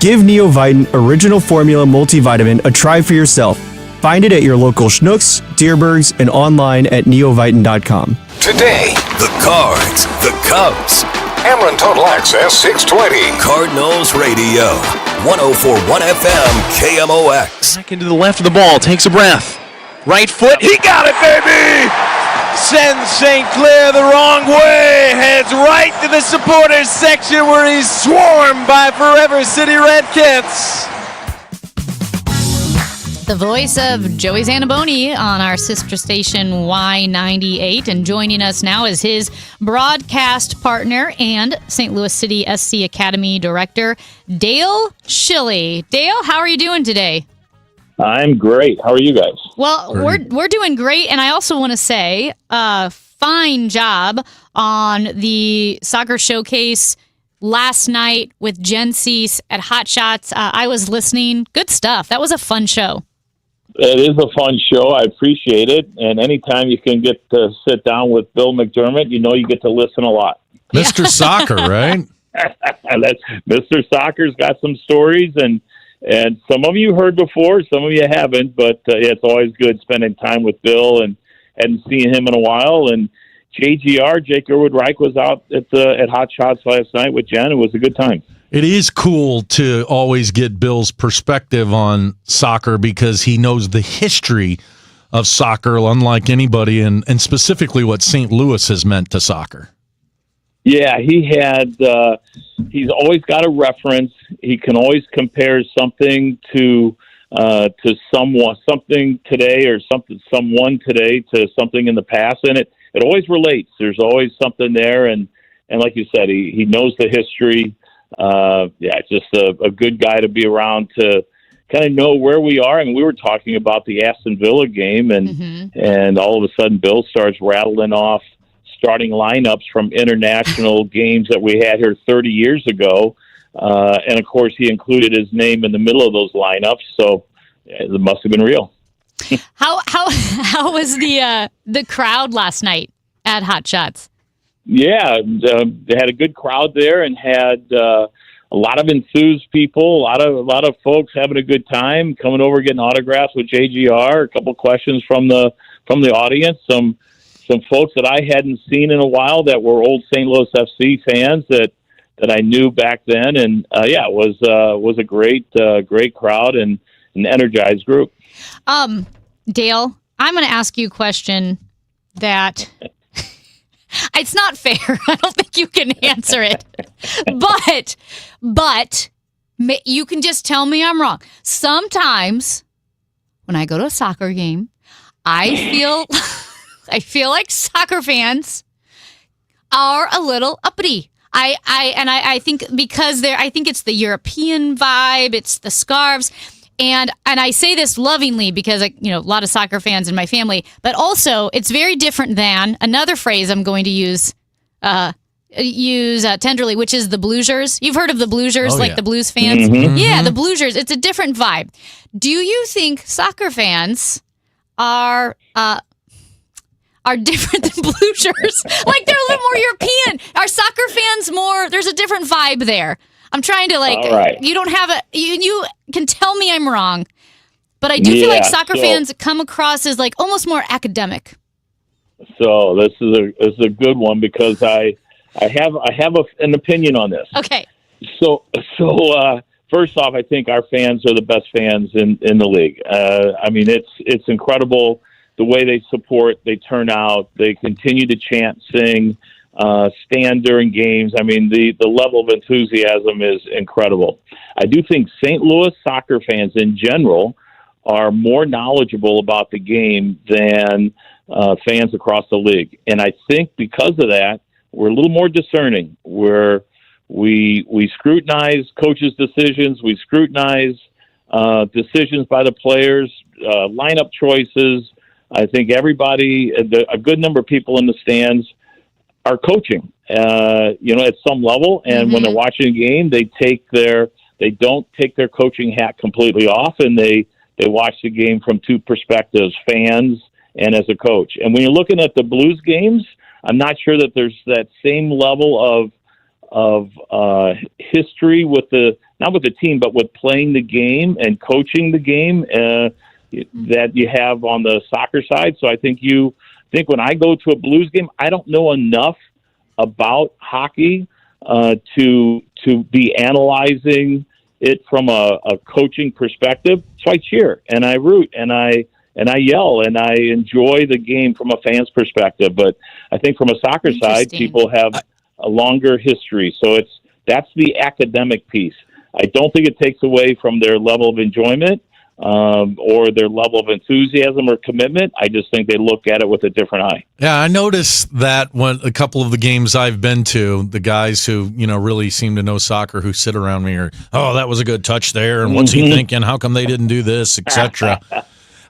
Give Neovitin Original Formula multivitamin a try for yourself. Find it at your local Schnucks, Deerbergs, and online at neovitin.com. Today, the Cards, the Cubs. Ameren Total Access 620. Cardinals Radio. 104.1 FM KMOX. Back into the left of the ball. Takes a breath. Right foot. He got it, baby! Sends St. Clair the wrong way. Heads right to the supporters section where he's swarmed by Forever City Redkits. The voice of Joey Zanaboni on our sister station Y98, and joining us now is his broadcast partner and St. Louis City SC Academy Director, Dale Schilly. Dale, how are you doing today? I'm great. How are you guys? Well, we're doing great, and I also want to say, fine job on the soccer showcase last night with Jen Cease at Hot Shots. I was listening. Good stuff. That was a fun show. It is a fun show. I appreciate it. And anytime you can get to sit down with Bill McDermott, you get to listen a lot. Mr. Soccer, right? That's Mr. Soccer's got some stories, and some of you heard before, some of you haven't, but it's always good spending time with Bill and hadn't seen him in a while. And JGR, Jake Erwood Reich, was out at Hot Shots last night with Jen. It was a good time. It is cool to always get Bill's perspective on soccer because he knows the history of soccer unlike anybody, and specifically what St. Louis has meant to soccer. Yeah, he's always got a reference. He can always compare something to something today or someone today to something in the past, and it always relates. There's always something there, and like you said, he knows the history. Just a good guy to be around to kind of know where we are. And we were talking about the Aston Villa game, and all of a sudden Bill starts rattling off starting lineups from international games that we had here 30 years ago. And of course he included his name in the middle of those lineups. So it must have been real. How was the crowd last night at Hot Shots? Yeah, they had a good crowd there and had a lot of enthused people, a lot of folks having a good time, coming over getting autographs with JGR. A couple questions from the audience. Some folks that I hadn't seen in a while that were old St. Louis FC fans that I knew back then, and it was a great crowd and an energized group. Dale, I'm going to ask you a question that. It's not fair. I don't think you can answer it. But you can just tell me I'm wrong. Sometimes when I go to a soccer game, I feel like soccer fans are a little uppity. I think because I think it's the European vibe, it's the scarves. And I say this lovingly because, a lot of soccer fans in my family, but also it's very different than another phrase I'm going to use tenderly, which is the Bluesers. You've heard of the Bluesers, the blues fans? Mm-hmm. Yeah, the Bluesers. It's a different vibe. Do you think soccer fans are different than Bluesers? Like they're a little more European. Are soccer fans more? There's a different vibe there. I'm trying to right. You don't have you can tell me I'm wrong, but I do feel like soccer fans come across as like almost more academic. So this is a good one because I have an opinion on this. Okay. So first off, I think our fans are the best fans in the league. It's incredible the way they support, they turn out, they continue to chant, sing. Stand during games. The level of enthusiasm is incredible. I do think St. Louis soccer fans in general are more knowledgeable about the game than fans across the league. And I think because of that, we're a little more discerning. We scrutinize coaches' decisions. We scrutinize decisions by the players, lineup choices. I think everybody, a good number of people in the stands are coaching, at some level. And when they're watching a game, they don't take their coaching hat completely off, and they watch the game from two perspectives, fans and as a coach. And when you're looking at the Blues games, I'm not sure that there's that same level of history not with the team, but with playing the game and coaching the game that you have on the soccer side. So I think when I go to a Blues game, I don't know enough about hockey to be analyzing it from a coaching perspective. So I cheer and I root and I yell and I enjoy the game from a fan's perspective. But I think from a soccer side, people have a longer history. So that's the academic piece. I don't think it takes away from their level of enjoyment. Or their level of enthusiasm or commitment. I just think they look at it with a different eye. Yeah, I noticed that when a couple of the games I've been to, the guys who, really seem to know soccer who sit around me are, oh, that was a good touch there, and what's he thinking? How come they didn't do this, etc.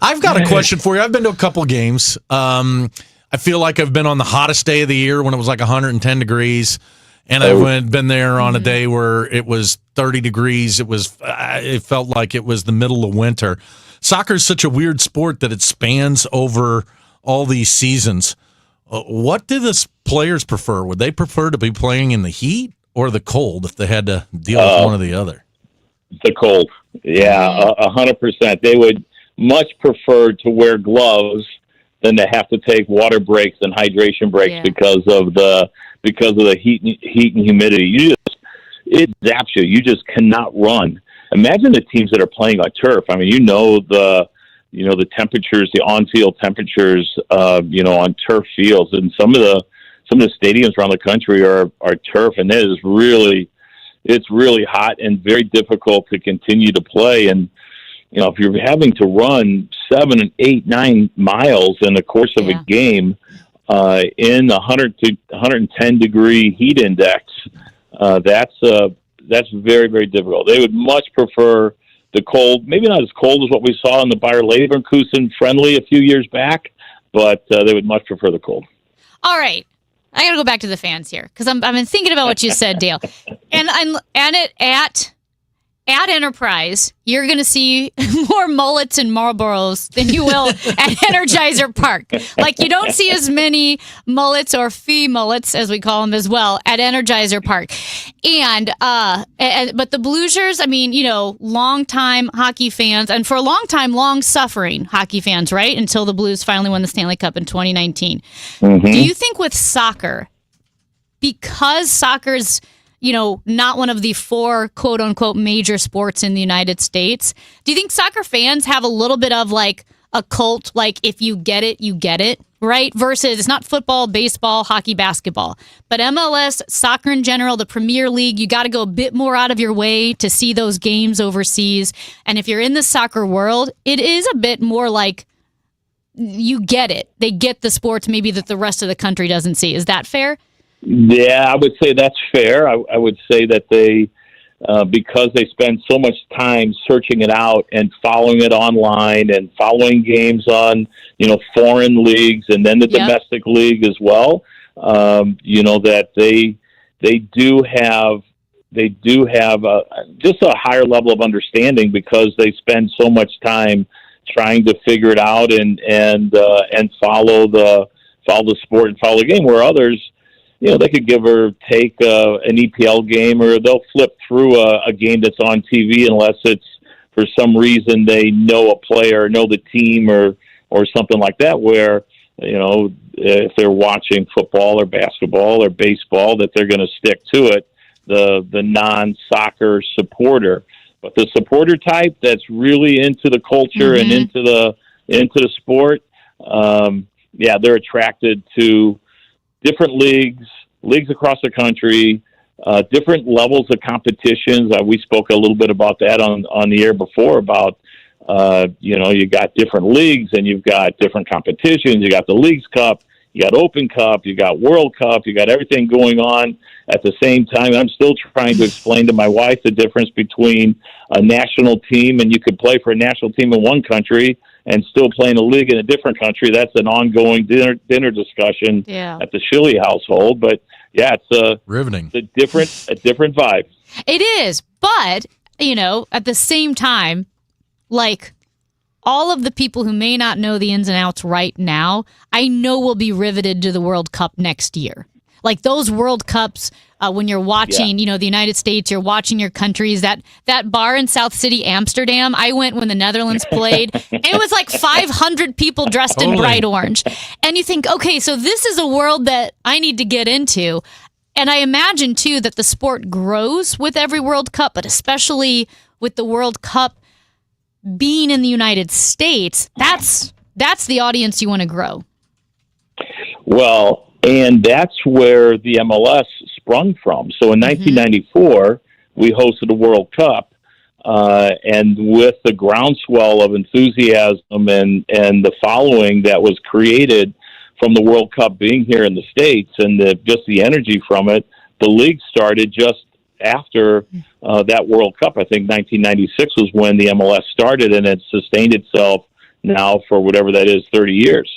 I've got a question for you. I've been to a couple games. I feel like I've been on the hottest day of the year when it was like 110 degrees. And I've been there on a day where it was 30 degrees. It felt like it was the middle of winter. soccer is such a weird sport that it spans over all these seasons. What do the players prefer? Would they prefer to be playing in the heat or the cold if they had to deal with one or the other? The cold. Yeah, 100%. They would much prefer to wear gloves than to have to take water breaks and hydration breaks because of the heat and humidity. It zaps you. You just cannot run. Imagine the teams that are playing on turf. I mean, the temperatures, the on-field temperatures, on turf fields, and some of the stadiums around the country are turf, and it's really hot and very difficult to continue to play. And if you're having to run 7 and 8, 9 miles in the course of a game in 100 to 110 degree heat index, that's very, very difficult. They would much prefer the cold, maybe not as cold as what we saw in the Bayer Leverkusen friendly a few years back, but they would much prefer the cold. All right. I got to go back to the fans here because I've been thinking about what you said, Dale. At Enterprise, you're going to see more mullets and Marlboros than you will at Energizer Park. Like, you don't see as many mullets or fee mullets, as we call them as well, at Energizer Park. But the Bluesers, I mean, long-time hockey fans, and for a long time, long-suffering hockey fans, right? Until the Blues finally won the Stanley Cup in 2019. Mm-hmm. Do you think with soccer, because soccer's not one of the 4 quote unquote major sports in the United States, do you think soccer fans have a little bit of like a cult, like if you get it, you get it, right? Versus it's not football, baseball, hockey, basketball, but MLS, soccer in general, the Premier League, you got to go a bit more out of your way to see those games overseas. And if you're in the soccer world, it is a bit more like you get it. They get the sports maybe that the rest of the country doesn't see. Is that fair? Yeah, I would say that's fair. I would say that they, because they spend so much time searching it out and following it online and following games on, foreign leagues and then the domestic league as well, that they do have just a higher level of understanding because they spend so much time trying to figure it out and follow the sport and follow the game, where others, they could give or take an EPL game, or they'll flip through a game that's on TV unless it's for some reason they know a player, know the team, or something like that, where, if they're watching football or basketball or baseball, that they're going to stick to it, the non-soccer supporter. But the supporter type that's really into the culture and into the sport, they're attracted to different leagues across the country, different levels of competitions. We spoke a little bit about that on the air before about, you got different leagues and you've got different competitions. You got the Leagues Cup, you got Open Cup, you got World Cup, you got everything going on at the same time. I'm still trying to explain to my wife the difference between a national team, and you could play for a national team in one country and still playing a league in a different country. That's an ongoing dinner discussion at the Shilley household. But it's riveting. A different vibe. It is, but at the same time, like all of the people who may not know the ins and outs right now, I know will be riveted to the World Cup next year. Like those World Cups, when you're watching, the United States, you're watching your countries. That bar in South City, Amsterdam, I went when the Netherlands played. It was like 500 people dressed in bright orange. And you think, okay, so this is a world that I need to get into. And I imagine, too, that the sport grows with every World Cup, but especially with the World Cup being in the United States, that's the audience you want to grow. Well, and that's where the MLS sprung from. So in 1994, we hosted a World Cup, and with the groundswell of enthusiasm and the following that was created from the World Cup being here in the States, and just the energy from it, the league started just after that World Cup. I think 1996 was when the MLS started, and it sustained itself now for whatever that is, 30 years.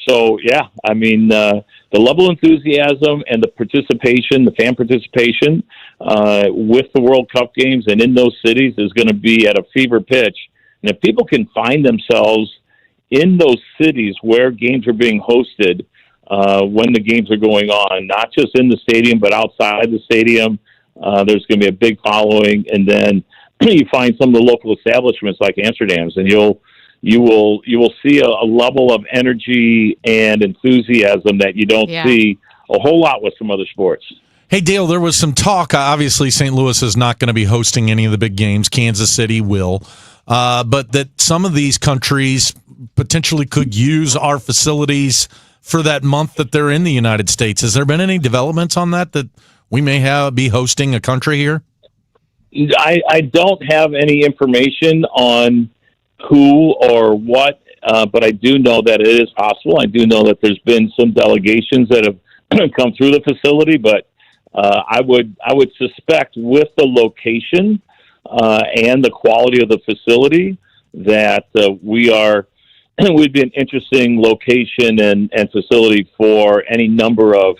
So, I mean, the level of enthusiasm and the participation, the fan participation with the World Cup games and in those cities is going to be at a fever pitch And if people can find themselves in those cities where games are being hosted when the games are going on, not just in the stadium, but outside the stadium, there's going to be a big following. And then you find some of the local establishments like Amsterdam's, and you will see a level of energy and enthusiasm that you don't see a whole lot with some other sports. Hey, Dale, there was some talk. Obviously, St. Louis is not going to be hosting any of the big games. Kansas City will. But that some of these countries potentially could use our facilities for that month that they're in the United States. Has there been any developments on that we may be hosting a country here? I don't have any information on who or what, but I do know that it is possible. I do know that there's been some delegations that have come through the facility, but I would suspect with the location and the quality of the facility that we'd be an interesting location and facility for any number of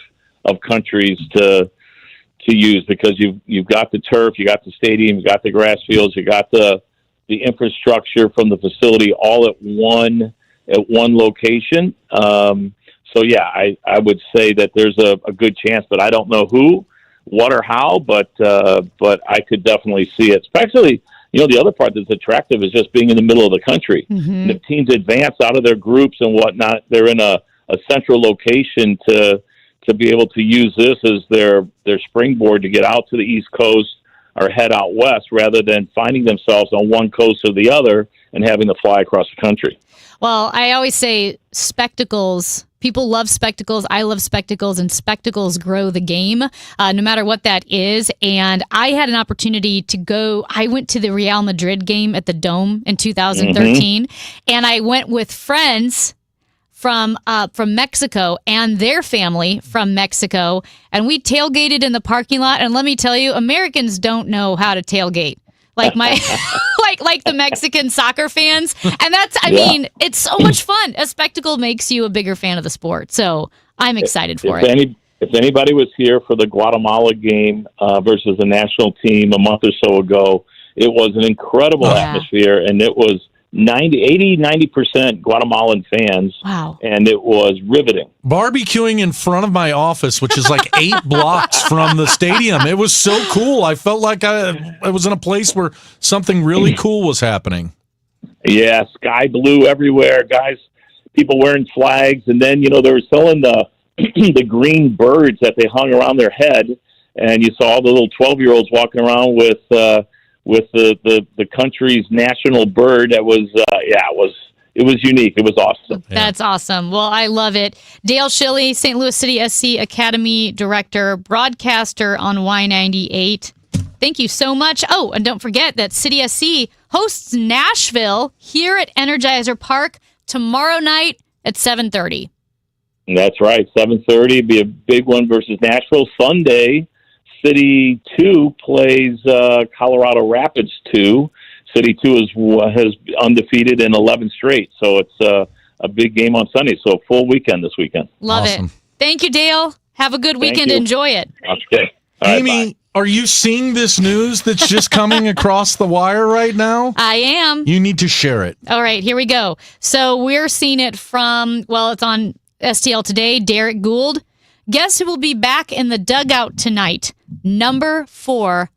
countries to use, because you've got the turf, you got the stadium, you got the grass fields, you got the infrastructure from the facility all at one location. So yeah, I would say that there's a good chance, but I don't know who, what, or how. But I could definitely see it. Especially, the other part that's attractive is just being in the middle of the country. Mm-hmm. And if teams advance out of their groups and whatnot, they're in a central location to be able to use this as their springboard to get out to the East Coast or head out west, rather than finding themselves on one coast or the other and having to fly across the country. Well, I always say spectacles. People love spectacles. I love spectacles, and spectacles grow the game, no matter what that is. And I had an opportunity to go. I went to the Real Madrid game at the Dome in 2013, and I went with friends from Mexico and their family from Mexico, and we tailgated in the parking lot. And let me tell you, Americans don't know how to tailgate like like the Mexican soccer fans. And that's, I mean, it's so much fun. A spectacle makes you a bigger fan of the sport. So I'm excited for it. If anybody was here for the Guatemala game versus the national team a month or so ago, it was an incredible atmosphere, and it was 90% Guatemalan fans. Wow. And it was riveting. Barbecuing in front of my office, which is like 8 blocks from the stadium. It was so cool. I felt like I was in a place where something really cool was happening. Yeah, sky blue everywhere, guys. People wearing flags. And then, they were selling the the green birds that they hung around their head. And you saw all the little 12-year-olds walking around with the country's national bird. That was it was unique. It was awesome. That's awesome. Well, I love it. Dale Schilly, St. Louis City SC Academy Director, broadcaster on Y98. Thank you so much. Oh, and don't forget that City SC hosts Nashville here at Energizer Park tomorrow night at 7:30. That's right, 7:30. Be a big one versus Nashville. Sunday, City 2 plays Colorado Rapids 2. City 2 has undefeated in 11 straight, so it's a big game on Sunday. So a full weekend this weekend. Love it. Thank you, Dale. Have a good weekend. Enjoy it. Okay. Amy, are you seeing this news that's just coming across the wire right now? I am. You need to share it. All right, here we go. So we're seeing it from, it's on STL Today, Derek Gould. Guess who will be back in the dugout tonight? Number 4,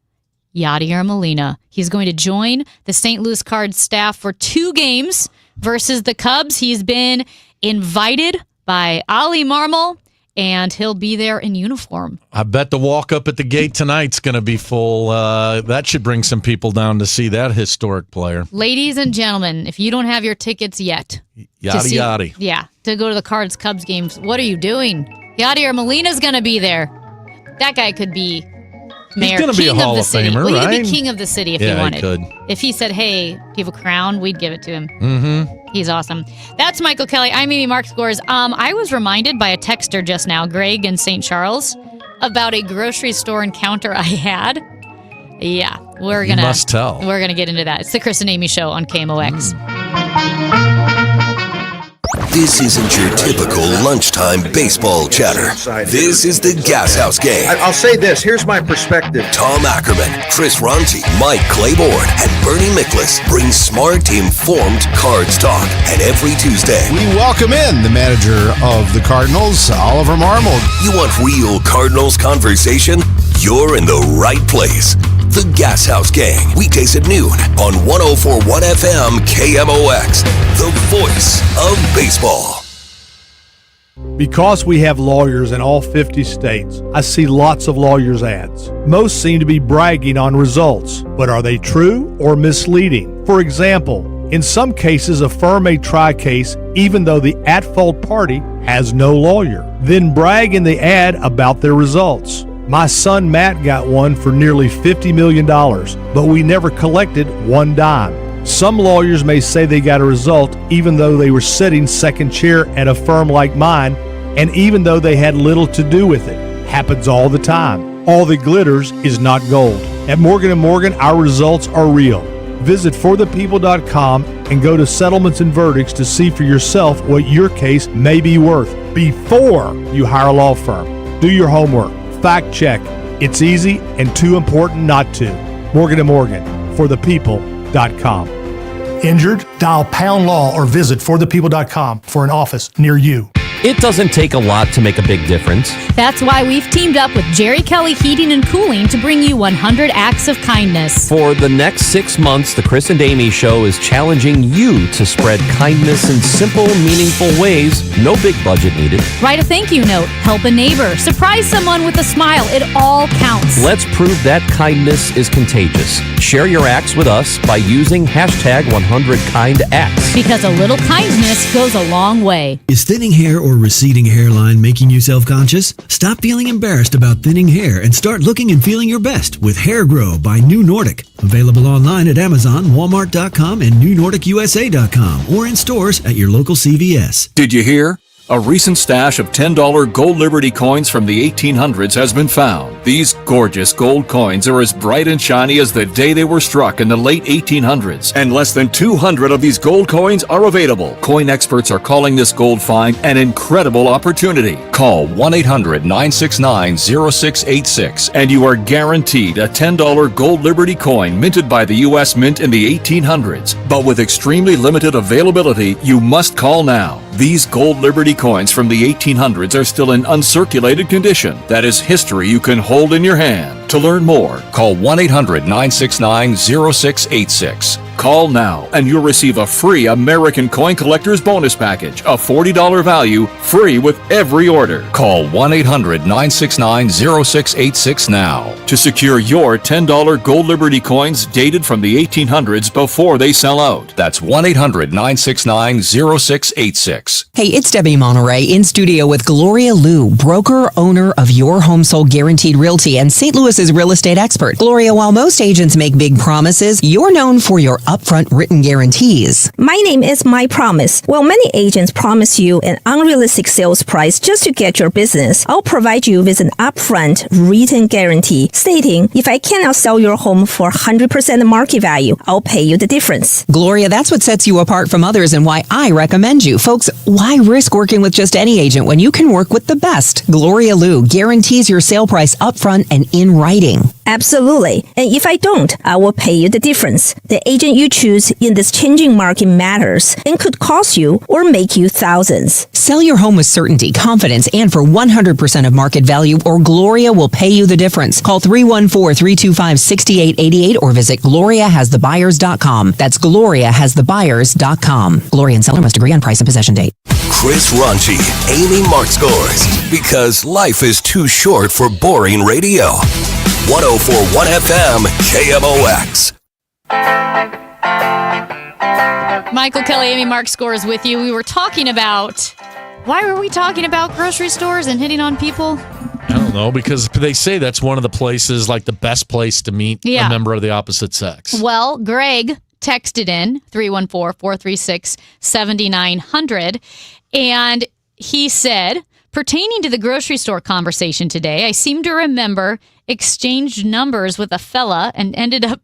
Yadier Molina. He's going to join the St. Louis Cards staff for 2 games versus the Cubs. He's been invited by Ali Marmol, and he'll be there in uniform. I bet the walk up at the gate tonight's going to be full. That should bring some people down to see that historic player. Ladies and gentlemen, if you don't have your tickets yet, yada. Yeah, to go to the Cards-Cubs games, what are you doing? Yadier Molina's going to be there. That guy could be mayor, He's going to be a Hall of Famer, right? right? He'd be king of the city if he wanted. He could. If he said, hey, do you have a crown? We'd give it to him. Mm-hmm. He's awesome. That's Michael Kelley. I'm Amy Mark Scores. I was reminded by a texter just now, Greg in St. Charles, about a grocery store encounter I had. Yeah, You must tell. We're gonna get into that. It's the Chris and Amy Show on KMOX. This isn't your typical lunchtime baseball chatter. This is the Gas House Gang. I'll say this. Here's my perspective. Tom Ackerman, Chris Ronchi, Mike Claiborne, and Bernie Miklasz bring smart, informed Cards talk. And every Tuesday, we welcome in the manager of the Cardinals, Oliver Marmol. You want real Cardinals conversation? You're in the right place. The Gas House Gang, weekdays at noon on 104.1 FM KMOX, the voice of baseball. Because we have lawyers in all 50 states, I see lots of lawyers' ads. Most seem to be bragging on results, but are they true or misleading? For example, in some cases, a firm may try a case even though the at-fault party has no lawyer, then brag in the ad about their results. My son Matt got one for nearly $50 million, but we never collected one dime. Some lawyers may say they got a result even though they were sitting second chair at a firm like mine, and even though they had little to do with it. Happens all the time. All that glitters is not gold. At Morgan & Morgan, our results are real. Visit forthepeople.com and go to settlements and verdicts to see for yourself what your case may be worth before you hire a law firm. Do your homework. Fact check. It's easy and too important not to. Morgan & Morgan, forthepeople.com. Injured? Dial pound law or visit forthepeople.com for an office near you. It doesn't take a lot to make a big difference. That's why we've teamed up with Jerry Kelley Heating and Cooling to bring you 100 acts of kindness. For the next 6 months, the Chris and Amy Show is challenging you to spread kindness in simple, meaningful ways. No big budget needed. Write a thank you note, help a neighbor, surprise someone with a smile. It all counts. Let's prove that kindness is contagious. Share your acts with us by using hashtag 100KindActs. Because a little kindness goes a long way. Is thinning hair or receding hairline making you self-conscious? Stop feeling embarrassed about thinning hair and start looking and feeling your best with Hair Grow by New Nordic. Available online at Amazon, Walmart.com, and NewNordicUSA.com, or in stores at your local CVS. Did you hear? A recent stash of $10 gold Liberty coins from the 1800s has been found. These gorgeous gold coins are as bright and shiny as the day they were struck in the late 1800s, and less than 200 of these gold coins are available. Coin experts are calling this gold find an incredible opportunity. Call 1-800-969-0686 and you are guaranteed a $10 gold Liberty coin minted by the U.S. Mint in the 1800s. But with extremely limited availability, you must call now. These gold Liberty coins from the 1800s are still in uncirculated condition. That is history you can hold in your hand. To learn more, call 1-800-969-0686. Call now and you'll receive a free American Coin Collector's Bonus Package, a $40 value, free with every order. Call 1-800-969-0686 now to secure your $10 gold Liberty coins dated from the 1800s before they sell out. That's 1-800-969-0686. Hey, it's Debbie Monterey in studio with Gloria Liu, broker, owner of Your Home Sold Guaranteed Realty and St. Louis's real estate expert. Gloria, while most agents make big promises, you're known for your upfront written guarantees. My name is My Promise. While many agents promise you an unrealistic sales price just to get your business, I'll provide you with an upfront written guarantee stating if I cannot sell your home for 100% market value, I'll pay you the difference. Gloria, that's what sets you apart from others and why I recommend you. Folks, why risk working with just any agent when you can work with the best? Gloria Liu guarantees your sale price upfront and in writing. Absolutely. And if I don't, I will pay you the difference. The agent you choose in this changing market matters and could cost you or make you thousands. Sell your home with certainty, confidence, and for 100% of market value, or Gloria will pay you the difference. Call 314-325-6888 or visit GloriaHasTheBuyers.com. That's GloriaHasTheBuyers.com. Gloria and seller must agree on price and possession date. Chris Ronchi, Amy Mark scores, because life is too short for boring radio. 104.1 FM KMOX. Michael Kelley, Amy Mark scores with you. We were talking about, why were we talking about grocery stores and hitting on people? I don't know, because they say that's one of the places, like the best place to meet a member of the opposite sex. Well, Greg texted in 314-436-7900, and he said, pertaining to the grocery store conversation today, I seem to remember exchanged numbers with a fella and ended up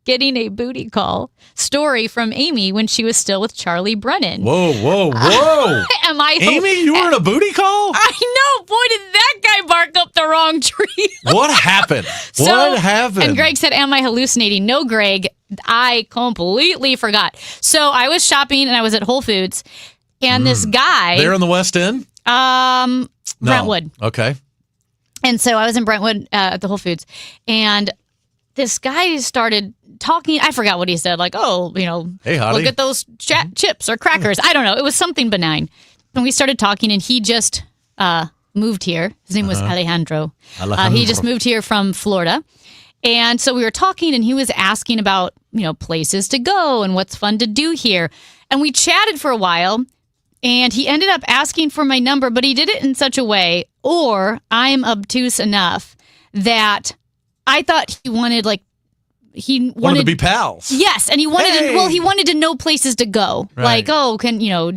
getting a booty call story from Amy when she was still with Charlie Brennan. Whoa. Am I Amy, you were in a booty call? I know. Boy, did that guy bark up the wrong tree. What happened? What happened? And Greg said, am I hallucinating? No, Greg, I completely forgot. So I was shopping and I was at Whole Foods, and this guy. There in the West End? Brentwood. Okay. And so I was in Brentwood at the Whole Foods, and this guy started talking. I forgot what he said. Like, oh, hey, hottie, look at those chips or crackers. I don't know. It was something benign. And we started talking, and he just moved here. His name was Alejandro. He just moved here from Florida. And so we were talking, and he was asking about, places to go and what's fun to do here. And we chatted for a while, and he ended up asking for my number, but he did it in such a way, or I'm obtuse enough that I thought he wanted wanted to be pals. Yes, and he wanted he wanted to know places to go. Right. Like, do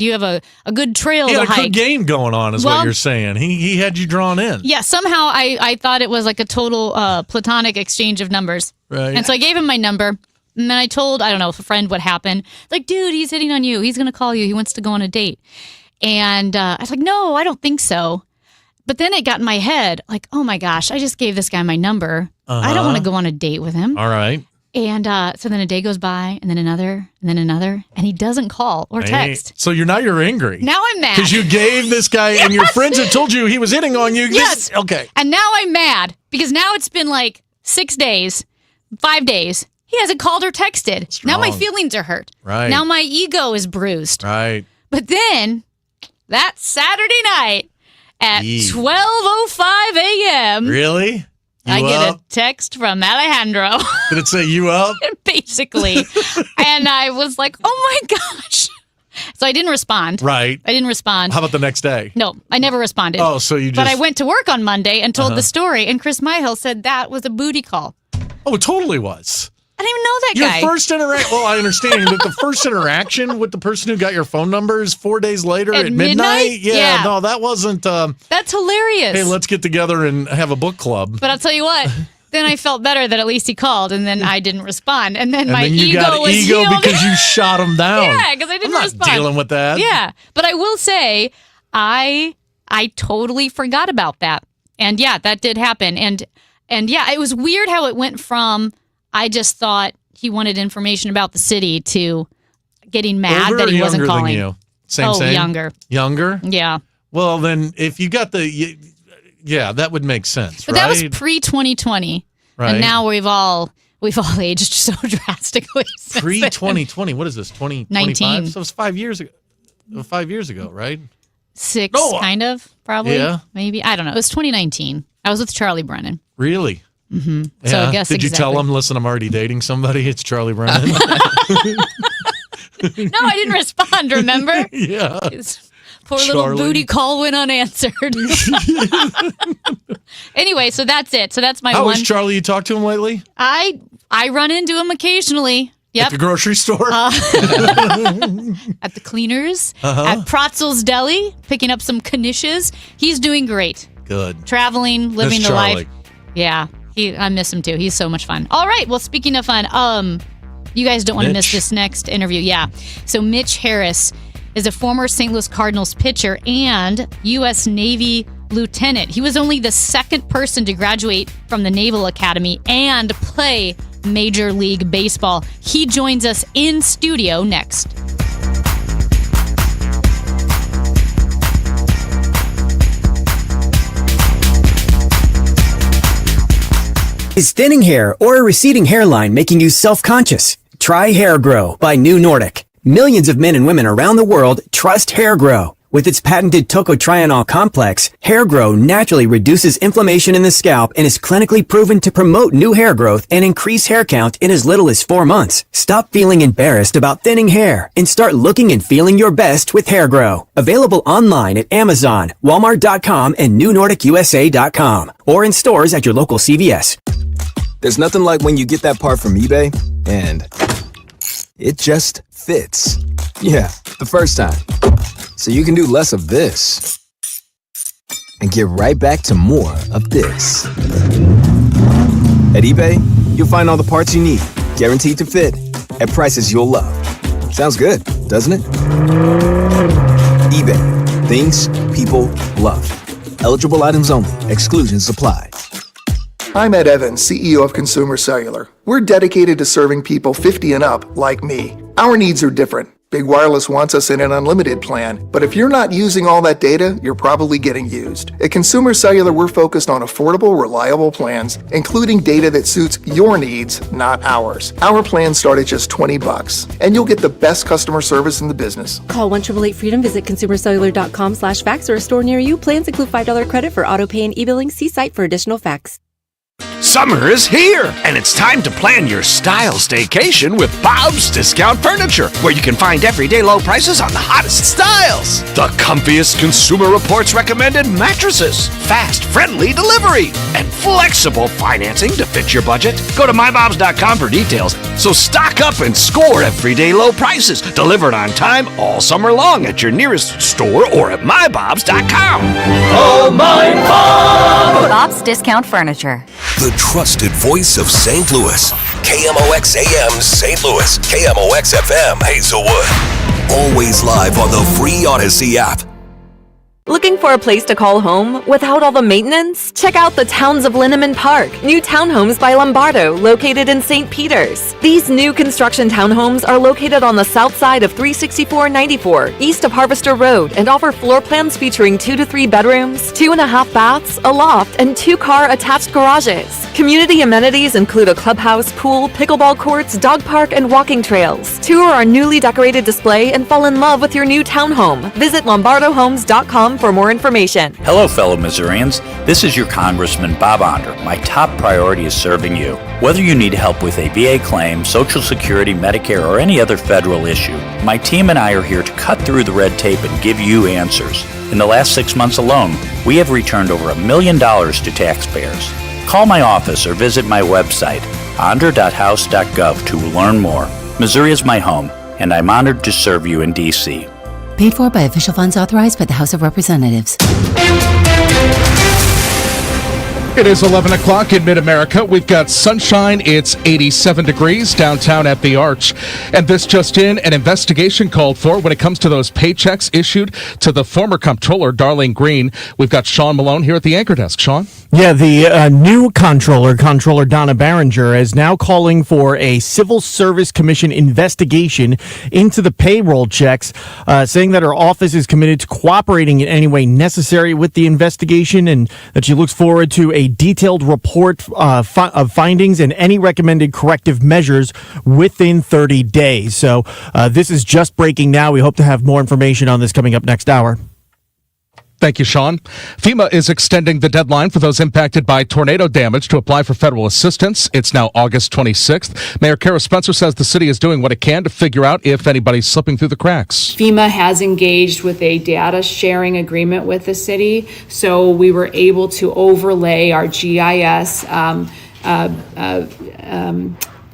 you have a good trail He to had a hike? good game going on is what you're saying. He had you drawn in. Yeah, somehow I thought it was like a total platonic exchange of numbers. Right. And so I gave him my number, and then I told, I don't know, a friend what happened. Like, dude, he's hitting on you. He's going to call you. He wants to go on a date. And I was like, no, I don't think so. But then it got in my head, like, oh my gosh, I just gave this guy my number. I don't want to go on a date with him. All right. And so then a day goes by, and then another, and he doesn't call or text. So you're angry. Now I'm mad. Because you gave this guy, and your friends have told you he was hitting on you. Yes. Okay. And now I'm mad, because now it's been like 6 days, 5 days. He hasn't called or texted. Strong. Now my feelings are hurt. Right. Now my ego is bruised. Right. But then, that Saturday night at 12:05 a.m. Really? I get a text from Alejandro. Did it say you up? Basically. And I was like, oh my gosh. So I didn't respond. Right. I didn't respond. How about the next day? No, I never responded. Oh, so you just... But I went to work on Monday and told the story, and Chris Myhill said that was a booty call. Oh, it totally was. I didn't even know that guy. Your first interaction, well, I understand, but the first interaction with the person who got your phone number is 4 days later at midnight? Yeah, no, that wasn't... That's hilarious. Hey, let's get together and have a book club. But I'll tell you what, then I felt better that at least he called, and then I didn't respond. And then my you ego got was ego healed. because you shot him down. Yeah, because I didn't respond. I'm not dealing with that. Yeah, but I will say, I totally forgot about that. And yeah, that did happen. And yeah, it was weird how it went from, I just thought he wanted information about the city to getting mad Older that he wasn't or younger calling. than you? Same. Younger. Younger? Yeah. Well, then if you got that would make sense, But right? that was pre-2020. Right. And now we've all aged so drastically. Pre-2020. What is this? 2019. 19. So it was 5 years ago. 5 years ago, right? 6, kind of, probably. Yeah. Maybe. I don't know. It was 2019. I was with Charlie Brennan. Really? Mm-hmm. Yeah. So I guess Did you tell him, listen, I'm already dating somebody? It's Charlie Brennan. No, I didn't respond, remember? Yeah. His poor little booty call went unanswered. Anyway, so that's it. So that's my How one. is Charlie? You talked to him lately? I run into him occasionally. Yep. At the grocery store? At the cleaners. At Pratzel's Deli, picking up some knishes. He's doing great. Good. Traveling, living Miss the Charlie. life. Yeah. I miss him too. He's so much fun. All right. Well, speaking of fun, you guys don't want to miss this next interview. Yeah. So Mitch Harris is a former St. Louis Cardinals pitcher and U.S. Navy lieutenant. He was only the second person to graduate from the Naval Academy and play Major League Baseball. He joins us in studio next. Is thinning hair or a receding hairline making you self-conscious? Try Hair Grow by New Nordic. Millions of men and women around the world trust Hair Grow. With its patented tocotrienol complex, Hair Grow naturally reduces inflammation in the scalp and is clinically proven to promote new hair growth and increase hair count in as little as 4 months. Stop feeling embarrassed about thinning hair and start looking and feeling your best with Hair Grow. Available online at Amazon, Walmart.com, and NewNordicUSA.com, or in stores at your local CVS. There's nothing like when you get that part from eBay and it just fits. Yeah, the first time. So you can do less of this and get right back to more of this. At eBay, you'll find all the parts you need Guaranteed to fit at prices you'll love. Sounds good, doesn't it? eBay. Things people love. Eligible items only. Exclusions apply. I'm Ed Evans, CEO of Consumer Cellular. We're dedicated to serving people 50 and up like me. Our needs are different. Big Wireless wants us in an unlimited plan, but if you're not using all that data, you're probably getting used. At Consumer Cellular, we're focused on affordable, reliable plans, including data that suits your needs, not ours. Our plans start at just $20, and you'll get the best customer service in the business. Call 1-888-FREEDOM, visit consumercellular.com/facts or a store near you. Plans include $5 credit for auto pay and e-billing. See site for additional facts. Summer is here, and it's time to plan your style staycation with Bob's Discount Furniture, where you can find everyday low prices on the hottest styles. The comfiest Consumer Reports recommended mattresses, fast, friendly delivery, and flexible financing to fit your budget. Go to mybobs.com for details. So stock up and score everyday low prices, delivered on time all summer long at your nearest store or at mybobs.com. Oh, my Bob! Bob's Discount Furniture. The trusted voice of St. Louis. KMOX AM St. Louis. KMOX FM Hazelwood. Always live on the free Odyssey app. Looking for a place to call home without all the maintenance? Check out the Towns of Linneman Park, new townhomes by Lombardo, located in St. Peters. These new construction townhomes are located on the south side of 36494, east of Harvester Road, and offer floor plans featuring 2 to 3 bedrooms, 2.5 baths, a loft, and 2-car attached garages. Community amenities include a clubhouse, pool, pickleball courts, dog park, and walking trails. Tour our newly decorated display and fall in love with your new townhome. Visit lombardohomes.com for more information. Hello, fellow Missourians. This is your Congressman Bob Onder. My top priority is serving you. Whether you need help with a VA claim, Social Security, Medicare, or any other federal issue, my team and I are here to cut through the red tape and give you answers. In the last 6 months alone, we have returned over $1 million to taxpayers. Call my office or visit my website, onder.house.gov, to learn more. Missouri is my home, and I'm honored to serve you in D.C. Paid for by official funds authorized by the House of Representatives. It is 11 o'clock in mid-America. We've got sunshine. It's 87 degrees downtown at the Arch. And this just in, an investigation called for when it comes to those paychecks issued to the former comptroller, Darlene Green. We've got Sean Malone here at the anchor desk. Sean? Yeah, the new Comptroller Donna Barringer, is now calling for a Civil Service Commission investigation into the payroll checks, saying that her office is committed to cooperating in any way necessary with the investigation and that she looks forward to a detailed report of findings and any recommended corrective measures within 30 days. So this is just breaking now. We hope to have more information on this coming up next hour. Thank you, Sean. FEMA is extending the deadline for those impacted by tornado damage to apply for federal assistance. It's now August 26th. Mayor Kara Spencer says the city is doing what it can to figure out if anybody's slipping through the cracks. FEMA has engaged with a data sharing agreement with the city, so we were able to overlay our GIS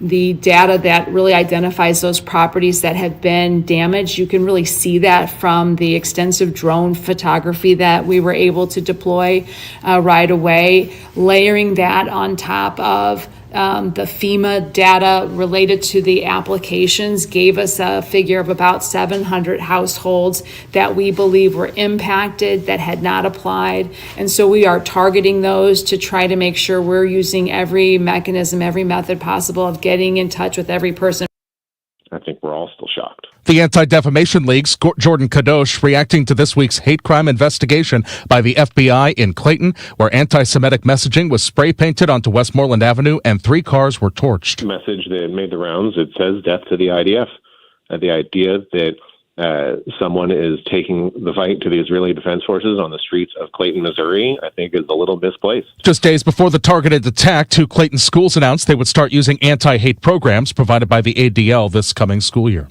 the data that really identifies those properties that have been damaged. You can really see that from the extensive drone photography that we were able to deploy right away. Layering that on top of the FEMA data related to the applications gave us a figure of about 700 households that we believe were impacted that had not applied. And so we are targeting those to try to make sure we're using every mechanism, every method possible of getting in touch with every person. I think we're all still shocked. The Anti-Defamation League's Jordan Kadosh reacting to this week's hate crime investigation by the FBI in Clayton, where anti-Semitic messaging was spray painted onto Westmoreland Avenue and 3 cars were torched. The message that made the rounds, it says death to the IDF. The idea that someone is taking the fight to the Israeli Defense Forces on the streets of Clayton, Missouri, I think is a little misplaced. Just days before the targeted attack, 2 Clayton schools announced they would start using anti-hate programs provided by the ADL this coming school year.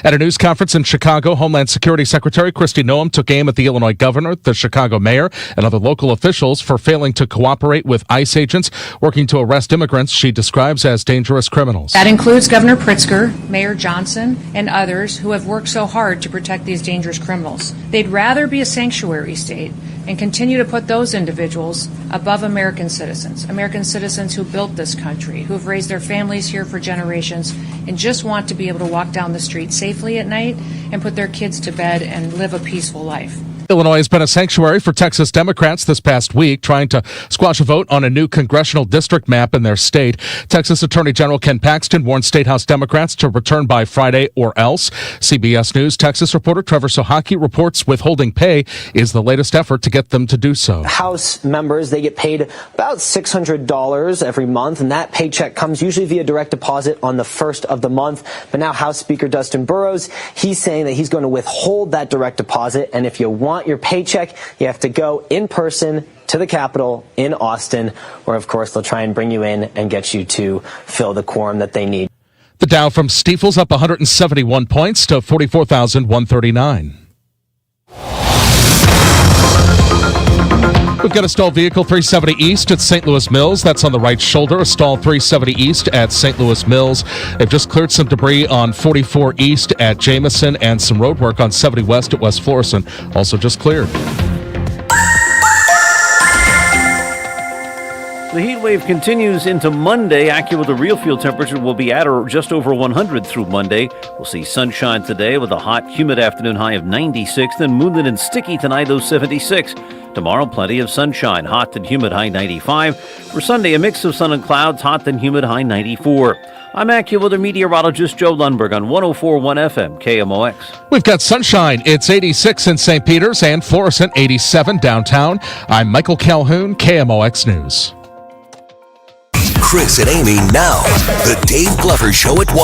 At a news conference in Chicago, Homeland Security Secretary Kristi Noem took aim at the Illinois governor, the Chicago mayor, and other local officials for failing to cooperate with ICE agents working to arrest immigrants she describes as dangerous criminals. That includes Governor Pritzker, Mayor Johnson, and others who have worked so hard to protect these dangerous criminals. They'd rather be a sanctuary state and continue to put those individuals above American citizens who built this country, who have raised their families here for generations, and just want to be able to walk down the street safely at night and put their kids to bed and live a peaceful life. Illinois has been a sanctuary for Texas Democrats this past week, trying to squash a vote on a new congressional district map in their state. Texas Attorney General Ken Paxton warned State House Democrats to return by Friday or else. CBS News Texas reporter Trevor Sohaki reports withholding pay is the latest effort to get them to do so. House members, they get paid about $600 every month, and that paycheck comes usually via direct deposit on the first of the month. But now House Speaker Dustin Burrows, he's saying that he's going to withhold that direct deposit, and if you want your paycheck, you have to go in person to the Capitol in Austin, where, of course, they'll try and bring you in and get you to fill the quorum that they need. The Dow from Stifel's up 171 points to 44,139. We've got a stalled vehicle 370 East at St. Louis Mills. That's on the right shoulder. A stalled 370 East at St. Louis Mills. They've just cleared some debris on 44 East at Jamison and some road work on 70 West at West Florissant. Also just cleared. The heat wave continues into Monday. AccuWeather real field temperature will be at or just over 100 through Monday. We'll see sunshine today with a hot, humid afternoon high of 96, then moonlit and sticky tonight, 76. Tomorrow, plenty of sunshine, hot and humid high 95. For Sunday, a mix of sun and clouds, hot and humid high 94. I'm AccuWeather meteorologist Joe Lundberg on 104.1 FM KMOX. We've got sunshine. It's 86 in St. Peters and Florissant, 87 downtown. I'm Michael Calhoun, KMOX News. Chris and Amy now. The Dave Glover Show at 1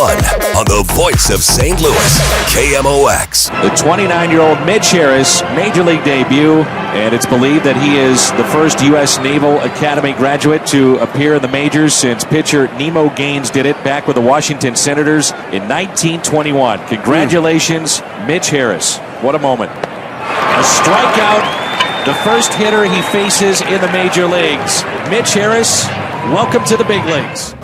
on the voice of St. Louis, KMOX. The 29-year-old Mitch Harris, Major League debut, and it's believed that he is the first U.S. Naval Academy graduate to appear in the majors since pitcher Nemo Gaines did it back with the Washington Senators in 1921. Congratulations, Mitch Harris. What a moment. A strikeout, the first hitter he faces in the major leagues. Mitch Harris, welcome to the big leagues.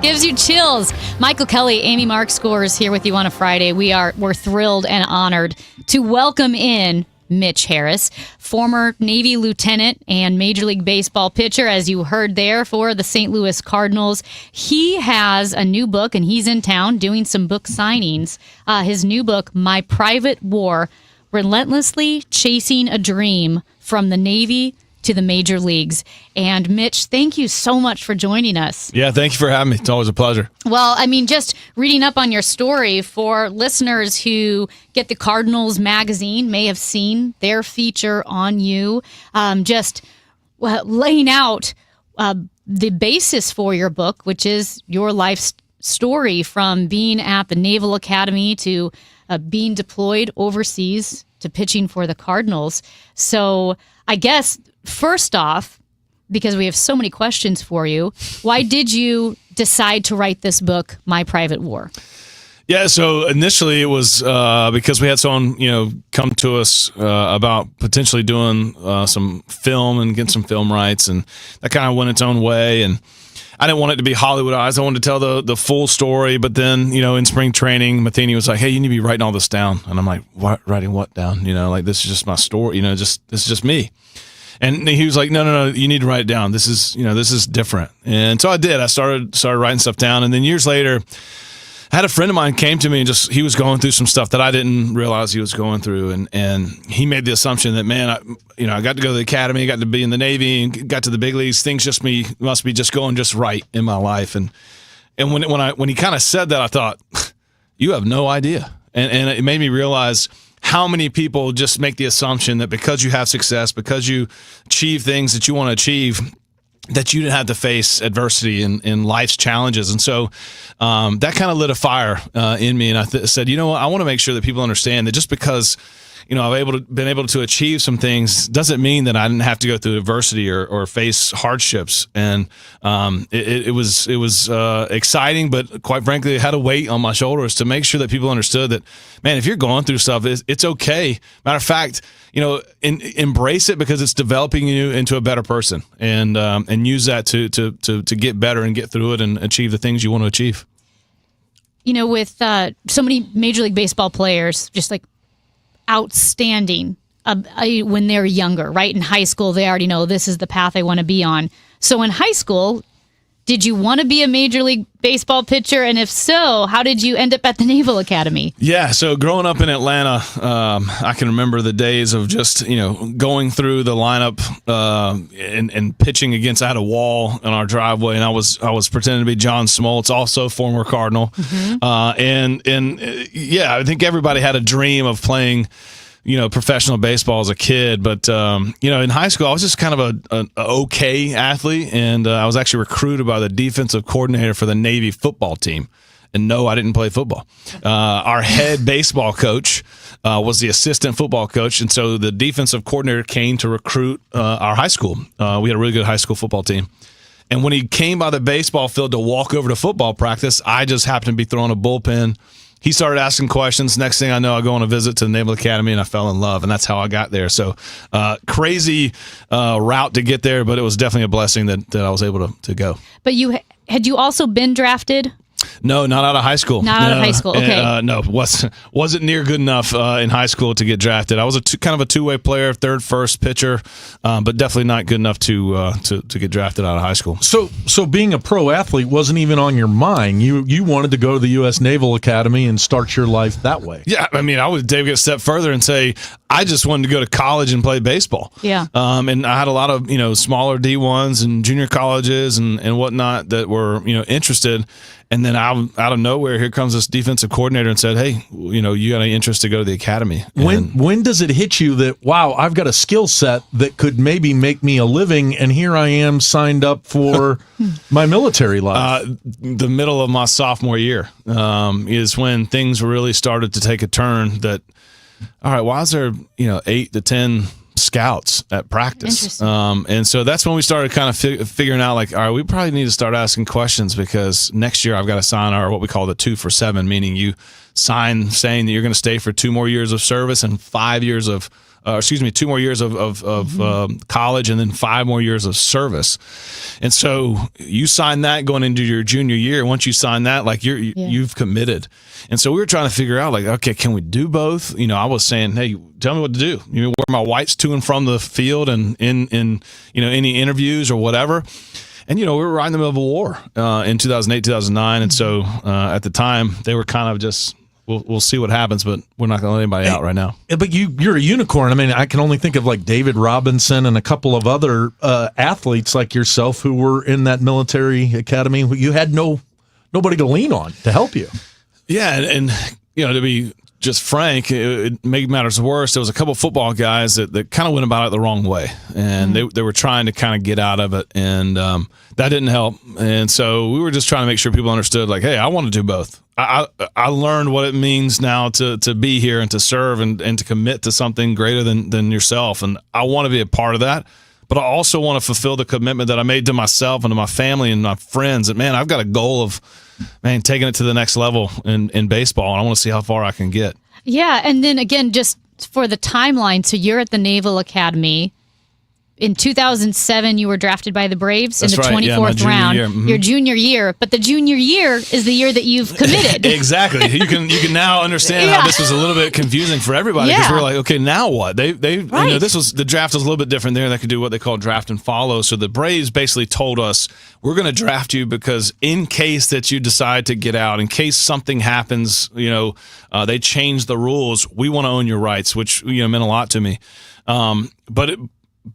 Gives you chills. Michael Kelley, Amy Mark Scores here with you on a Friday. We're thrilled and honored to welcome in Mitch Harris, former Navy lieutenant and Major League Baseball pitcher, as you heard there, for the St. Louis Cardinals. He has a new book, and he's in town doing some book signings. His new book, My Private War, Relentlessly Chasing a Dream from the Navy to the major leagues. And Mitch, thank you so much for joining us. Yeah, thank you for having me. It's always a pleasure. Well, I mean, just reading up on your story, for listeners who get the Cardinals magazine, may have seen their feature on you, laying out the basis for your book, which is your life story from being at the Naval Academy to being deployed overseas to pitching for the Cardinals. So I guess, first off, because we have so many questions for you, why did you decide to write this book, My Private War? Yeah, so initially it was because we had someone, come to us about potentially doing some film and getting some film rights, and that kind of went its own way. And I didn't want it to be Hollywoodized. I wanted to tell the full story. But then, in spring training, Matheny was like, "Hey, you need to be writing all this down." And I'm like, "What? Writing what down? This is just my story. This is just me." And he was like, no, you need to write it down. This is different. And so I did. I started writing stuff down. And then years later, I had a friend of mine came to me and he was going through some stuff that I didn't realize he was going through. And he made the assumption that, man, I got to go to the academy, got to be in the Navy, and got to the big leagues. Things must be just going just right in my life. And when he kind of said that, I thought, you have no idea. And it made me realize how many people just make the assumption that because you have success, because you achieve things that you want to achieve, that you didn't have to face adversity in life's challenges. And so that kind of lit a fire in me. And I said, I want to make sure that people understand that just because I've been able to achieve some things doesn't mean that I didn't have to go through adversity or face hardships. And it was exciting, but quite frankly, it had a weight on my shoulders to make sure that people understood that, man, if you're going through stuff, it's okay. Matter of fact, embrace it because it's developing you into a better person, and use that to get better and get through it and achieve the things you want to achieve. With so many Major League Baseball players, just like outstanding when they're younger, right? In high school, they already know this is the path I want to be on. So in high school, did you want to be a Major League Baseball pitcher? And if so, how did you end up at the Naval Academy? Yeah, so growing up in Atlanta, I can remember the days of just, going through the lineup and pitching against. I had a wall in our driveway, and I was pretending to be John Smoltz, also former Cardinal. I think everybody had a dream of playing professional baseball as a kid. But, in high school, I was just kind of an okay athlete. And I was actually recruited by the defensive coordinator for the Navy football team. And no, I didn't play football. Our head baseball coach was the assistant football coach. And so the defensive coordinator came to recruit our high school. We had a really good high school football team. And when he came by the baseball field to walk over to football practice, I just happened to be throwing a bullpen. He started asking questions. Next thing I know, I go on a visit to the Naval Academy, and I fell in love, and that's how I got there. So crazy route to get there, but it was definitely a blessing that I was able to go. But had you also been drafted? No, not out of high school. Not out of high school. Okay. No, wasn't near good enough in high school to get drafted. I was kind of a two-way player, third, first pitcher, but definitely not good enough to get drafted out of high school. So being a pro athlete wasn't even on your mind. You wanted to go to the U.S. Naval Academy and start your life that way. Yeah, I mean, I would take it a step further and say I just wanted to go to college and play baseball. Yeah. And I had a lot of smaller D1s and junior colleges and whatnot that were interested. And then out of nowhere, here comes this defensive coordinator and said, "Hey, you got any interest to go to the academy?" When does it hit you that, wow, I've got a skill set that could maybe make me a living, and here I am signed up for my military life? The middle of my sophomore year is when things really started to take a turn. That, all right, why is there 8 to 10 scouts at practice? And so that's when we started kind of figuring out, like, all right, we probably need to start asking questions, because next year I've got to sign our what we call the 2 for 7, meaning you sign saying that you're going to stay for 2 more years of service and 5 years of 2 more years of college, and then 5 more years of service. And so you sign that going into your junior year. Once you sign that, like you've committed. And so we were trying to figure out, like, okay, can we do both? I was saying, hey, tell me what to do. Wear my whites to and from the field and in any interviews or whatever. And, we were right in the middle of a war in 2008, 2009. And so at the time, they were kind of just, we'll see what happens, but we're not going to let anybody out right now. But you're a unicorn. I mean, I can only think of like David Robinson and a couple of other athletes like yourself who were in that military academy. You had nobody to lean on to help you. Yeah, and to be just frank, it made matters worse. There was a couple of football guys that kind of went about it the wrong way, and they were trying to kind of get out of it, and that didn't help. And so we were just trying to make sure people understood, like, hey, I want to do both. I learned what it means now to be here and to serve and to commit to something greater than yourself, and I want to be a part of that. But I also want to fulfill the commitment that I made to myself and to my family and my friends. That, man, I've got a goal of, taking it to the next level in baseball, and I want to see how far I can get. Yeah, and then again, just for the timeline, so you're at the Naval Academy. In 2007, you were drafted by the Braves in the 24th round. Your junior year, but the junior year is the year that you've committed. Exactly. You can now understand how this was a little bit confusing for everybody, because we're like, okay, now what? They the draft was a little bit different there. They could do what they call draft and follow. So the Braves basically told us, we're going to draft you because in case that you decide to get out, in case something happens, they change the rules. We want to own your rights, which meant a lot to me.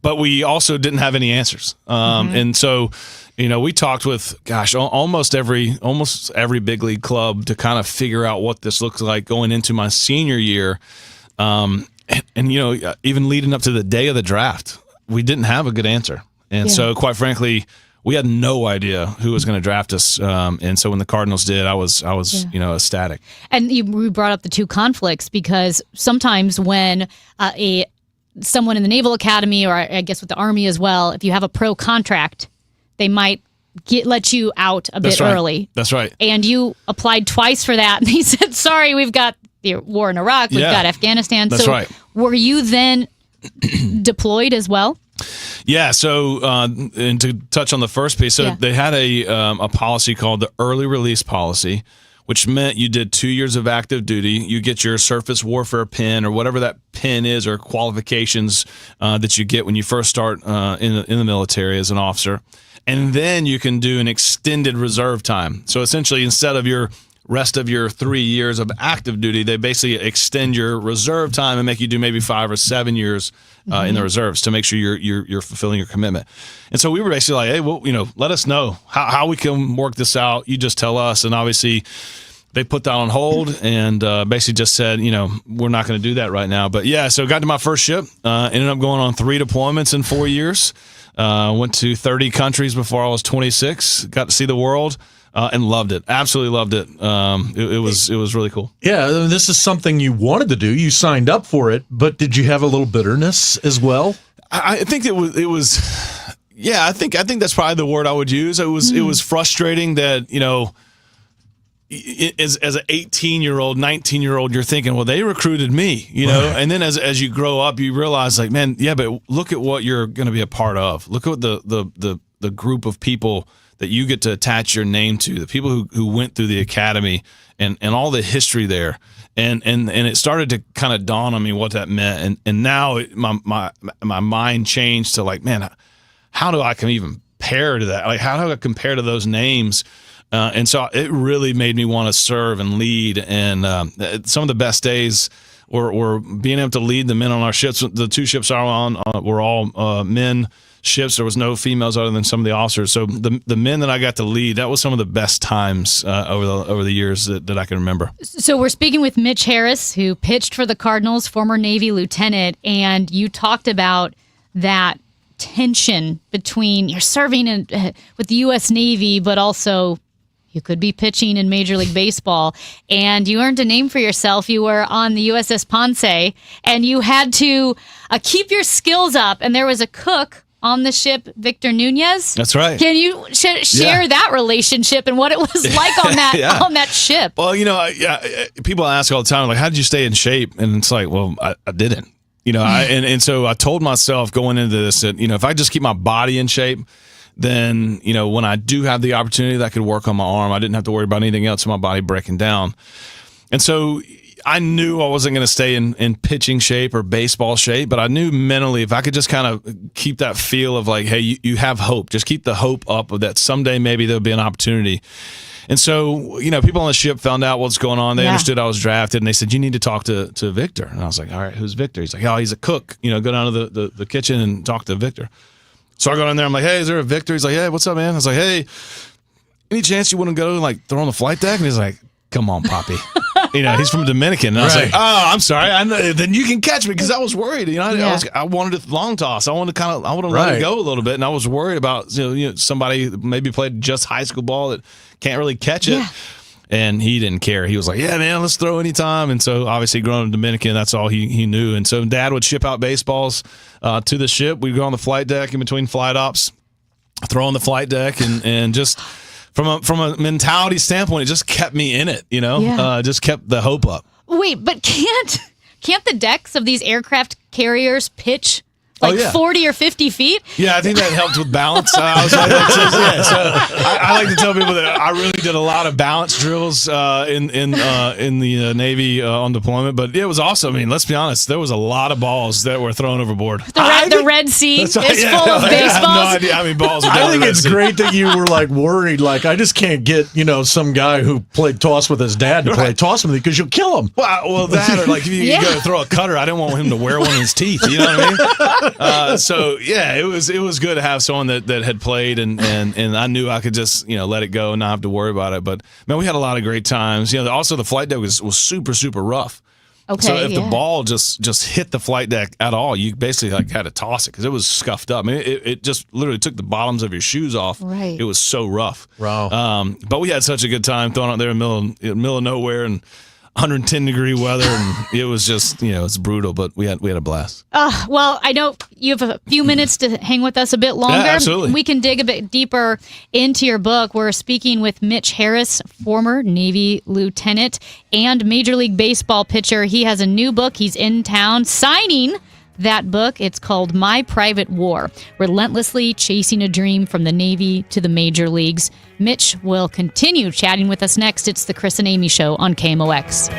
But we also didn't have any answers. And so, we talked with, almost every big league club to kind of figure out what this looks like going into my senior year. And even leading up to the day of the draft, we didn't have a good answer. And so, quite frankly, we had no idea who was going to draft us. And so when the Cardinals did, I was ecstatic. And we brought up the 2 conflicts, because sometimes when someone in the Naval Academy, or I guess with the Army as well, if you have a pro contract, they might let you out a bit early. That's right. And you applied twice for that, and they said, sorry, we've got the war in Iraq, we've got Afghanistan. That's right. Were you then deployed as well? Yeah, so and to touch on the first piece, they had a policy called the early release policy, which meant you did 2 years of active duty. You get your surface warfare pin or whatever that pin is, or qualifications that you get when you first start in the military as an officer. And then you can do an extended reserve time. So essentially, instead of your rest of your 3 years of active duty, they basically extend your reserve time and make you do maybe 5 or 7 years in the reserves to make sure you're fulfilling your commitment. And so we were basically like, hey, well, let us know how we can work this out. You just tell us. And obviously, they put that on hold and basically just said, we're not going to do that right now. But yeah, so got to my first ship, ended up going on 3 deployments in 4 years. Went to 30 countries before I was 26. Got to see the world. And loved it. Absolutely loved it. It was really cool. Yeah, this is something you wanted to do. You signed up for it, but did you have a little bitterness as well? I think it was. Yeah, I think that's probably the word I would use. It was frustrating that as an 18-year-old, 19-year-old, you're thinking, well, they recruited me, right. And then as you grow up, you realize, like, man, yeah, but look at what you're going to be a part of. Look at the group of people that you get to attach your name to, the people who went through the academy and all the history there. And it started to kind of dawn on me what that meant. And now my mind changed to, like, man, how do I even compare to that? Like, how do I compare to those names? And so it really made me want to serve and lead. And some of the best days were being able to lead the men on our ships. The 2 ships I was on were all men ships. There was no females other than some of the officers. So the men that I got to lead, that was some of the best times over the years that I can remember. So we're speaking with Mitch Harris, who pitched for the Cardinals, former Navy lieutenant, and you talked about that tension between you're serving with the U.S. Navy, but also you could be pitching in Major League Baseball, and you earned a name for yourself. You were on the USS Ponce, and you had to keep your skills up, and there was a cook on the ship, Victor Nunez. That's right. Can you share that relationship and what it was like on that on that ship? Well, people ask all the time, like, how did you stay in shape? And it's like, well, I didn't. And so I told myself going into this that, if I just keep my body in shape, then, when I do have the opportunity that I could work on my arm, I didn't have to worry about anything else in my body breaking down. And so I knew I wasn't going to stay in pitching shape or baseball shape, but I knew mentally if I could just kind of keep that feel of like, hey, you have hope. Just keep the hope up of that someday maybe there'll be an opportunity. And so, people on the ship found out what's going on. They understood I was drafted, and they said, you need to talk to Victor. And I was like, all right, who's Victor? He's like, oh, he's a cook. Go down to the kitchen and talk to Victor. So I go down there. I'm like, hey, is there a Victor? He's like, hey, what's up, man? I was like, hey, any chance you wouldn't go and, like, throw on the flight deck? And he's like, come on, Poppy. He's from Dominican. And I was like, oh, I'm sorry. Then you can catch me, because I was worried. I wanted to long toss. I wanted to let it go a little bit, and I was worried about somebody maybe played just high school ball that can't really catch it. Yeah. And he didn't care. He was like, yeah, man, let's throw anytime. And so obviously growing up Dominican, that's all he knew. And so Dad would ship out baseballs to the ship. We'd go on the flight deck in between flight ops, throw on the flight deck, and just from a mentality standpoint, it just kept me in it, just kept the hope up. Wait, but can't the decks of these aircraft carriers pitch 40 or 50 feet? Yeah, I think that helped with balance. So I like to tell people that I really did a lot of balance drills in the Navy on deployment, but it was awesome. I mean, let's be honest, there was a lot of balls that were thrown overboard. The Red Sea is full of baseballs. I have no idea how many balls were I think it's great that you were like worried, like, I just can't get some guy who played toss with his dad to play toss with me, because you'll kill him. Well, that, or like if you go to throw a cutter, I didn't want him to wear one in his teeth. You know what I mean? So yeah, it was good to have someone that had played, and I knew I could just let it go and not have to worry about it. But man, we had a lot of great times. Also the flight deck was super, super rough. Okay, so if the ball just hit the flight deck at all, you basically had to toss it because it was scuffed up. I mean, it just literally took the bottoms of your shoes off. Right. It was so rough. Wow. But we had such a good time throwing out there in the middle of nowhere and 110-degree weather, and it was just, it's brutal, but we had a blast. Well, I know you have a few minutes to hang with us a bit longer. Yeah, absolutely. We can dig a bit deeper into your book. We're speaking with Mitch Harris, former Navy lieutenant and Major League Baseball pitcher. He has a new book. He's in town signing that book. It's called My Private War, Relentlessly Chasing a Dream from the Navy to the Major Leagues. Mitch will continue chatting with us next. It's the Chris and Amy Show on KMOX.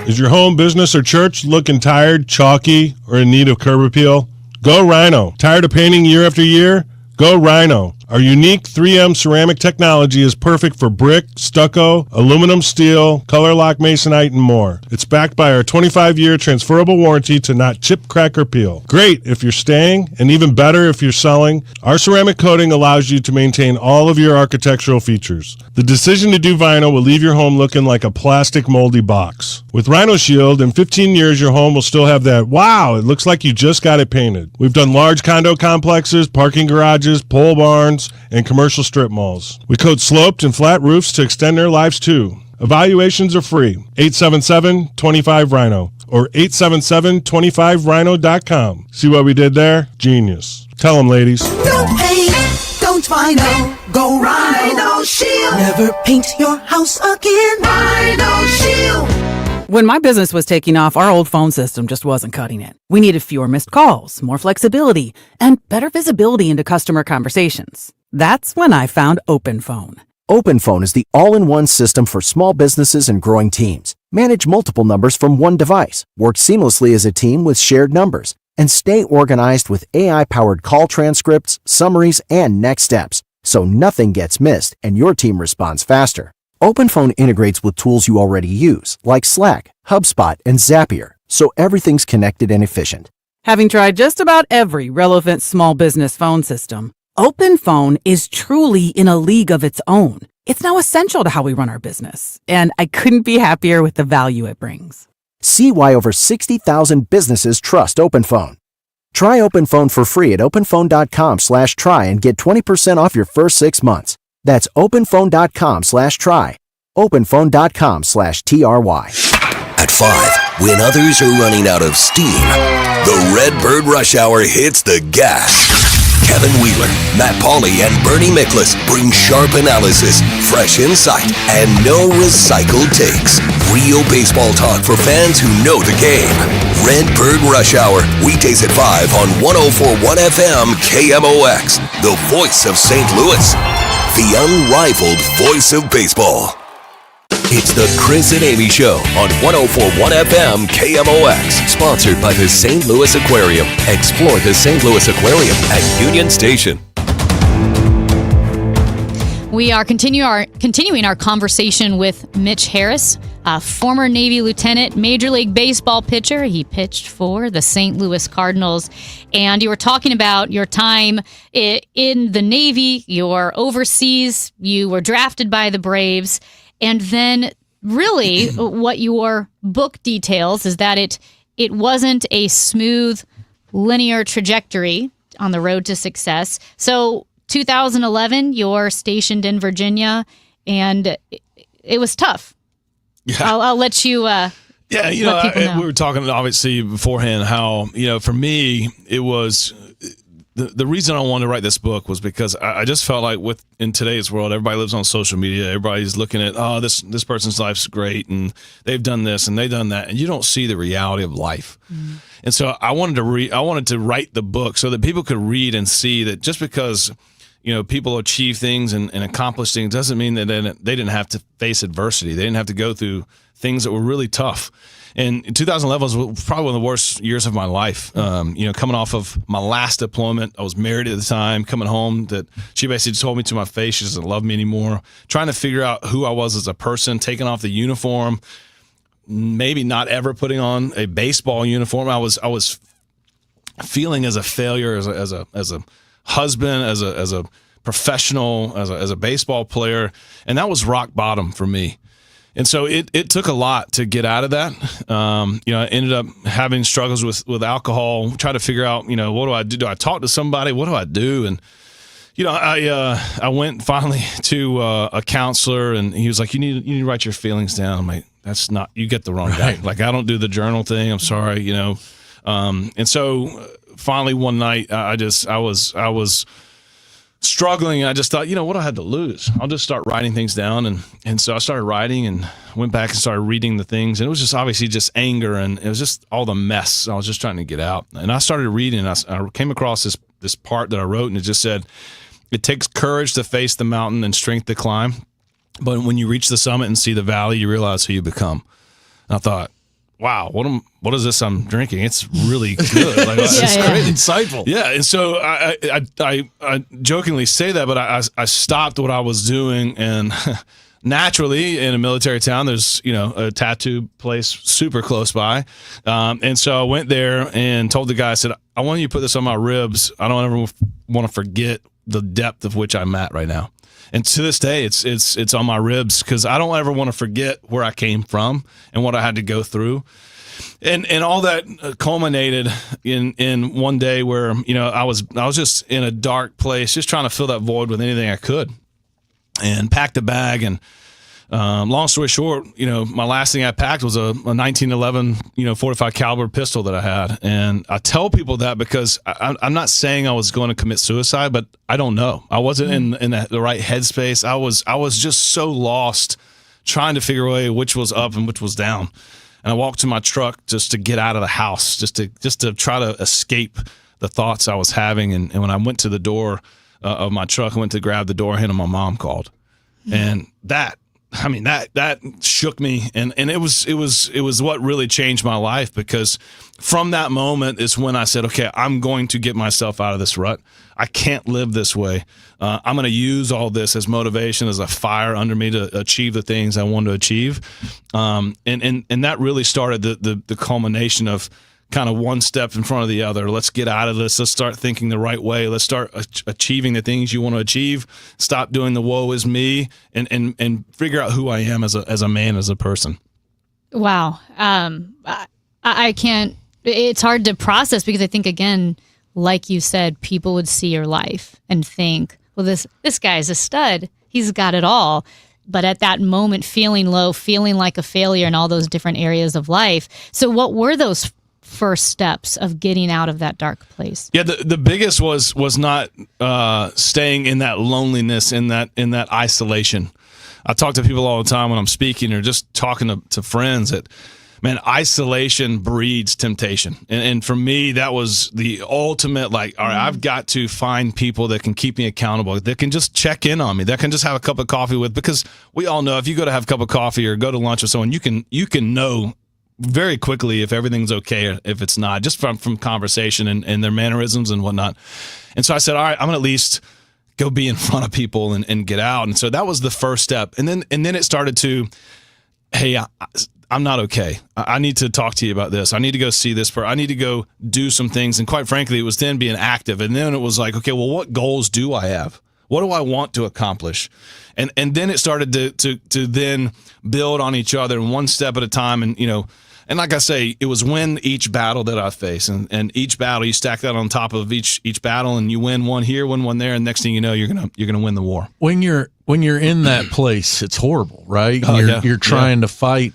Is your home, business, or church looking tired, chalky, or in need of curb appeal? Go Rhino. Tired of painting year after year? Go Rhino. Our unique 3M ceramic technology is perfect for brick, stucco, aluminum, steel, color lock masonite, and more. It's backed by our 25-year transferable warranty to not chip, crack, or peel. Great if you're staying, and even better if you're selling. Our ceramic coating allows you to maintain all of your architectural features. The decision to do vinyl will leave your home looking like a plastic moldy box. With Rhino Shield, in 15 years, your home will still have that, wow, it looks like you just got it painted. We've done large condo complexes, parking garages, pole barns, and commercial strip malls. We coat sloped and flat roofs to extend their lives too. Evaluations are free. 877-25-RHINO or 877-25rhino.com. See what we did there? Genius. Tell them, ladies. Don't paint, don't vinyl, go Rhino Shield. Never paint your house again. Rhino Shield. When my business was taking off, our old phone system just wasn't cutting it. We needed fewer missed calls, more flexibility, and better visibility into customer conversations. That's when I found OpenPhone. OpenPhone is the all-in-one system for small businesses and growing teams. Manage multiple numbers from one device, work seamlessly as a team with shared numbers, and stay organized with AI-powered call transcripts, summaries, and next steps, so nothing gets missed and your team responds faster. OpenPhone integrates with tools you already use, like Slack, HubSpot, and Zapier, so everything's connected and efficient. Having tried just about every relevant small business phone system, OpenPhone is truly in a league of its own. It's now essential to how we run our business, and I couldn't be happier with the value it brings. See why over 60,000 businesses trust OpenPhone. Try OpenPhone for free at openphone.com/try and get 20% off your first 6 months. That's openphone.com/try. openphone.com/TRY. At 5, when others are running out of steam, the Redbird Rush Hour hits the gas. Kevin Wheeler, Matt Pauley, and Bernie Miklasz bring sharp analysis, fresh insight, and no recycled takes. Real baseball talk for fans who know the game. Redbird Rush Hour, weekdays at 5 on 104.1 FM KMOX, the voice of St. Louis. The unrivaled voice of baseball. It's the Chris and Amy Show on 104.1 FM KMOX, sponsored by the St. Louis Aquarium. Explore the St. Louis Aquarium at Union Station. We are continuing our conversation with Mitch Harris, a former Navy lieutenant, Major League Baseball pitcher. He pitched for the St. Louis Cardinals. And you were talking about your time in the Navy, your overseas, you were drafted by the Braves. And then really what your book details is that it wasn't a smooth, linear trajectory on the road to success. So 2011, you're stationed in Virginia, and it was tough. Yeah. I'll let you let people know. We were talking obviously beforehand how, for me, it was the reason I wanted to write this book was because I just felt like in today's world, everybody lives on social media. Everybody's looking at, this person's life's great, and they've done this and they've done that, and you don't see the reality of life. Mm-hmm. And so I wanted to write the book so that people could read and see that just because people achieve things and accomplish things doesn't mean that they didn't have to face adversity. They didn't have to go through things that were really tough. And 2011 was probably one of the worst years of my life. Coming off of my last deployment, I was married at the time, coming home, that she basically told me to my face she doesn't love me anymore. Trying to figure out who I was as a person, taking off the uniform, maybe not ever putting on a baseball uniform. I was feeling as a failure as a husband, as a professional, as a baseball player, and that was rock bottom for me. And so it took a lot to get out of that. I ended up having struggles with alcohol, trying to figure out, what do I do? Do I talk to somebody? What do I do? And, I went finally to a counselor, and he was like, you need to write your feelings down. I'm like, that's not, you get the wrong guy. Like, I don't do the journal thing. I'm sorry, And so finally one night I was struggling. I just thought, what I had to lose. I'll just start writing things down. And so I started writing and went back and started reading the things. And it was just obviously just anger, and it was just all the mess I was just trying to get out. And I started reading, and I came across this part that I wrote, and it just said, it takes courage to face the mountain and strength to climb. But when you reach the summit and see the valley, you realize who you become. And I thought, wow, what is this I'm drinking? It's really good. Like, it's great, insightful. Yeah, and so I jokingly say that, but I stopped what I was doing, and naturally in a military town, there's a tattoo place super close by, and so I went there and told the guy, I said, I want you to put this on my ribs. I don't ever want to forget the depth of which I'm at right now. And to this day, it's on my ribs, because I don't ever want to forget where I came from and what I had to go through. And all that culminated in one day where, I was just in a dark place, just trying to fill that void with anything I could, and packed a bag. And long story short, my last thing I packed was a 1911, 45 caliber pistol that I had. And I tell people that because I'm not saying I was going to commit suicide, but I don't know. I wasn't in the right headspace. I was just so lost, trying to figure away which was up and which was down. And I walked to my truck just to get out of the house, just to try to escape the thoughts I was having. And when I went to the door of my truck, I went to grab the door handle, my mom called. And that shook me, and it was what really changed my life, because from that moment is when I said, okay, I'm going to get myself out of this rut. I can't live this way. I'm going to use all this as motivation, as a fire under me to achieve the things I want to achieve. And that really started the culmination of kind of one step in front of the other. Let's get out of this. Let's start thinking the right way. Let's start achieving the things you want to achieve. Stop doing the woe is me, and figure out who I am as a man, as a person. Wow. I can't, it's hard to process, because I think, again, like you said, people would see your life and think, well, this guy's a stud. He's got it all. But at that moment, feeling low, feeling like a failure in all those different areas of life. So what were those first steps of getting out of that dark place? Yeah, the biggest was not staying in that loneliness, in that isolation. I talk to people all the time when I'm speaking, or just talking to friends, that, man, isolation breeds temptation. And for me, that was the ultimate, like, all right, I've got to find people that can keep me accountable, that can just check in on me, that can just have a cup of coffee with, because we all know if you go to have a cup of coffee or go to lunch with someone, you can know very quickly if everything's okay or if it's not, just from conversation and their mannerisms and whatnot. And so I said, all right, I'm going to at least go be in front of people and get out. And so that was the first step. And then it started to, hey, I'm not okay. I need to talk to you about this. I need to go see this person. I need to go do some things. And quite frankly, it was then being active. And then it was like, okay, well, what goals do I have? What do I want to accomplish? And then it started to then build on each other, and one step at a time. And, and like I say, it was win each battle that I face, and each battle, you stack that on top of each battle, and you win one here, win one there, and next thing you know, you're gonna win the war. When you're in that place, it's horrible, right? Oh, You're trying to fight.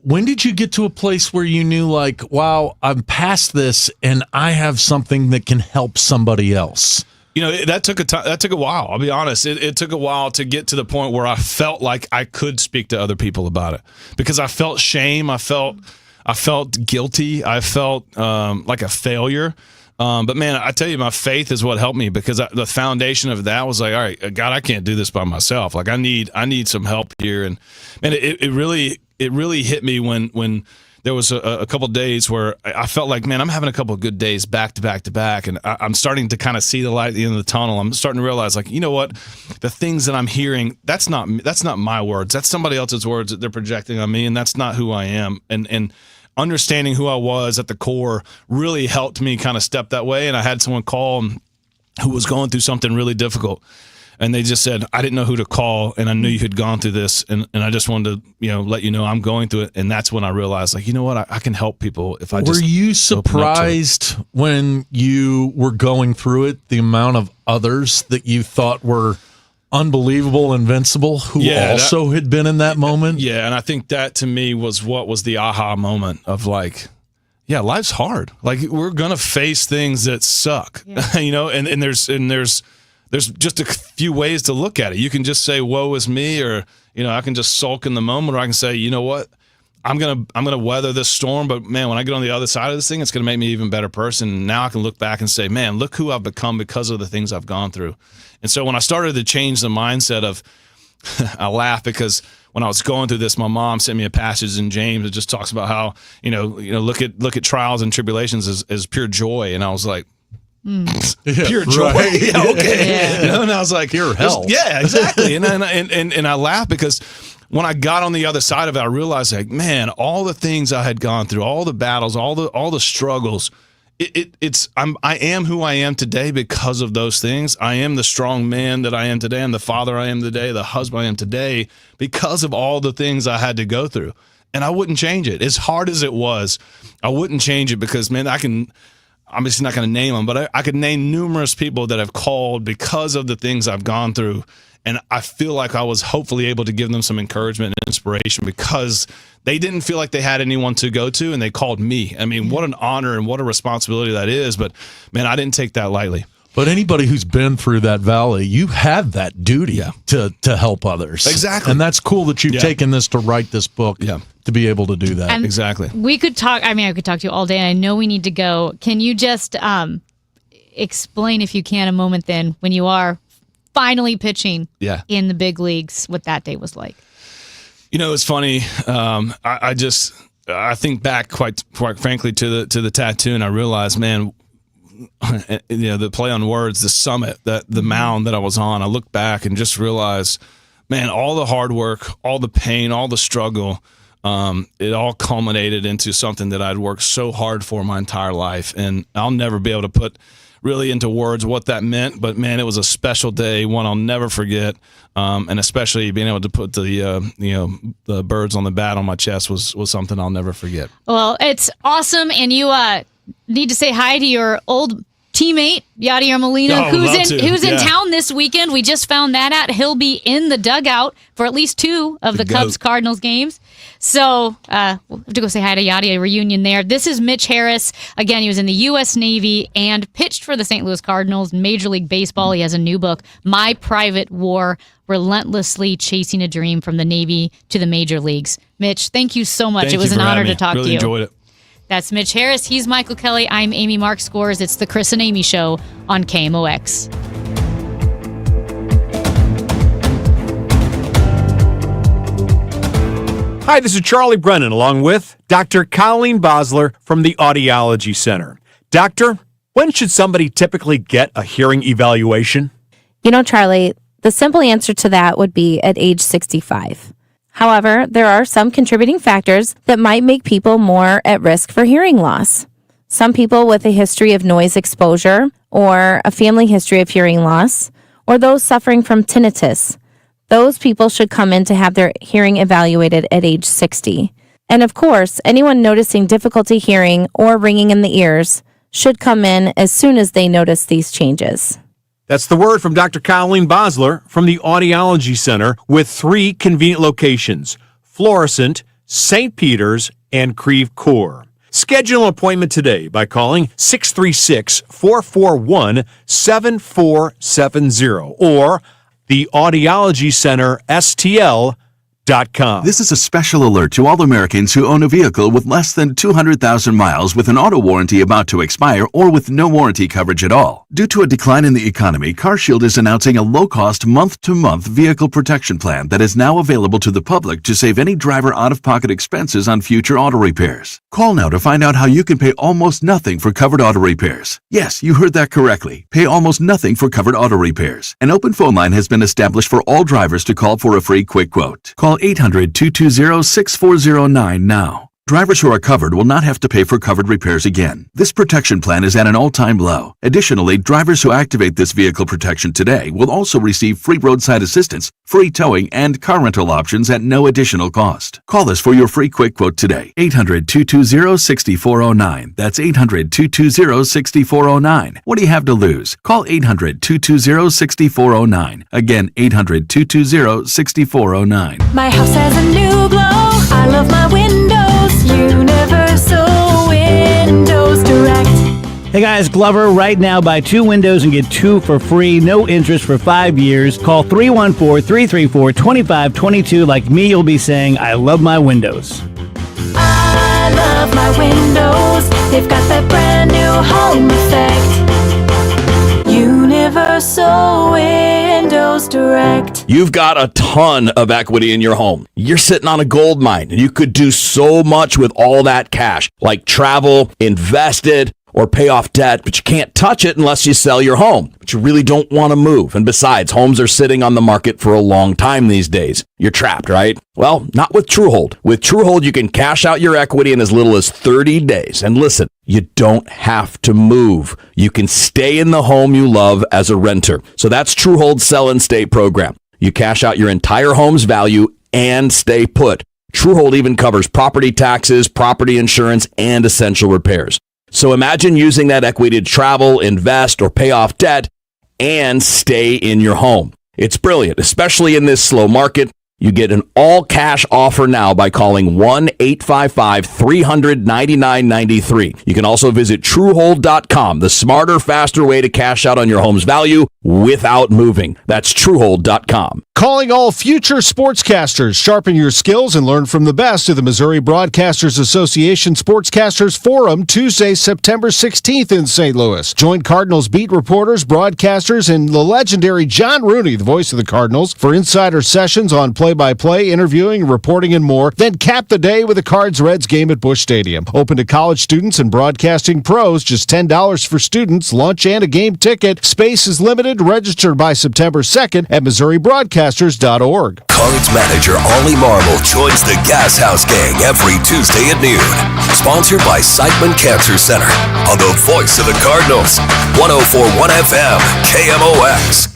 When did you get to a place where you knew, like, wow, I'm past this, and I have something that can help somebody else? That took a while. I'll be honest. It took a while to get to the point where I felt like I could speak to other people about it, because I felt shame. I felt guilty. I felt like a failure. But man, I tell you, my faith is what helped me, because the foundation of that was like, all right, God, I can't do this by myself. Like I need some help here. And man, it really hit me when there was a couple of days where I felt like, man, I'm having a couple of good days back to back to back, and I'm starting to kind of see the light at the end of the tunnel. I'm starting to realize, like, you know what, the things that I'm hearing, that's not my words. That's somebody else's words that they're projecting on me, and that's not who I am. And understanding who I was at the core really helped me kind of step that way. And I had someone call who was going through something really difficult. And they just said, I didn't know who to call, and I knew you had gone through this, and I just wanted to, let you know I'm going through it. And that's when I realized, like, you know what, I can help people if I just. Were you surprised when you were going through it, the amount of others that you thought were unbelievable, invincible, who also had been in that moment? Yeah, and I think that to me was what was the aha moment of, like, yeah, life's hard. Like, we're gonna face things that suck, and there's there's just a few ways to look at it. You can just say, woe is me, or, I can just sulk in the moment, or I can say, you know what? I'm gonna weather this storm, but man, when I get on the other side of this thing, it's gonna make me an even better person. And now I can look back and say, man, look who I've become because of the things I've gone through. And so when I started to change the mindset of, I laugh because when I was going through this, my mom sent me a passage in James that just talks about how look at trials and tribulations as pure joy, and I was like, pure joy. Right. Yeah, okay. Yeah. And I was like, pure hell. Yeah, exactly. and I laugh because when I got on the other side of it, I realized, like, man, all the things I had gone through, all the battles, all the struggles, I am who I am today because of those things. I am the strong man that I am today. I'm the father I am today, the husband I am today, because of all the things I had to go through. And I wouldn't change it. As hard as it was, I wouldn't change it because, man, I'm just not going to name them, but I could name numerous people that have called because of the things I've gone through. And I feel like I was hopefully able to give them some encouragement and inspiration because they didn't feel like they had anyone to go to, and they called me. I mean, what an honor and what a responsibility that is. But, man, I didn't take that lightly. But anybody who's been through that valley, you have that duty to help others. Exactly. And that's cool that you've taken this to write this book to be able to do that. And exactly. We could talk. I mean, I could talk to you all day, and I know we need to go. Can you just explain, if you can, a moment then when you are finally pitching in the big leagues, what that day was like? It's funny. I think back quite frankly to the tattoo, and I realized, man, the play on words, the summit, the mound that I was on, I look back and just realized, man, all the hard work, all the pain, all the struggle, it all culminated into something that I'd worked so hard for my entire life. And I'll never be able to put really into words what that meant, but man, it was a special day, one I'll never forget. And especially being able to put the birds on the bat on my chest was something I'll never forget. Well, it's awesome. And you need to say hi to your old teammate, Yadier Molina, who's in town this weekend. We just found that out. He'll be in the dugout for at least 2 of the Cubs-Cardinals games. So we'll have to go say hi to Yadier, a reunion there. This is Mitch Harris. Again, he was in the U.S. Navy and pitched for the St. Louis Cardinals in Major League Baseball. He has a new book, My Private War, Relentlessly Chasing a Dream from the Navy to the Major Leagues. Mitch, thank you so much. It was an honor to talk to you. Really enjoyed it. That's Mitch Harris. He's Michael Kelley. I'm Amy Mark Scores. It's the Chris and Amy Show on KMOX. Hi, this is Charlie Brennan along with Dr. Colleen Bosler from the Audiology Center. Doctor, when should somebody typically get a hearing evaluation? Charlie, the simple answer to that would be at age 65. However, there are some contributing factors that might make people more at risk for hearing loss. Some people with a history of noise exposure or a family history of hearing loss, or those suffering from tinnitus, those people should come in to have their hearing evaluated at age 60. And of course, anyone noticing difficulty hearing or ringing in the ears should come in as soon as they notice these changes. That's the word from Dr. Colleen Bosler from the Audiology Center with 3 convenient locations: Florissant, St. Peter's, and Creve Coeur. Schedule an appointment today by calling 636-441-7470 or the Audiology Center STL.com. This is a special alert to all Americans who own a vehicle with less than 200,000 miles with an auto warranty about to expire or with no warranty coverage at all. Due to a decline in the economy, CarShield is announcing a low-cost month-to-month vehicle protection plan that is now available to the public to save any driver out-of-pocket expenses on future auto repairs. Call now to find out how you can pay almost nothing for covered auto repairs. Yes, you heard that correctly. Pay almost nothing for covered auto repairs. An open phone line has been established for all drivers to call for a free quick quote. Call 800-220-6409 now. Drivers who are covered will not have to pay for covered repairs again. This protection plan is at an all-time low. Additionally, drivers who activate this vehicle protection today will also receive free roadside assistance, free towing, and car rental options at no additional cost. Call us for your free quick quote today. 800-220-6409. That's 800-220-6409. What do you have to lose? Call 800-220-6409. Again, 800-220-6409. My house has a new glow. I love my windows. Universal Windows Direct. Hey guys, Glover, right now buy 2 windows and get 2 for free, no interest for 5 years. Call 314-334-2522. Like me, you'll be saying, I love my windows. I love my windows. They've got that brand new home effect. Universal Windows Direct. You've got a ton of equity in your home. You're sitting on a gold mine, and you could do so much with all that cash, like travel, invest it, or pay off debt, but you can't touch it unless you sell your home. But you really don't want to move. And besides, homes are sitting on the market for a long time these days. You're trapped, right? Well, not with TrueHold. With TrueHold, you can cash out your equity in as little as 30 days. And listen, you don't have to move. You can stay in the home you love as a renter. So that's TrueHold's Sell and Stay program. You cash out your entire home's value and stay put. TrueHold even covers property taxes, property insurance, and essential repairs. So imagine using that equity to travel, invest, or pay off debt and stay in your home. It's brilliant, especially in this slow market. You get an all-cash offer now by calling 1-855-300-9993. You can also visit TrueHold.com, the smarter, faster way to cash out on your home's value without moving. That's TrueHold.com. Calling all future sportscasters. Sharpen your skills and learn from the best of the Missouri Broadcasters Association Sportscasters Forum, Tuesday, September 16th in St. Louis. Join Cardinals beat reporters, broadcasters, and the legendary John Rooney, the voice of the Cardinals, for insider sessions on play-by-play, interviewing, reporting, and more. Then cap the day with a Cards-Reds game at Busch Stadium. Open to college students and broadcasting pros. Just $10 for students, lunch, and a game ticket. Space is limited. Register by September 2nd at MissouriBroadcasters.org. Cards manager Ollie Marble joins the Gas House Gang every Tuesday at noon. Sponsored by Siteman Cancer Center on the voice of the Cardinals. 104.1 FM, KMOX.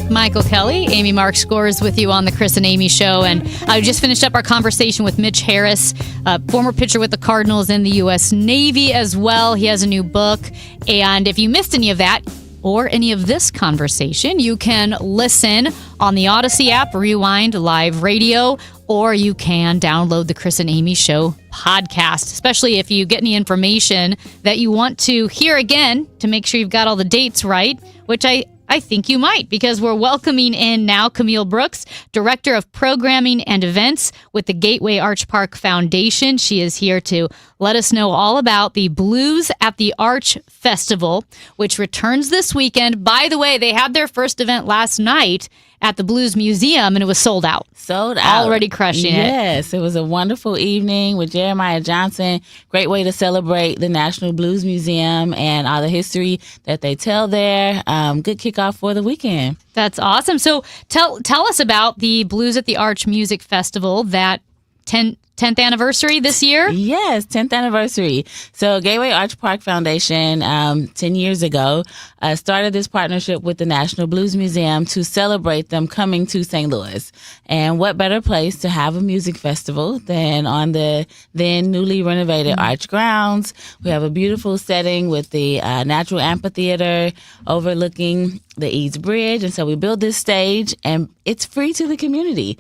Michael Kelley, Amy Mark scores with you on the Chris and Amy Show. And I just finished up our conversation with Mitch Harris, former pitcher with the Cardinals and the U.S. Navy as well. He has a new book. And if you missed any of that or any of this conversation, you can listen on the Odyssey app, Rewind Live Radio, or you can download the Chris and Amy Show podcast, especially if you get any information that you want to hear again to make sure you've got all the dates right, which I think you might, because we're welcoming in now Camille Brooks, Director of Programming and Events with the Gateway Arch Park Foundation. She is here to let us know all about the Blues at the Arch Festival, which returns this weekend. By the way, they had their first event last night at the Blues Museum, and it was sold out. Sold out. Already crushing it. Yes, it was a wonderful evening with Jeremiah Johnson. Great way to celebrate the National Blues Museum and all the history that they tell there. Good kickoff for the weekend. That's awesome. So tell us about the Blues at the Arch Music Festival, that 10th anniversary this year? Yes, 10th anniversary. So Gateway Arch Park Foundation, 10 years ago, started this partnership with the National Blues Museum to celebrate them coming to St. Louis. And what better place to have a music festival than on the then newly renovated Arch grounds. We have a beautiful setting with the natural amphitheater overlooking the Eads Bridge. And so we built this stage, and it's free to the community.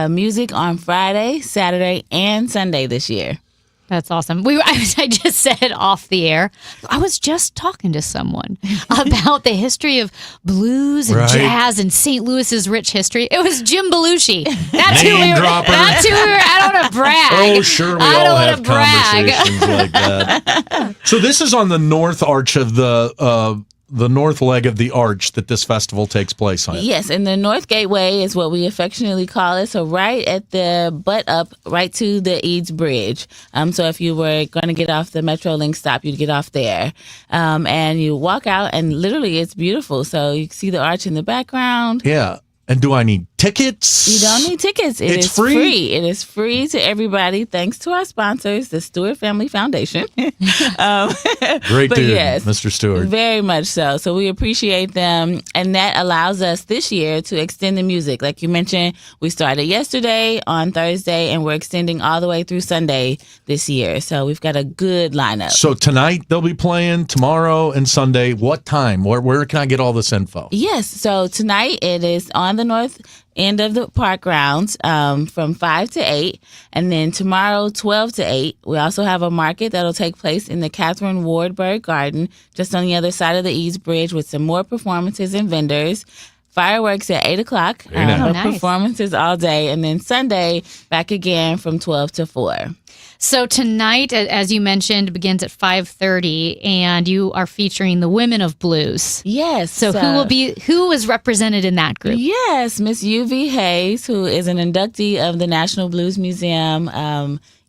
Music on Friday, Saturday, and Sunday this year. That's awesome. I just said off the air, I was just talking to someone about the history of blues and jazz and St. Louis's rich history. It was Jim Belushi. That's who we were. That's who we were. I don't want to brag. Oh, sure, we all have conversations like that. So this is on the north arch of the north leg of the arch that this festival takes place on. Yes, and the North Gateway is what we affectionately call it. So right at the butt up, right to the Eads Bridge. So if you were going to get off the Metrolink stop, you'd get off there. And you walk out, and literally it's beautiful. So you see the arch in the background. Yeah. And do I need tickets? You don't need tickets. It's free. It is free to everybody, thanks to our sponsors, the Stewart Family Foundation. Great dude, yes, Mr. Stewart. Very much so. So we appreciate them. And that allows us this year to extend the music. Like you mentioned, we started yesterday on Thursday, and we're extending all the way through Sunday this year. So we've got a good lineup. So tonight they'll be playing, tomorrow and Sunday. What time? Where can I get all this info? Yes. So tonight it is on the North end of the park grounds from 5 to 8. And then tomorrow, 12 to 8, we also have a market that'll take place in the Catherine Wardburg Garden, just on the other side of the East Bridge, with some more performances and vendors. Fireworks at 8 o'clock. Nice. Performances all day. And then Sunday, back again from 12 to 4. So tonight, as you mentioned, begins at 5:30, and you are featuring the Women of Blues. Yes. So who is represented in that group? Yes, Miss UV Hayes, who is an inductee of the National Blues Museum,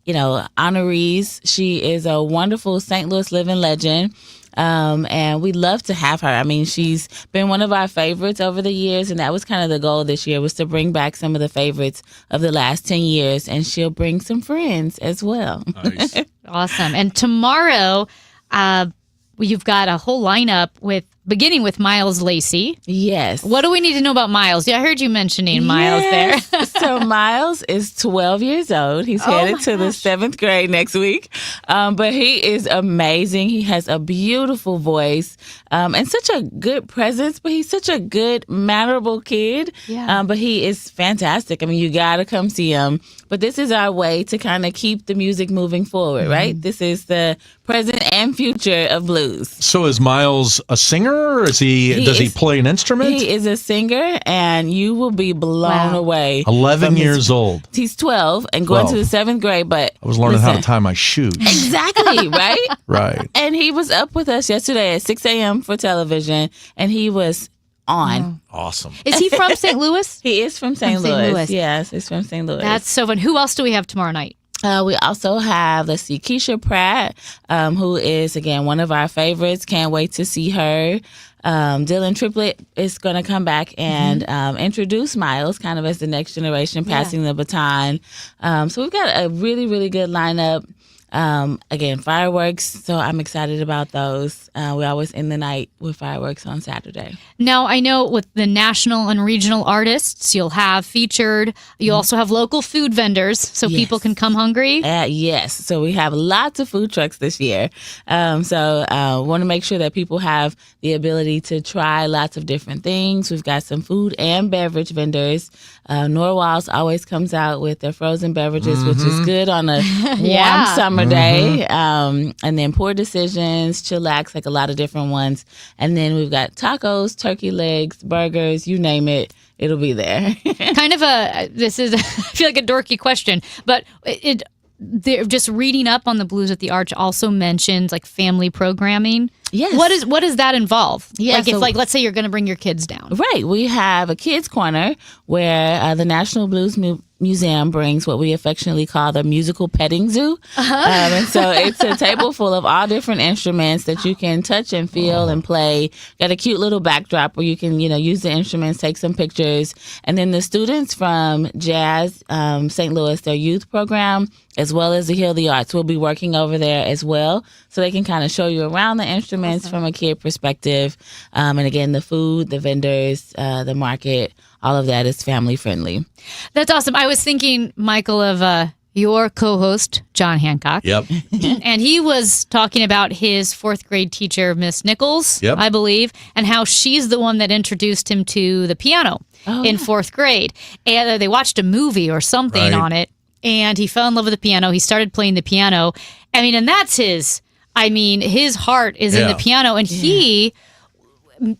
honorees. She is a wonderful St. Louis living legend. And we love to have her. I mean, she's been one of our favorites over the years, and that was kind of the goal this year, was to bring back some of the favorites of the last 10 years, and she'll bring some friends as well. Nice. Awesome. And tomorrow, you've got a whole lineup beginning with Miles Lacey. Yes. What do we need to know about Miles? Yeah, I heard you mentioning Miles there. So Miles is 12 years old. He's headed to the 7th grade next week. But he is amazing. He has a beautiful voice and such a good presence, but he's such a good, mannerable kid. Yeah. But he is fantastic. I mean, you got to come see him. But this is our way to kind of keep the music moving forward, right? This is the present and future of blues. So is Miles a singer, or does he play an instrument? He is a singer, and you will be blown away. 11 years old. He's 12 and going to the 7th grade, but I was learning how to tie my shoes. Exactly, right? Right. And he was up with us yesterday at 6 a.m. for television, and he was on. Awesome. Is he from St. Louis? He is from St. Louis. Yes, he's from St. Louis. That's so fun. Who else do we have tomorrow night? We also have, Keisha Pratt, who is, again, one of our favorites. Can't wait to see her. Dylan Triplett is going to come back and introduce Miles kind of as the next generation, passing the baton. So we've got a really, really good lineup. Again, fireworks, so I'm excited about those. We always end the night with fireworks on Saturday. Now, I know with the national and regional artists, you'll have featured. You also have local food vendors, so people can come hungry. Yes, so we have lots of food trucks this year. So want to make sure that people have the ability to try lots of different things. We've got some food and beverage vendors. Norwal's always comes out with their frozen beverages, which is good on a warm summer day. And then Poor Decisions, Chillax, like a lot of different ones. And then we've got tacos, turkey legs, burgers, you name it, it'll be there. Kind of this is, I feel like a dorky question, but they're just reading up on the Blues at the Arch also mentions like family programming. Yes. What does that involve? Yeah, like, if let's say you're going to bring your kids down. Right. We have a kids corner where the National Blues Museum brings what we affectionately call the musical petting zoo. And so it's a table full of all different instruments that you can touch and feel and play. Got a cute little backdrop where you can, use the instruments, take some pictures. And then the students from Jazz St. Louis, their youth program, as well as the Heal the Arts, will be working over there as well. So they can kind of show you around the instruments from a kid perspective. And again, the food, the vendors, the market, all of that is family friendly. That's awesome. I was thinking, Michael, of your co-host, John Hancock. Yep. And he was talking about his 4th grade teacher, Miss Nichols, I believe, and how she's the one that introduced him to the piano in 4th grade. And they watched a movie or something on it, and he fell in love with the piano. He started playing the piano. And that's his heart is in the piano, and he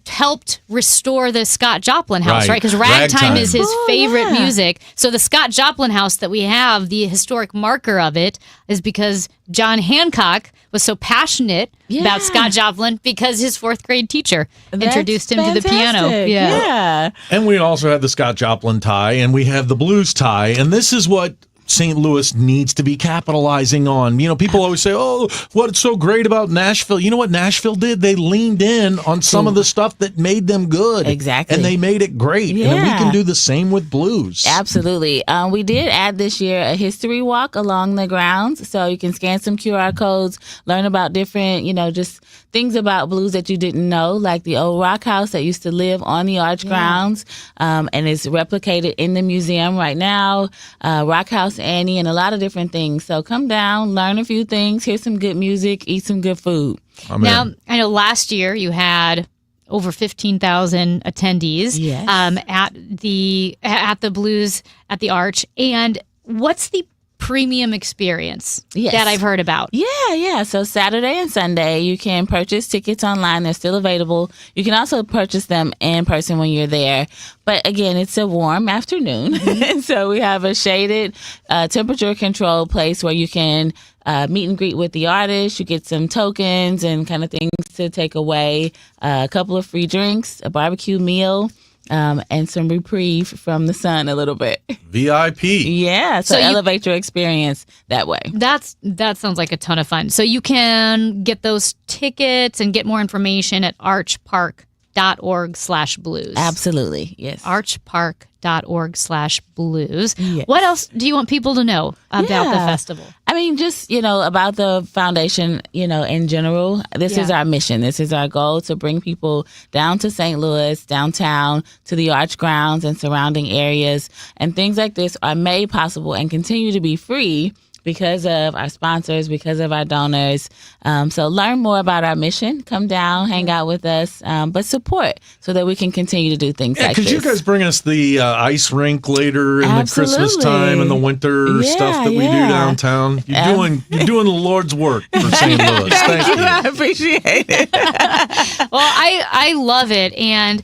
helped restore the Scott Joplin house, right? Because ragtime is his favorite music. So the Scott Joplin house that we have, the historic marker of it, is because John Hancock was so passionate about Scott Joplin because his 4th grade teacher introduced him to the piano. Yeah. And we also have the Scott Joplin tie, and we have the blues tie, and this is what St. Louis needs to be capitalizing on. People always say, oh, what's so great about Nashville? You know what Nashville did? They leaned in on some of the stuff that made them good. Exactly. And they made it great. Yeah. And we can do the same with blues. Absolutely. We did add this year a history walk along the grounds. So you can scan some QR codes, learn about different, just things about blues that you didn't know, like the old rock house that used to live on the Arch grounds and is replicated in the museum right now. Rock House Annie, and a lot of different things. So come down, learn a few things, hear some good music, eat some good food. Now, I know last year you had over 15,000 attendees Yes. at the Blues at the Arch. And what's the premium experience Yes. that I've heard about? Yeah. So Saturday and Sunday, you can purchase tickets online. They're still available. You can also purchase them in person when you're there. But again, it's a warm afternoon. And so we have a shaded, temperature controlled place where you can meet and greet with the artist. You get some tokens and kind of things to take away, a couple of free drinks, a barbecue meal. And some reprieve from the sun a little bit. VIP. Yeah, so elevate your experience that way. That sounds like a ton of fun. So you can get those tickets and get more information at archpark.org/blues. Absolutely, yes. archpark.org/blues. Yes. What else do you want people to know about the festival? I mean, just, about the foundation, in general. This is our mission. This is our goal, to bring people down to St. Louis, downtown, to the Arch grounds and surrounding areas. And things like this are made possible and continue to be free because of our sponsors, because of our donors. So learn more about our mission. Come down, hang out with us, but support so that we can continue to do things like this. Because you guys bring us the ice rink later in the Christmas time and the winter stuff that we do downtown. You're doing the Lord's work for St. Louis. Thank you. I appreciate it. Well, I love it. And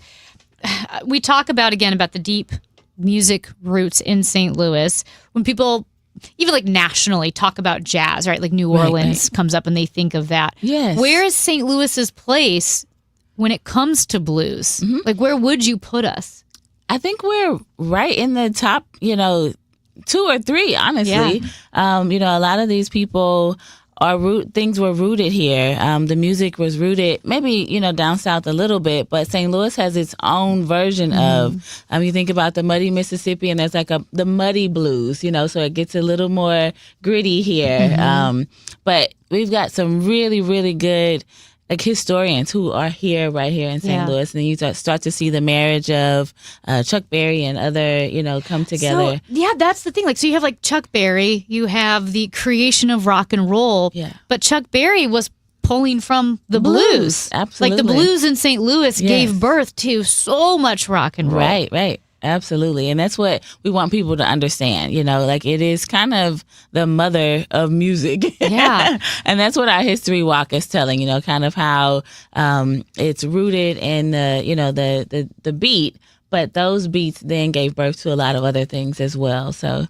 we talk about the deep music roots in St. Louis. When people even like nationally talk about jazz, right? Like New Orleans comes up and they think of that. Yes. Where is St. Louis's place when it comes to blues? Like, where would you put us? I think we're right in the top, 2 or 3, honestly. A lot of these people things were rooted here. The music was rooted, maybe, down south a little bit, but St. Louis has its own version of, you think about the Muddy Mississippi, and there's like the Muddy Blues, so it gets a little more gritty here. But we've got some really, really good historians who are right here in St. Louis, and then you start to see the marriage of Chuck Berry and other, come together. So, that's the thing. So you have Chuck Berry, you have the creation of rock and roll, but Chuck Berry was pulling from the blues. Absolutely. The blues in St. Louis gave birth to so much rock and roll. Right. Absolutely. And that's what we want people to understand, it is kind of the mother of music. Yeah. And that's what our history walk is telling, kind of how it's rooted in the beat, but those beats then gave birth to a lot of other things as well. So,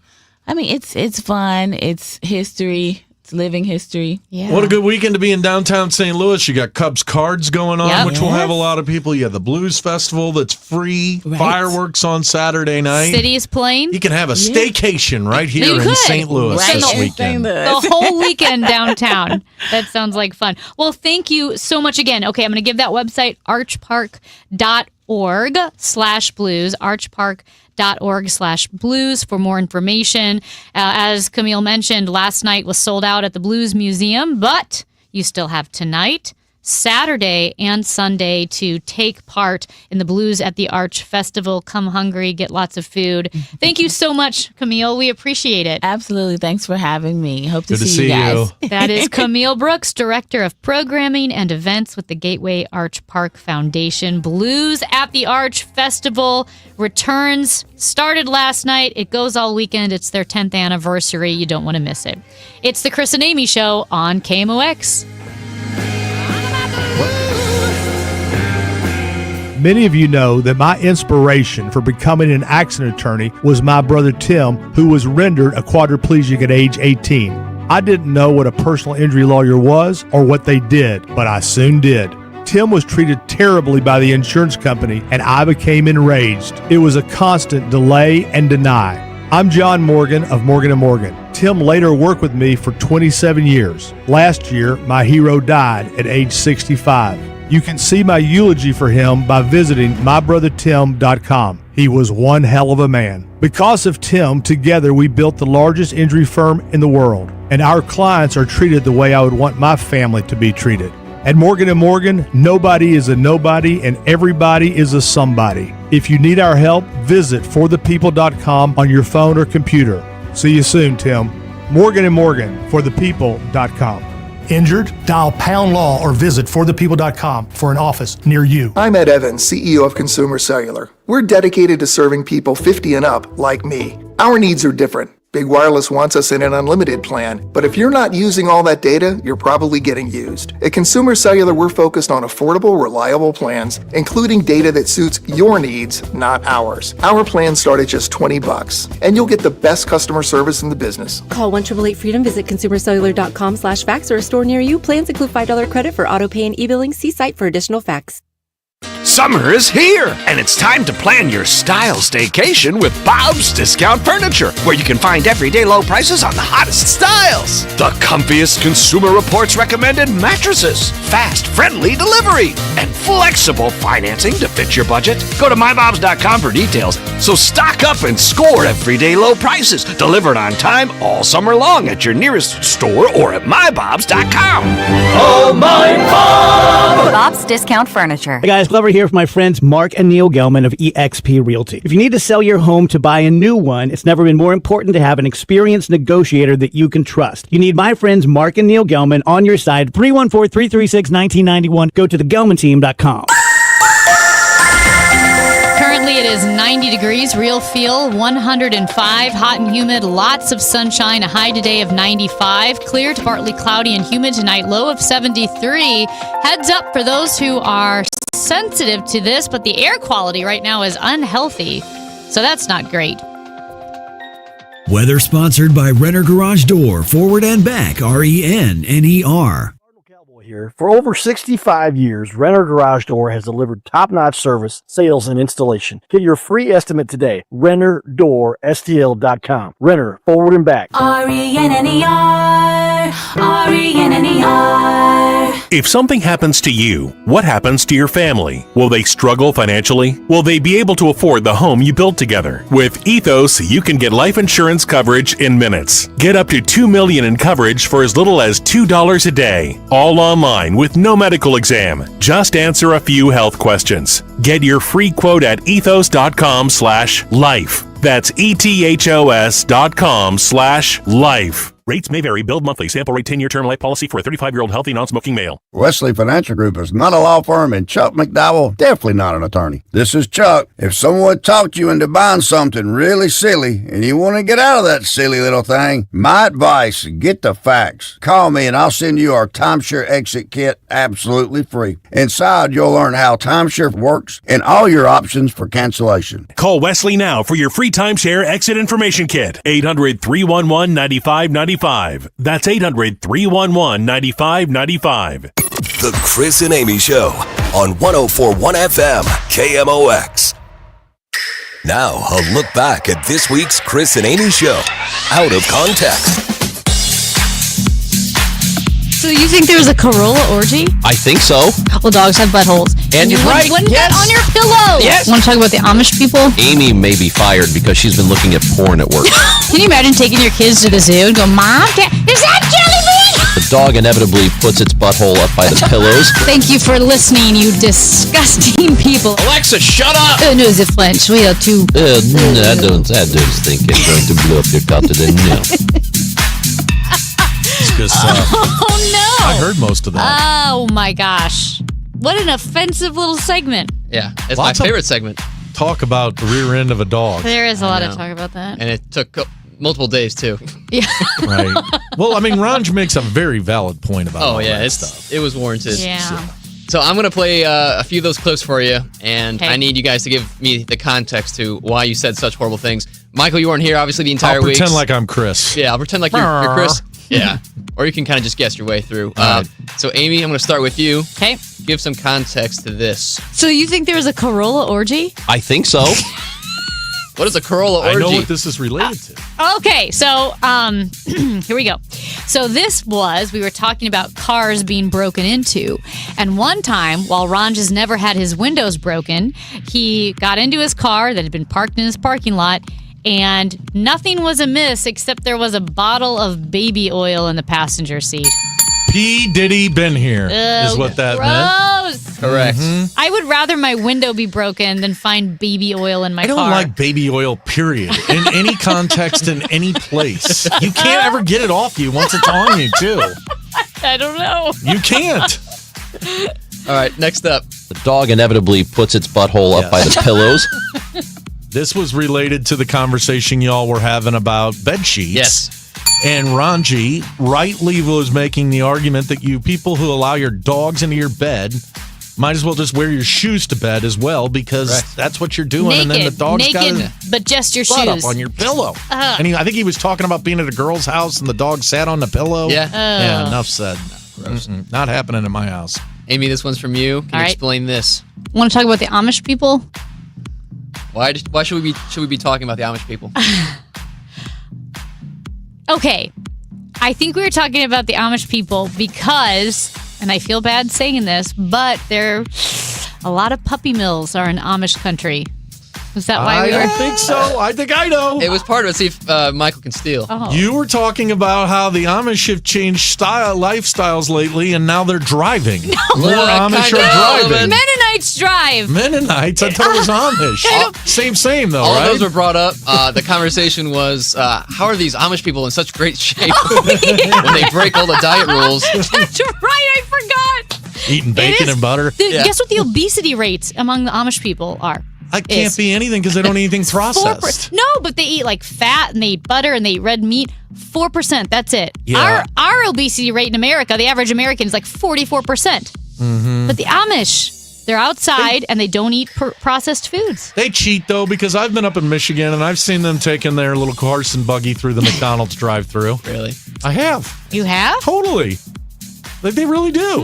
it's fun. It's history. It's living history. Yeah. What a good weekend to be in downtown St. Louis. You got Cubs cards going on, which will have a lot of people. You have the Blues Festival that's free. Right. Fireworks on Saturday night. City's playing. You can have a staycation right here in St. Louis this weekend. The whole weekend downtown. That sounds like fun. Well, thank you so much again. Okay, I'm going to give that website, archpark.org/blues, archpark.org/blues for more information. As Camille mentioned, last night was sold out at the Blues Museum, but you still have tonight, Saturday, and Sunday to take part in the Blues at the Arch Festival. Come hungry, get lots of food. Thank you so much, Camille. We appreciate it. Absolutely. Thanks for having me. Hope to Good see you guys. That is Camille Brooks, Director of Programming and Events with the Gateway Arch Park Foundation. Blues at the Arch Festival returns, started last night. It goes all weekend. It's their 10th anniversary. You don't want to miss it. It's the Chris and Amy Show on KMOX. Many of you know that my inspiration for becoming an accident attorney was my brother Tim, who was rendered a quadriplegic at age 18. I didn't know what a personal injury lawyer was or what they did, but I soon did. Tim was treated terribly by the insurance company, and I became enraged. It was a constant delay and deny. I'm John Morgan of Morgan & Morgan. Tim later worked with me for 27 years. Last year, my hero died at age 65. You can see my eulogy for him by visiting mybrothertim.com. He was one hell of a man. Because of Tim, together we built the largest injury firm in the world, and our clients are treated the way I would want my family to be treated. At Morgan & Morgan, nobody is a nobody and everybody is a somebody. If you need our help, visit forthepeople.com on your phone or computer. See you soon, Tim. Morgan & Morgan, forthepeople.com. Injured? Dial pound law or visit forthepeople.com for an office near you. I'm Ed Evans, CEO of Consumer Cellular. We're dedicated to serving people 50 and up like me. Our needs are different. Big Wireless wants us in an unlimited plan, but if you're not using all that data, you're probably getting used. At Consumer Cellular, we're focused on affordable, reliable plans, including data that suits your needs, not ours. Our plans start at just $20, and you'll get the best customer service in the business. Call 1-888-FREEDOM, visit consumercellular.com/facts or a store near you. Plans include $5 credit for auto pay and e-billing. See site for additional facts. Summer is here, and it's time to plan your style staycation with Bob's Discount Furniture, where you can find everyday low prices on the hottest styles. The comfiest Consumer Reports recommended mattresses, fast, friendly delivery, and flexible financing to fit your budget. Go to mybobs.com for details. So stock up and score everyday low prices, delivered on time all summer long at your nearest store or at mybobs.com. Oh, my Bob! Bob's Discount Furniture. Hey guys, Glover here for my friends Mark and Neil Gelman of eXp Realty. If you need to sell your home to buy a new one, it's never been more important to have an experienced negotiator that you can trust. You need my friends Mark and Neil Gelman on your side. 314-336-1991. Go to thegelmanteam.com. Currently, it is 90 degrees, real feel 105, hot and humid, lots of sunshine, a high today of 95, clear to partly cloudy and humid tonight, low of 73. Heads up for those who are sensitive to this, but the air quality right now is unhealthy, so that's not great. Weather sponsored by Renner Garage Door, forward and back, RENNER. Here. For over 65 years, Renner Garage Door has delivered top-notch service, sales, and installation. Get your free estimate today. RennerDoorSTL.com. Renner, forward and back. RENNER, RENNER. If something happens to you, what happens to your family? Will they struggle financially? Will they be able to afford the home you built together? With Ethos, you can get life insurance coverage in minutes. Get up to $2 million in coverage for as little as $2 a day. All online with no medical exam. Just answer a few health questions. Get your free quote at ethos.com/life. That's ethos.com/life. Rates may vary. Billed monthly. Sample rate 10-year term life policy for a 35-year-old healthy non-smoking male. Wesley Financial Group is not a law firm, and Chuck McDowell definitely not an attorney. This is Chuck. If someone talked you into buying something really silly and you want to get out of that silly little thing, my advice, get the facts. Call me and I'll send you our timeshare exit kit absolutely free. Inside, you'll learn how timeshare works and all your options for cancellation. Call Wesley now for your free timeshare exit information kit. 800-311-9595. That's 800-311-9595. The Chris and Amy Show on 104.1 FM KMOX. Now, a look back at this week's Chris and Amy Show. Out of context. So you think there was a Corolla orgy? I think so. Well, dogs have buttholes. And you're right. Wouldn't get on your pillow. Yes. Want to talk about the Amish people? Amy may be fired because she's been looking at porn at work. Can you imagine taking your kids to the zoo and go, Mom, is that jelly bean? The dog inevitably puts its butthole up by the pillows. Thank you for listening, you disgusting people. Alexa, shut up! No, the French. We are too... I don't think I'm going to blow up your cotton now. Good stuff. Oh, no. I heard most of that. Oh, my gosh. What an offensive little segment. Yeah, it's Lots my of favorite segment. Talk about the rear end of a dog. There is a lot of talk about that. And it took multiple days, too. Yeah. Right. Well, I mean, Ranj makes a very valid point about all that stuff. It was warranted. Yeah. So I'm going to play a few of those clips for you, and I need you guys to give me the context to why you said such horrible things. Michael, you weren't here, obviously, the entire week. I'll pretend like I'm Chris. Yeah, I'll pretend like you're Chris. Yeah. Or you can kind of just guess your way through. So, Amy, I'm going to start with you. Okay. Give some context to this. So you think there was a Corolla orgy? I think so. What is a Corolla orgy? I know what this is related to. Okay, so here we go. So we were talking about cars being broken into. And one time, while Ranj has never had his windows broken, he got into his car that had been parked in his parking lot, and nothing was amiss except there was a bottle of baby oil in the passenger seat. P. Diddy been here is what that meant. Correct. Mm-hmm. I would rather my window be broken than find baby oil in my car. I don't like baby oil, period. In any context, in any place. You can't ever get it off you once it's on you, too. I don't know. You can't. All right, next up. The dog inevitably puts its butthole up by the pillows. This was related to the conversation y'all were having about bed sheets. Yes. And Ranji rightly was making the argument that you people who allow your dogs into your bed might as well just wear your shoes to bed as well, because that's what you're doing. Naked, and then the dog's got naked, but just your butt shoes up on your pillow. Uh-huh. And I think he was talking about being at a girl's house and the dog sat on the pillow. Yeah. Yeah, enough said. Not happening in my house. Amy, this one's from you. Can you right. explain this? Want to talk about the Amish people? Why should we be talking about the Amish people? Okay. I think we were talking about the Amish people because, and I feel bad saying this, but a lot of puppy mills are in Amish country. Is that why we were? I don't think so. I think I know. It was part of it. See if Michael can steal. Oh. You were talking about how the Amish have changed lifestyles lately, and now they're driving. More Amish are driving. Mennonites drive. Mennonites? I thought it was Amish. Same though, All right? of those were brought up. The conversation was, how are these Amish people in such great shape when they break all the diet rules? That's right. I forgot. Eating bacon and butter. Guess what the obesity rates among the Amish people are? I can't be anything because they don't eat anything processed. No, but they eat like fat and they eat butter and they eat red meat. 4%. That's it. Yeah. Our obesity rate in America, the average American is like 44%. Mm-hmm. But the Amish, they're outside and they don't eat processed foods. They cheat though, because I've been up in Michigan and I've seen them taking their little Carson buggy through the McDonald's drive-thru. Really? I have. You have? Totally. Like they really do.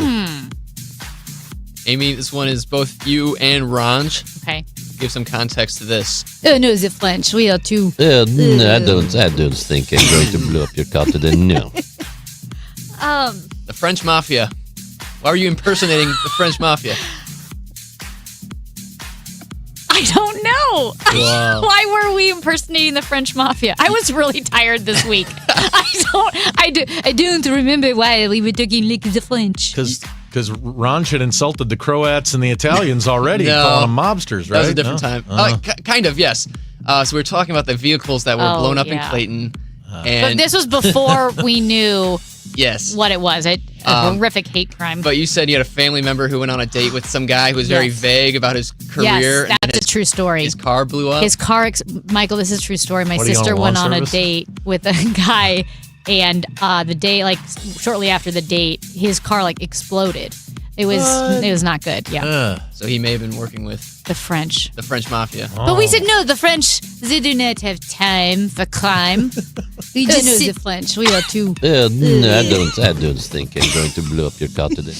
Amy, this one is both you and Ranj. Okay. Give some context to this. Oh, no, the French. We are too. No, I don't think I'm going to blow up your car today. No. The French Mafia. Why were you impersonating the French Mafia? I don't know. Wow. Why were we impersonating the French Mafia? I was really tired this week. I don't remember why we were talking like the French. Because Ranj had insulted the Croats and the Italians already, calling them mobsters, right? That was a different time. Kind of, yes. So we were talking about the vehicles that were blown up in Clayton. But this was before we knew yes. what it was. A horrific hate crime. But you said you had a family member who went on a date with some guy who was very vague about his career. Yes, that's a true story. His car blew up. His car, Michael, this is a true story. My sister went on a date with a guy, and the day, like shortly after the date, his car like exploded. It was not good. Yeah. So he may have been working with the French Mafia. But we said no. The French, they do not have time for crime. We just know the French. We are too. No, I don't think I'm going to blow up your car today.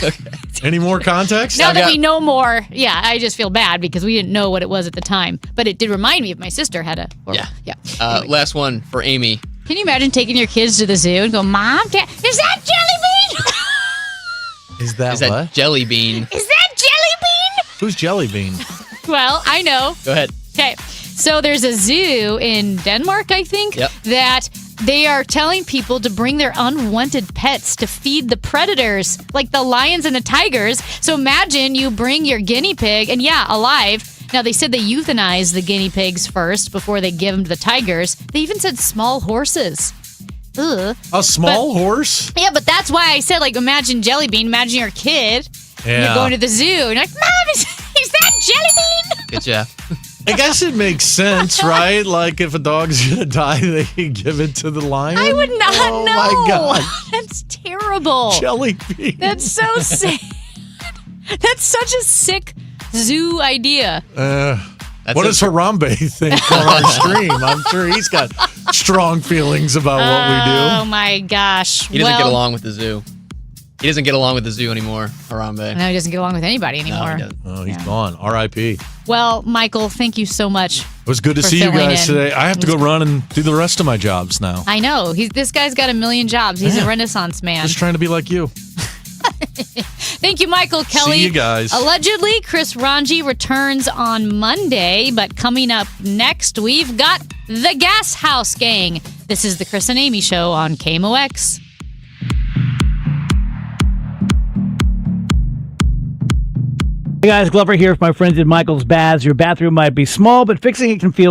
Okay. Any more context? Now that we know more, I just feel bad because we didn't know what it was at the time. But it did remind me of my sister had a. Anyway. Last one for Amy. Can you imagine taking your kids to the zoo and go, Mom, Dad, is that Jelly Bean? Is that Jelly Bean? Is that Jelly Bean? Who's Jelly Bean? Well, I know. Go ahead. Okay. So there's a zoo in Denmark, I think, that they are telling people to bring their unwanted pets to feed the predators, like the lions and the tigers. So imagine you bring your guinea pig, and alive. Now, they said they euthanize the guinea pigs first before they give them to the tigers. They even said small horses. Ugh. A small horse? Yeah, but that's why I said, like, imagine Jelly Bean. Imagine you're a kid. And you're going to the zoo. And you're like, Mom, is that Jelly Bean? Good job. I guess it makes sense, right? Like, if a dog's going to die, they give it to the lion? I would not know. Oh, my God. That's terrible. Jelly Bean. That's so sad. That's such a sick zoo idea. What does Harambe think on our stream? I'm sure he's got strong feelings about what we do. Oh, my gosh. He doesn't get along with the zoo. He doesn't get along with the zoo anymore, Harambe. No, he doesn't get along with anybody anymore. No, he's gone. R.I.P. Well, Michael, thank you so much. It was good to see you guys today. I have to go run and do the rest of my jobs now. I know. This guy's got a million jobs. He's a Renaissance man. Just trying to be like you. Thank you, Michael Kelley. See you guys. Allegedly, Chris Ranji returns on Monday, but coming up next, we've got the Gas House Gang. This is the Chris and Amy Show on KMOX. Hey guys, Glover here with my friends at Michael's Baths. Your bathroom might be small, but fixing it can feel